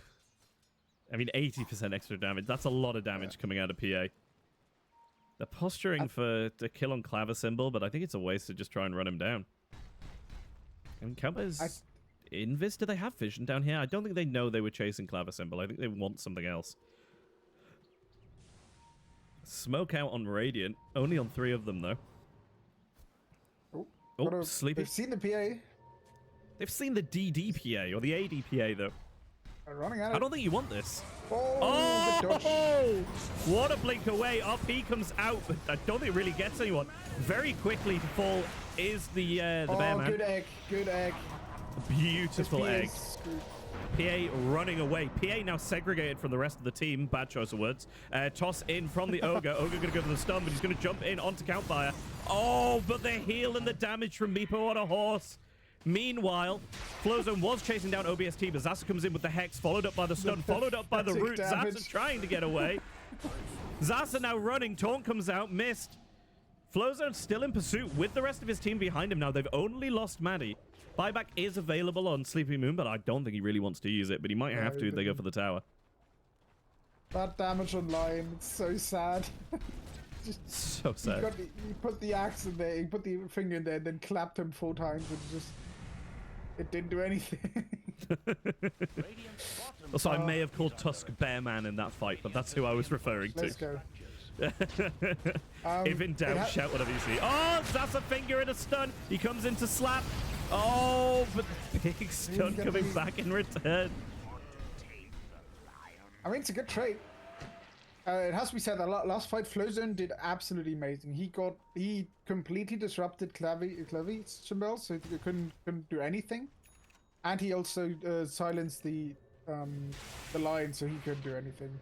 [SPEAKER 1] I mean, 80% extra damage. That's a lot of damage coming out of PA. They're posturing for the kill on Clavisymbol, but I think it's a waste to just try and run him down. And Kemba's Invis, do they have vision down here? I don't think they know they were chasing Clavisymbol. I think they want something else. Smoke out on Radiant. Only on 3 of them, though. Oh, Sleepy.
[SPEAKER 2] They've seen the PA.
[SPEAKER 1] They've seen the DDPA, or the ADPA, though.
[SPEAKER 2] They're running out.
[SPEAKER 1] I don't think you want this.
[SPEAKER 2] Oh!
[SPEAKER 1] What a blink away. RP comes out, but I don't think it really gets anyone. Very quickly to fall is the bear man.
[SPEAKER 2] Good egg. Good egg.
[SPEAKER 1] Beautiful egg. PA running away. PA now segregated from the rest of the team. Bad choice of words. Toss in from the Ogre. Ogre going to go for the stun, but he's going to jump in onto Countfire. Oh, but the heal and the damage from Meepo on a horse. Meanwhile, Flowzone was chasing down OBST, but Zasa comes in with the Hex, followed up by the stun, followed up by the root. Zasa trying to get away. Zasa now running. Taunt comes out, missed. Flowzone still in pursuit with the rest of his team behind him now. They've only lost Maddie. Buyback is available on Sleepy Moon, but I don't think he really wants to use it, but he might have to if they go for the tower.
[SPEAKER 2] That damage online, it's so sad.
[SPEAKER 1] So sad.
[SPEAKER 2] He put the axe in there, he put the finger in there, and then clapped him 4 times, and it didn't do anything.
[SPEAKER 1] Also, I may have called Tusk Bearman in that fight, but that's who I was referring to.
[SPEAKER 2] Let's go.
[SPEAKER 1] If in doubt, shout whatever you see. Oh, that's a finger and a stun. He comes in to slap. Oh, but big stun coming back in return.
[SPEAKER 2] I mean, it's a good trade. It has to be said that last fight, Flowzone did absolutely amazing. He completely disrupted Clavisymbol, so he couldn't do anything, and he also silenced the line, so he couldn't do anything,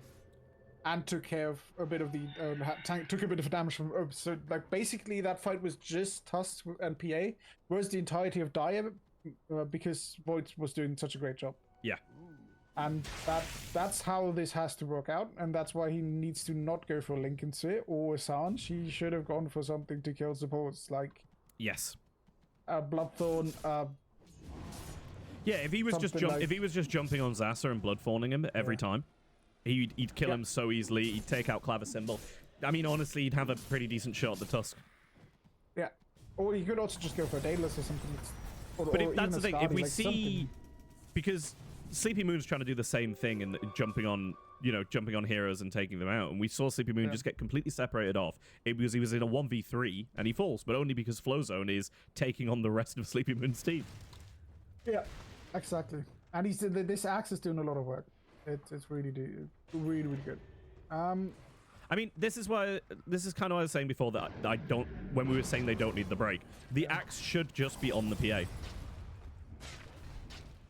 [SPEAKER 2] and took care of a bit of the took a bit of damage from. So like basically that fight was just Tusk and PA, whereas the entirety of Dire, because Void was doing such a great job.
[SPEAKER 1] Yeah.
[SPEAKER 2] And that's how this has to work out, and that's why he needs to not go for Lincoln Sphere or Assange. He should have gone for something to kill supports, like Bloodthorn.
[SPEAKER 1] Yeah, if he was just jumping on Zasa and Bloodthorning him every time, he'd kill him so easily. He'd take out Clavisymbol. I mean, honestly, he'd have a pretty decent shot at the Tusk.
[SPEAKER 2] Yeah, or he could also just go for a Daedalus or something.
[SPEAKER 1] But that's the thing. If we see, because Sleepy Moon's trying to do the same thing and jumping on heroes and taking them out, and we saw Sleepy Moon just get completely separated off. It was he was in a 1v3 and he falls, but only because Flowzone is taking on the rest of Sleepy Moon's team.
[SPEAKER 2] Yeah, exactly. And this axe is doing a lot of work. It's really good.
[SPEAKER 1] I mean, this is kind of what I was saying before, that I don't, when we were saying they don't need the break, the axe should just be on the PA.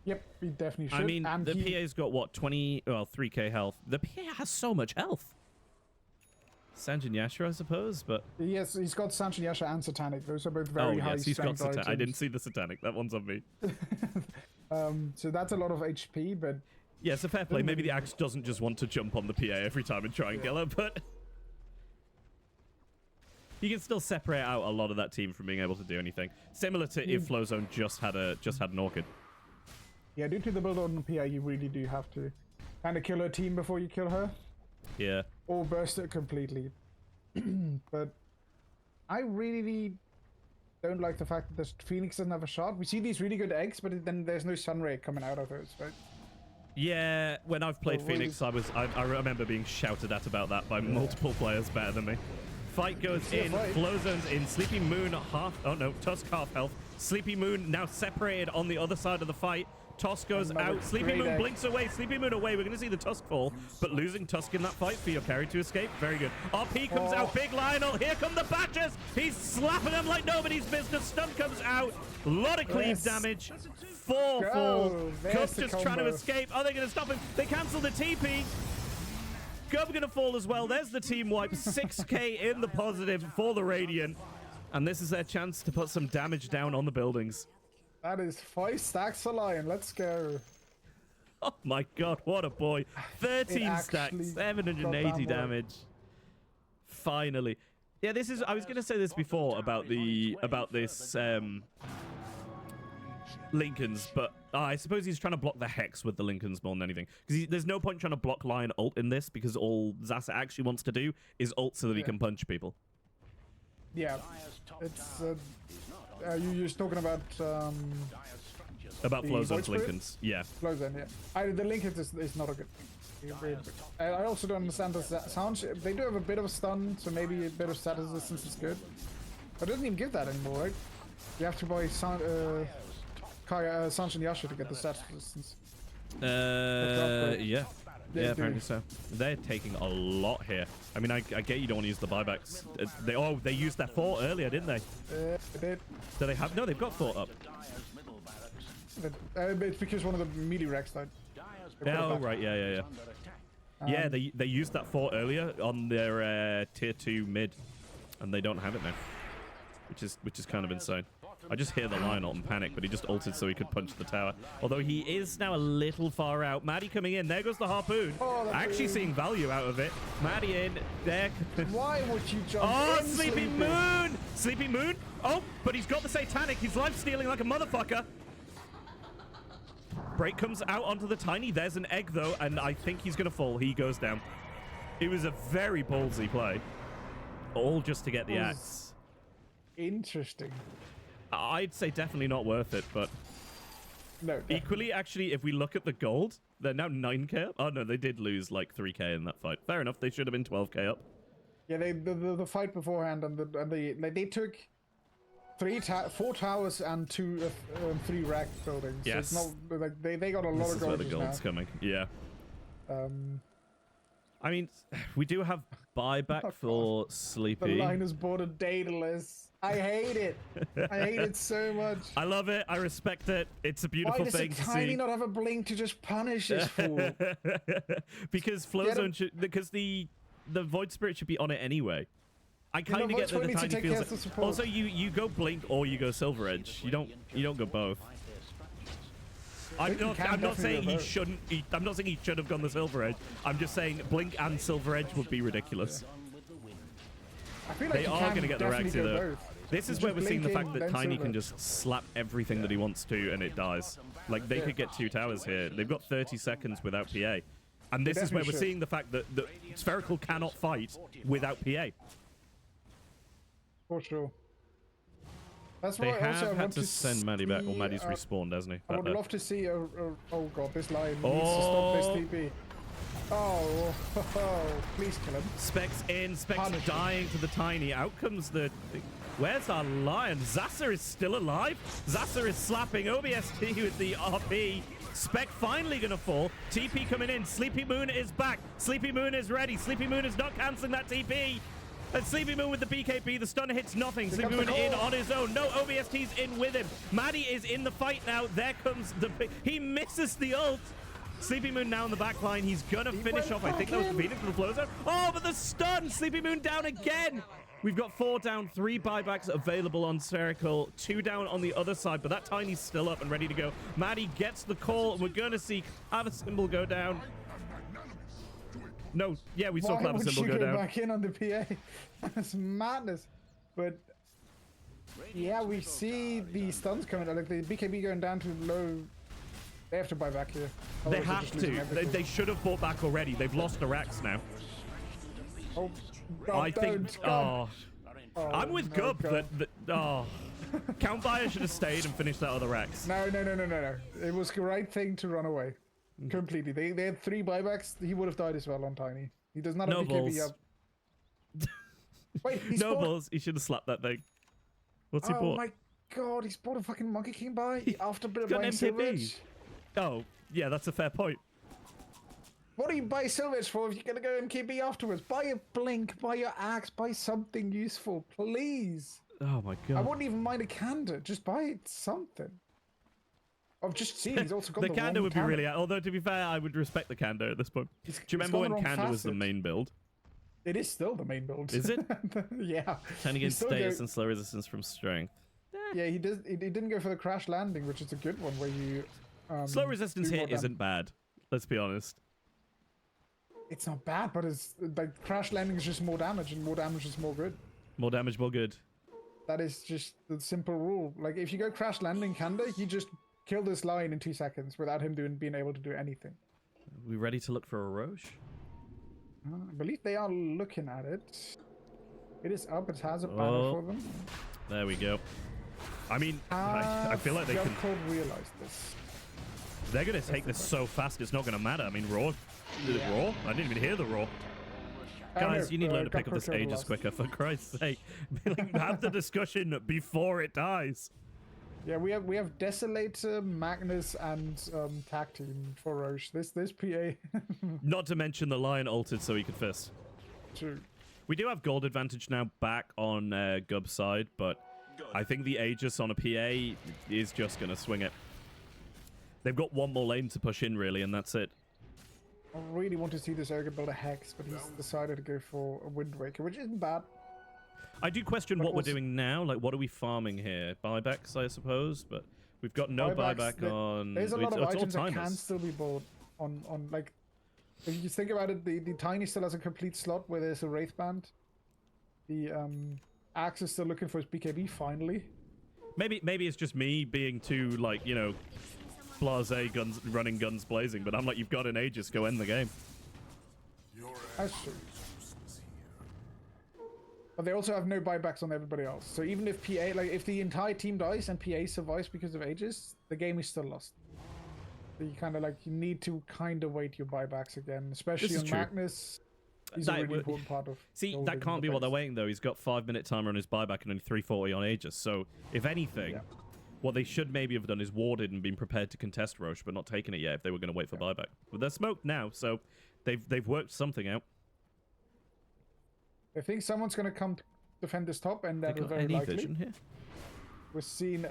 [SPEAKER 2] Yep, he definitely should.
[SPEAKER 1] I mean,
[SPEAKER 2] and
[SPEAKER 1] the PA's got what, 3k health. The PA has so much health. Sanjin Yasha, I suppose, but
[SPEAKER 2] yes, he's got Sanjin Yasha and Satanic. Those are both very high
[SPEAKER 1] yes, he's got
[SPEAKER 2] strength items.
[SPEAKER 1] I didn't see the Satanic. That one's on me.
[SPEAKER 2] So that's a lot of HP, but
[SPEAKER 1] yeah, it's a fair play. Maybe the axe doesn't just want to jump on the PA every time and try and kill her, but you can still separate out a lot of that team from being able to do anything. Similar to if Flowzone just had an Orchid.
[SPEAKER 2] Yeah, due to the build on the PA, you really do have to kind of kill her team before you kill her.
[SPEAKER 1] Yeah.
[SPEAKER 2] Or burst it completely. But I really don't like the fact that this Phoenix doesn't have a shot. We see these really good eggs, but then there's no sun ray coming out of those, right?
[SPEAKER 1] Yeah, when I've played Phoenix, I remember being shouted at about that by multiple players better than me. Fight goes in, Flowzone's in, Sleepy Moon Tusk half health. Sleepy Moon now separated on the other side of the fight. Tusk goes out. Sleepy Moon blinks away. Sleepy Moon away. We're going to see the Tusk fall, but losing Tusk in that fight for your carry to escape. Very good. RP comes out. Big Lionel. Here come the Batches. He's slapping them like nobody's business. Stun comes out. A lot of cleave damage. 4 falls. Cub's just trying to escape. Are they going to stop him? They cancel the TP. Gub going to fall as well. There's the team wipe. 6k in the positive for the Radiant. And this is their chance to put some damage down on the buildings.
[SPEAKER 2] That is 5 stacks for Lion. Let's go.
[SPEAKER 1] Oh my god, what a boy. 13 stacks, 780 damage. Finally. Yeah, this is, I was going to say this before about this Lincolns, but I suppose he's trying to block the Hex with the Lincolns more than anything. Because there's no point trying to block Lion ult in this, because all Zasa actually wants to do is ult so that he can punch people.
[SPEAKER 2] Yeah, it's you're just talking about
[SPEAKER 1] Flowzone's Lincolns. Yeah.
[SPEAKER 2] Flowzone, yeah. The Lincolns is not a good thing. I also don't understand the sound. They do have a bit of a stun, so maybe a bit of status resistance is good. But it doesn't even give that anymore, right? You have to buy Sanjin Yasha to get the status resistance.
[SPEAKER 1] Yeah. Yeah, apparently so. They're taking a lot here. I mean, I get you don't want to use the buybacks. They used their fort earlier, didn't they?
[SPEAKER 2] They did.
[SPEAKER 1] Do they have? No, they've got fort up.
[SPEAKER 2] It's because one of the melee racks died.
[SPEAKER 1] Oh, right. Yeah. Yeah, they used that fort earlier on their tier 2 mid, and they don't have it now, which is kind of insane. I just hear the Lion ult and panic, but he just ulted so he could punch the tower. Although he is now a little far out. Maddie coming in. There goes the harpoon. Actually seeing value out of it. Maddie in. There.
[SPEAKER 2] Why would you jump in,
[SPEAKER 1] Sleepy Moon! Sleepy Moon? Oh, but he's got the Satanic. He's life-stealing like a motherfucker. Break comes out onto the Tiny. There's an egg, though, and I think he's going to fall. He goes down. It was a very ballsy play. All just to get the axe.
[SPEAKER 2] Interesting.
[SPEAKER 1] I'd say definitely not worth it, but
[SPEAKER 2] no.
[SPEAKER 1] Equally, actually, if we look at the gold, they're now 9k up. Oh no, they did lose like 3k in that fight. Fair enough, they should have been 12k up.
[SPEAKER 2] Yeah, the fight beforehand, and they took 4 towers and 3 rack buildings.
[SPEAKER 1] Yes,
[SPEAKER 2] so it's not like they got a lot of gold. This is where the gold's
[SPEAKER 1] coming. Yeah. I mean, we do have buyback for Sleepy.
[SPEAKER 2] The line is bordered Daedalus. I hate it. I hate it so much.
[SPEAKER 1] I love it. I respect it. It's a beautiful thing to see.
[SPEAKER 2] Why does Tiny not have a blink to just punish this fool?
[SPEAKER 1] Because Flowzone should, because the Void Spirit should be on it anyway. I kind of get that the Tiny feels. Also, you go blink or you go Silver Edge. You don't go both. I'm not saying he shouldn't. I'm not saying he should have gone the Silver Edge. I'm just saying blink and Silver Edge would be ridiculous.
[SPEAKER 2] I feel like
[SPEAKER 1] they are going to get the racks here, though. This is where we're seeing the fact that Tiny can just slap everything that he wants to, and it dies. Like, they could get 2 towers here. They've got 30 seconds without PA. And this is where we're seeing the fact that Spherical cannot fight without PA.
[SPEAKER 2] For sure. That's
[SPEAKER 1] they
[SPEAKER 2] why
[SPEAKER 1] have had to send Maddie back. Well, Maddie's respawned, hasn't he?
[SPEAKER 2] I would love to see oh god, this Lion needs to stop this TP. Oh, please kill him.
[SPEAKER 1] Specs in, Specs dying to the Tiny. Out comes the... Where's our Lion? Zasa is still alive. Zasa is slapping OBST with the RP. Spec finally gonna fall. TP coming in. Sleepy Moon is back. Sleepy Moon is ready. Sleepy Moon is not canceling that TP. And Sleepy Moon with the BKB. The stun hits nothing. Sleepy Moon in on his own. No, OBST's in with him. Maddie is in the fight now. There comes the... He misses the ult. Sleepy Moon now in the back line. He's gonna finish off. I think that was the Phoenix with the flow zone. Oh, but the stun! Sleepy Moon down again! We've got 4 down, 3 buybacks available on Spherical, 2 down on the other side, but that Tiny's still up and ready to go. Maddie gets the call. We're gonna see Clever Symbol go down. No, yeah, we saw Clever Symbol go down.
[SPEAKER 2] Back in on the PA. That's madness. But yeah, we see the stuns coming. Like the BKB going down to low. They have to buy back here.
[SPEAKER 1] They have to. They should have bought back already. They've lost the racks now.
[SPEAKER 2] Oh,
[SPEAKER 1] I think. Oh, I'm with Gub. Count Buyer should have stayed and finished that other racks.
[SPEAKER 2] No. It was the right thing to run away. Completely. They had 3 buybacks. He would have died as well on Tiny. He does not have BKB up. Wait, he's
[SPEAKER 1] no
[SPEAKER 2] bought...
[SPEAKER 1] balls. He should have slapped that thing. What's he bought?
[SPEAKER 2] Oh my god, he's bought a fucking Monkey King buy after buying
[SPEAKER 1] MKB.
[SPEAKER 2] Silverage.
[SPEAKER 1] Oh, yeah, that's a fair point.
[SPEAKER 2] What do you buy Silverage for if you're gonna go MKB afterwards? Buy a Blink, buy your Axe, buy something useful, please.
[SPEAKER 1] Oh my god.
[SPEAKER 2] I wouldn't even mind a Candor. Just buy something. I've just seen he's also got
[SPEAKER 1] the
[SPEAKER 2] the
[SPEAKER 1] Candor would be
[SPEAKER 2] Candor.
[SPEAKER 1] really... Although, to be fair, I would respect the Candor at this point. Do you remember when Candor was the main build?
[SPEAKER 2] It is still the main build.
[SPEAKER 1] Is it?
[SPEAKER 2] Yeah.
[SPEAKER 1] Turning in status and slow resistance from strength.
[SPEAKER 2] Yeah, he didn't go for the crash landing, which is a good one, where you...
[SPEAKER 1] slow resistance here isn't bad. Let's be honest.
[SPEAKER 2] It's not bad, but it's like crash landing is just more damage, and more damage is more good.
[SPEAKER 1] More damage, more good.
[SPEAKER 2] That is just the simple rule. Like if you go crash landing Candor, you just kill this line in 2 seconds without him being able to do anything.
[SPEAKER 1] Are we ready to look for a Roche?
[SPEAKER 2] I believe they are looking at it. It is up. It has a banner for them.
[SPEAKER 1] There we go. I mean, I feel like they can
[SPEAKER 2] realize this.
[SPEAKER 1] They're gonna take this so fast. It's not gonna matter. I mean, raw. Did it raw? I didn't even hear the raw. Guys, you need to learn to pick up this Aegis quicker, for Christ's sake. Have the discussion before it dies.
[SPEAKER 2] Yeah, we have Desolator, Magnus, and Tag Team for Roche. This PA.
[SPEAKER 1] Not to mention the Lion altered so he could fist.
[SPEAKER 2] True.
[SPEAKER 1] We do have gold advantage now back on Gub's side, but I think the Aegis on a PA is just going to swing it. They've got one more lane to push in, really, and that's it.
[SPEAKER 2] I really want to see this Ogre build a Hex, but he's decided to go for a Wind Waker, which isn't bad.
[SPEAKER 1] I do question what we're doing now. Like, what are we farming here? Buybacks, I suppose, but we've got no buyback on...
[SPEAKER 2] There's a lot of items that can still be bought on like... If you think about it, the Tiny still has a complete slot where there's a Wraith Band. The Axe is still looking for his BKB, finally.
[SPEAKER 1] Maybe it's just me being too, like, you know, blasé running guns blazing, but I'm like, you've got an Aegis, go end the game.
[SPEAKER 2] That's true. But they also have no buybacks on everybody else. So even if PA, like if the entire team dies and PA survives because of Aegis, the game is still lost. So you kind of like, you need to kind of wait your buybacks again, especially on Magnus. He's a really important part of...
[SPEAKER 1] See, that can't be what they're waiting, though. He's got 5-minute timer on his buyback and only 340 on Aegis. So, if anything, what they should maybe have done is warded and been prepared to contest Roche, but not taken it yet if they were going to wait for buyback. But they're smoked now, so they've worked something out.
[SPEAKER 2] I think someone's going to come to defend this top, and that'll very likely. Vision here? We're seeing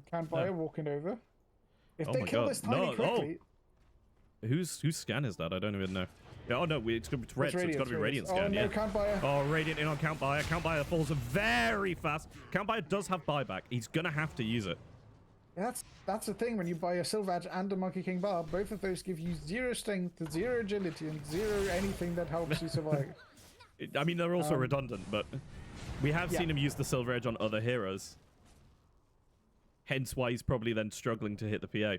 [SPEAKER 2] Count Buyer walking over. If they kill this Tiny quickly...
[SPEAKER 1] Whose scan is that? I don't even know. Oh no, it's got to be red, so it's got to be Radiant scan.
[SPEAKER 2] Oh no, Count Buyer.
[SPEAKER 1] Oh, Radiant in on Count Buyer. Count Buyer falls very fast. Count Buyer does have buyback. He's gonna have to use it.
[SPEAKER 2] That's the thing when you buy a Silver Edge and a Monkey King bar. Both of those give you 0 strength, 0 agility, and 0 anything that helps you survive.
[SPEAKER 1] I mean, they're also redundant, but we have seen him use the Silver Edge on other heroes. Hence why he's probably then struggling to hit the PA.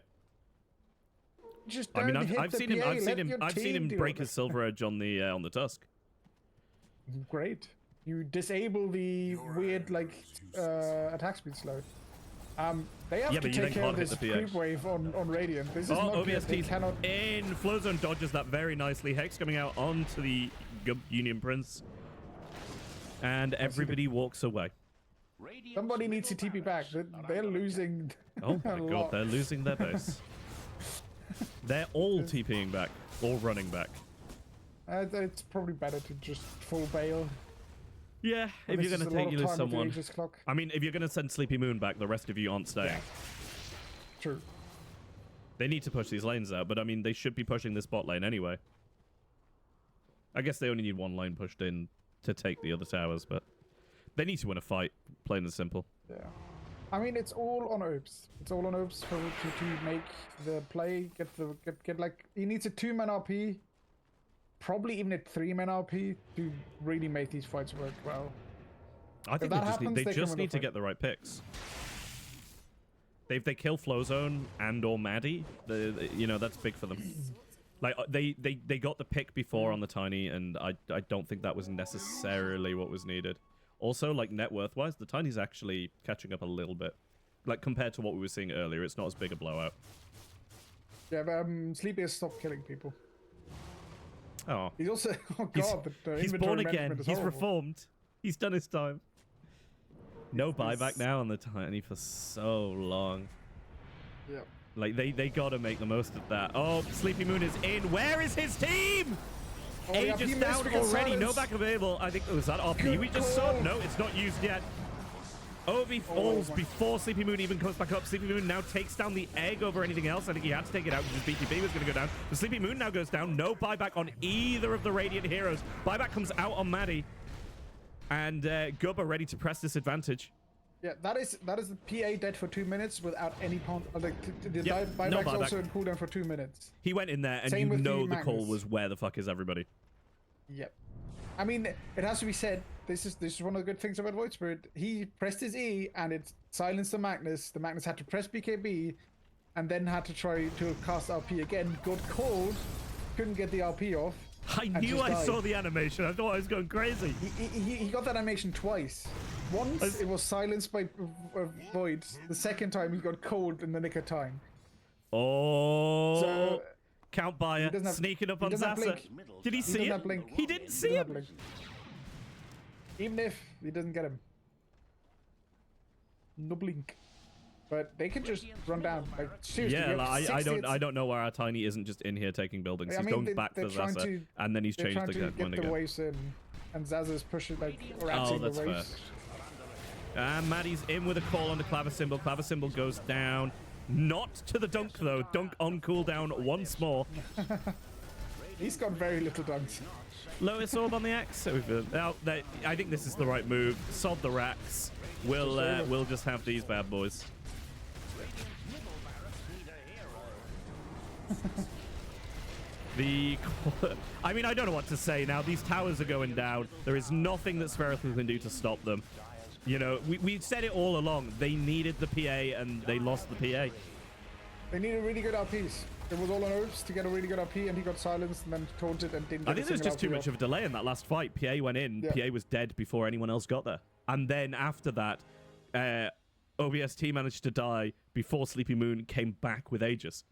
[SPEAKER 2] I mean,
[SPEAKER 1] I've seen him break his Silver Edge on the Tusk.
[SPEAKER 2] Great. You disable the weird like attack speed slow. They have to take care of this creep wave on Radiant. This is not good. They cannot...
[SPEAKER 1] in. Flow Zone dodges that very nicely. Hex coming out onto the Union Prince. And everybody walks away.
[SPEAKER 2] Somebody needs to TP back. They're losing.
[SPEAKER 1] Oh my god, they're losing their base. They're all TPing back or running back.
[SPEAKER 2] It's probably better to just full bail.
[SPEAKER 1] Yeah, if you're going to take you lose someone.
[SPEAKER 2] Clock.
[SPEAKER 1] I mean, if you're going to send Sleepy Moon back, the rest of you aren't staying.
[SPEAKER 2] Yeah. True.
[SPEAKER 1] They need to push these lanes out, but I mean, they should be pushing this bot lane anyway. I guess they only need one lane pushed in to take the other towers, but they need to win a fight, plain and simple.
[SPEAKER 2] Yeah. I mean, it's all on Orbs. It's all on Orbs to make the play, get like, he needs a 2-man RP, probably even a 3-man RP to really make these fights work well.
[SPEAKER 1] I think they just need to get the right picks. If they kill Flowzone and or Maddie, you know, that's big for them. Like they got the pick before on the Tiny, and I don't think that was necessarily what was needed. Also, like net worth wise, the Tiny's actually catching up a little bit, like compared to what we were seeing earlier. It's not as big a blowout.
[SPEAKER 2] Yeah, but Sleepy has stopped killing people.
[SPEAKER 1] Oh,
[SPEAKER 2] he's also
[SPEAKER 1] he's born again. He's reformed. He's done his time. No buyback now on the Tiny for so long.
[SPEAKER 2] Yep.
[SPEAKER 1] Like they gotta make the most of that. Oh, Sleepy Moon is in. Where is his team?
[SPEAKER 2] Oh,
[SPEAKER 1] Aegis down already. No back available. I think was that RP we just saw. No, it's not used yet. Ovi falls before Sleepy Moon even comes back up. Sleepy Moon now takes down the egg over anything else. I think he had to take it out because his BTB was going to go down. The Sleepy Moon now goes down. No buyback on either of the Radiant heroes. Buyback comes out on Maddie. And Gubba ready to press this advantage.
[SPEAKER 2] Yeah, that is the PA dead for 2 minutes without any pound. The buyback's
[SPEAKER 1] no buyback.
[SPEAKER 2] also in cooldown for 2 minutes.
[SPEAKER 1] He went in there, and
[SPEAKER 2] Same
[SPEAKER 1] you know the
[SPEAKER 2] Magnus.
[SPEAKER 1] call was where the fuck is everybody.
[SPEAKER 2] Yep. I mean, it has to be said. This is one of the good things about Void Spirit. He pressed his E, and it silenced the Magnus. The Magnus had to press BKB, and then had to try to cast RP again. Got cold, couldn't get the RP off.
[SPEAKER 1] I knew I saw the animation. I thought I was going crazy.
[SPEAKER 2] He got that animation twice. Once it was silenced by Void. The second time he got cold in the nick of time.
[SPEAKER 1] Oh,
[SPEAKER 2] so,
[SPEAKER 1] Count Buyer sneaking up on Zaza. Did he see it? He didn't see him.
[SPEAKER 2] Even if he doesn't get him. No blink. But they can just run down. Like, seriously,
[SPEAKER 1] yeah, like, I don't know why our Tiny isn't just in here taking buildings. He's going back for Zaza, and then he's changed the one again.
[SPEAKER 2] Waves in, and Zaza's pushing ratting the waves.
[SPEAKER 1] And Maddie's in with a call on the Clavisymbol. Clavisymbol goes down. Not to the dunk though. Dunk on cooldown once more.
[SPEAKER 2] He's got very little dunks.
[SPEAKER 1] Lowest orb on the axe. I think this is the right move. Sod the racks. We'll just have these bad boys. I mean, I don't know what to say now. These towers are going down. There is nothing that Spherical can do to stop them. You know, we said it all along. They needed the PA, and they lost the PA.
[SPEAKER 2] They needed really good RPs. It was all on Orbs to get a really good RP, and he got silenced and then taunted and didn't get
[SPEAKER 1] I think there was just too much of a delay in that last fight. PA went in. Yeah. PA was dead before anyone else got there. And then after that, OBST managed to die before Sleepy Moon came back with Aegis.